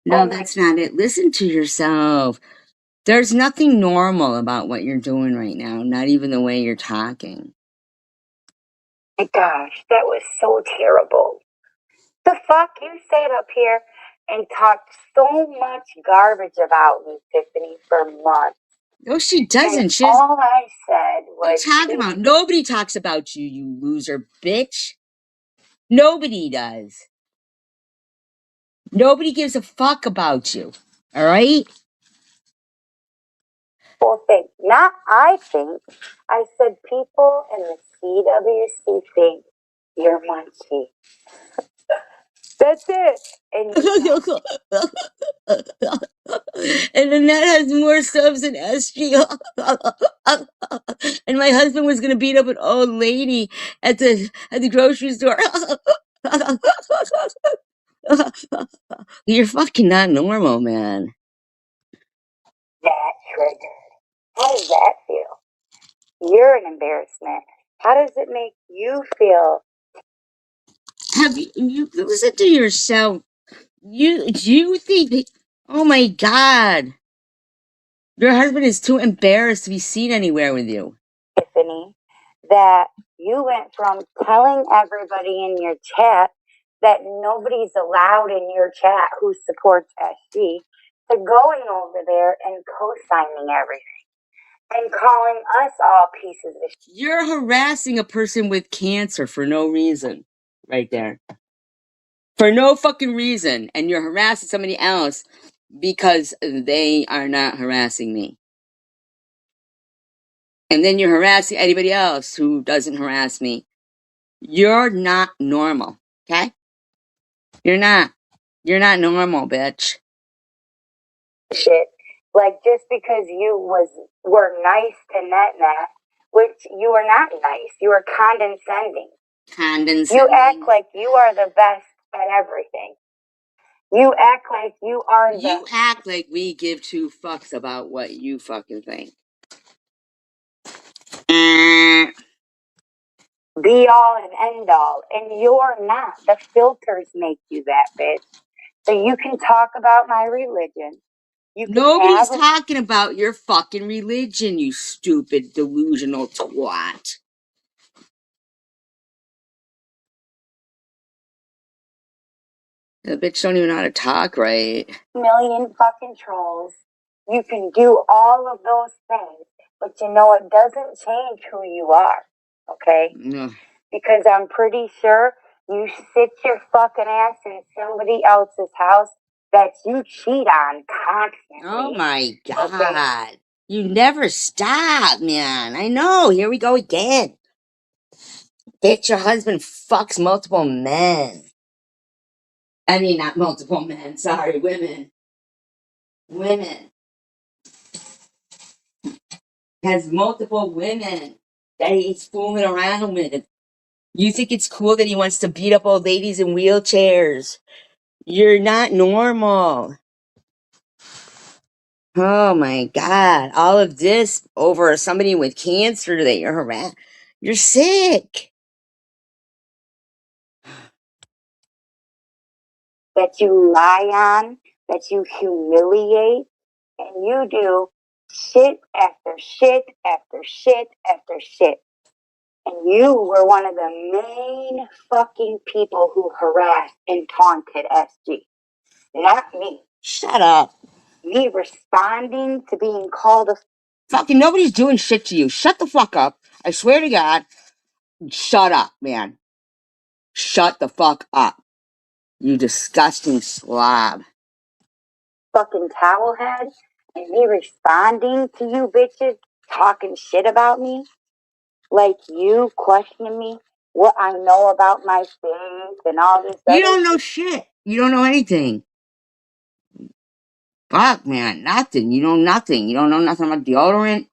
No, oh that's not it. Listen to yourself. There's nothing normal about what you're doing right now, not even the way you're talking. my gosh, that was so terrible. The fuck? You sat up here and talked so much garbage about me, Tiffany, for months. No, she And doesn't. She has, all I said what are you was, talking about? Nobody talks about you, you loser bitch. Nobody does. Nobody gives a fuck about you. All right? people think, not I think. I said people in the CWC think you're munchy. That's it. And And Annette has more subs than SG. And my husband was gonna beat up an old lady at the grocery store. You're fucking not normal, man. that triggered. How does that feel? You're an embarrassment. How does it make you feel? Have you listen to yourself? You think? Oh my god, your husband is too embarrassed to be seen anywhere with you. Tiffany, that you went from telling everybody in your chat that nobody's allowed in your chat who supports SG to going over there and co-signing everything and calling us all pieces of shit. You're harassing a person with cancer for no reason, right there. For no fucking reason, and you're harassing somebody else because they are not harassing me. And then you're harassing anybody else who doesn't harass me. You're not normal, okay? You're not. You're not normal, bitch. Shit. Like just because you were nice to Net, which you were not nice, you were condescending. Condescending. You act like you are the best at everything. You act like you are You act like we give two fucks about what you fucking think. Be all and end all, and you're not. The filters make you that, bitch. So you can talk about my religion. You can Nobody's have talking about your fucking religion, you stupid delusional twat. The bitch don't even know how to talk right. million fucking trolls. You can do all of those things, but you know it doesn't change who you are, okay? Ugh. Because I'm pretty sure you sit your fucking ass in somebody else's house that you cheat on constantly. Oh my god. You never stop, man. I know. Here we go again. Bitch, your husband fucks multiple men. I mean, not multiple men. Sorry, women. Women. Has multiple women that he's fooling around with. You think it's cool that he wants to beat up old ladies in wheelchairs? You're not normal. Oh my god. All of this over somebody with cancer that you're harassing. You're sick. That you lie on, that you humiliate, and you do shit after shit after shit after shit. And you were one of the main fucking people who harassed and taunted SG. Not me. Shut up. Me responding to being called a Fucking nobody's doing shit to you. Shut the fuck up. I swear to God. Shut up, man. Shut the fuck up. You disgusting slob. fucking towel head, and me responding to you bitches talking shit about me. Like you questioning me what I know about my faith and all this You other don't know shit. shit. You don't know anything. Fuck, man, nothing. You know nothing. You don't know nothing about deodorant.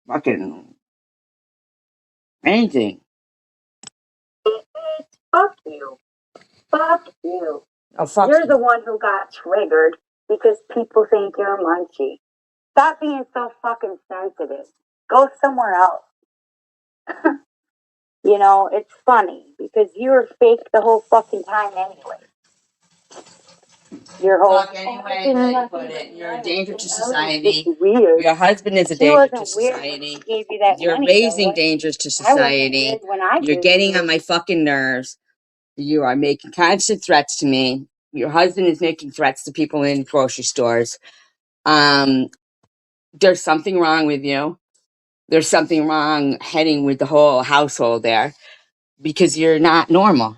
Fucking anything. Fuck you. Fuck you. Oh, fuck You're you. the one who got triggered because people think you're a munchie. Stop being so fucking sensitive. Go somewhere else. You know, it's funny because you were fake the whole fucking time anyway. Your whole Fuck anyway, like put it. You're a danger to society. It's weird. Your husband is a She danger to wasn't weird when society. she gave you that You're money. raising though. dangers to I wasn't society. weird when I You're gave getting you. on my fucking nerves. You are making constant threats to me. Your husband is making threats to people in grocery stores. There's something wrong with you. There's something wrong heading with the whole household there because you're not normal.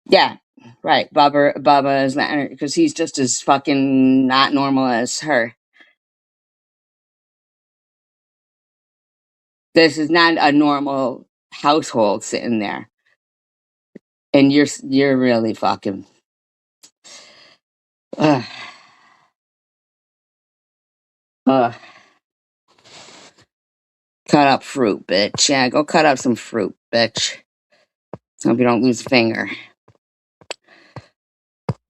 Yeah, right. Bubba is not because he's just as fucking not normal as her. This is not a normal household sitting there, and you're really fucking. Ugh. Ugh. Cut up fruit, bitch. Yeah, go cut up some fruit, bitch. Hope you don't lose a finger.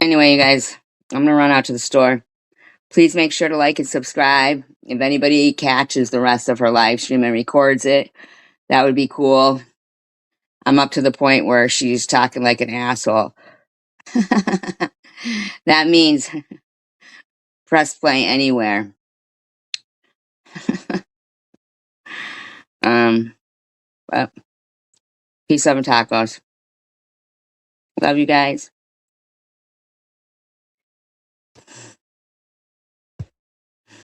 Anyway, you guys, I'm gonna run out to the store. Please make sure to like and subscribe. If anybody catches the rest of her live stream and records it, that would be cool. I'm up to the point where she's talking like an asshole. That means press play anywhere. But peace, love, and tacos. Love you guys.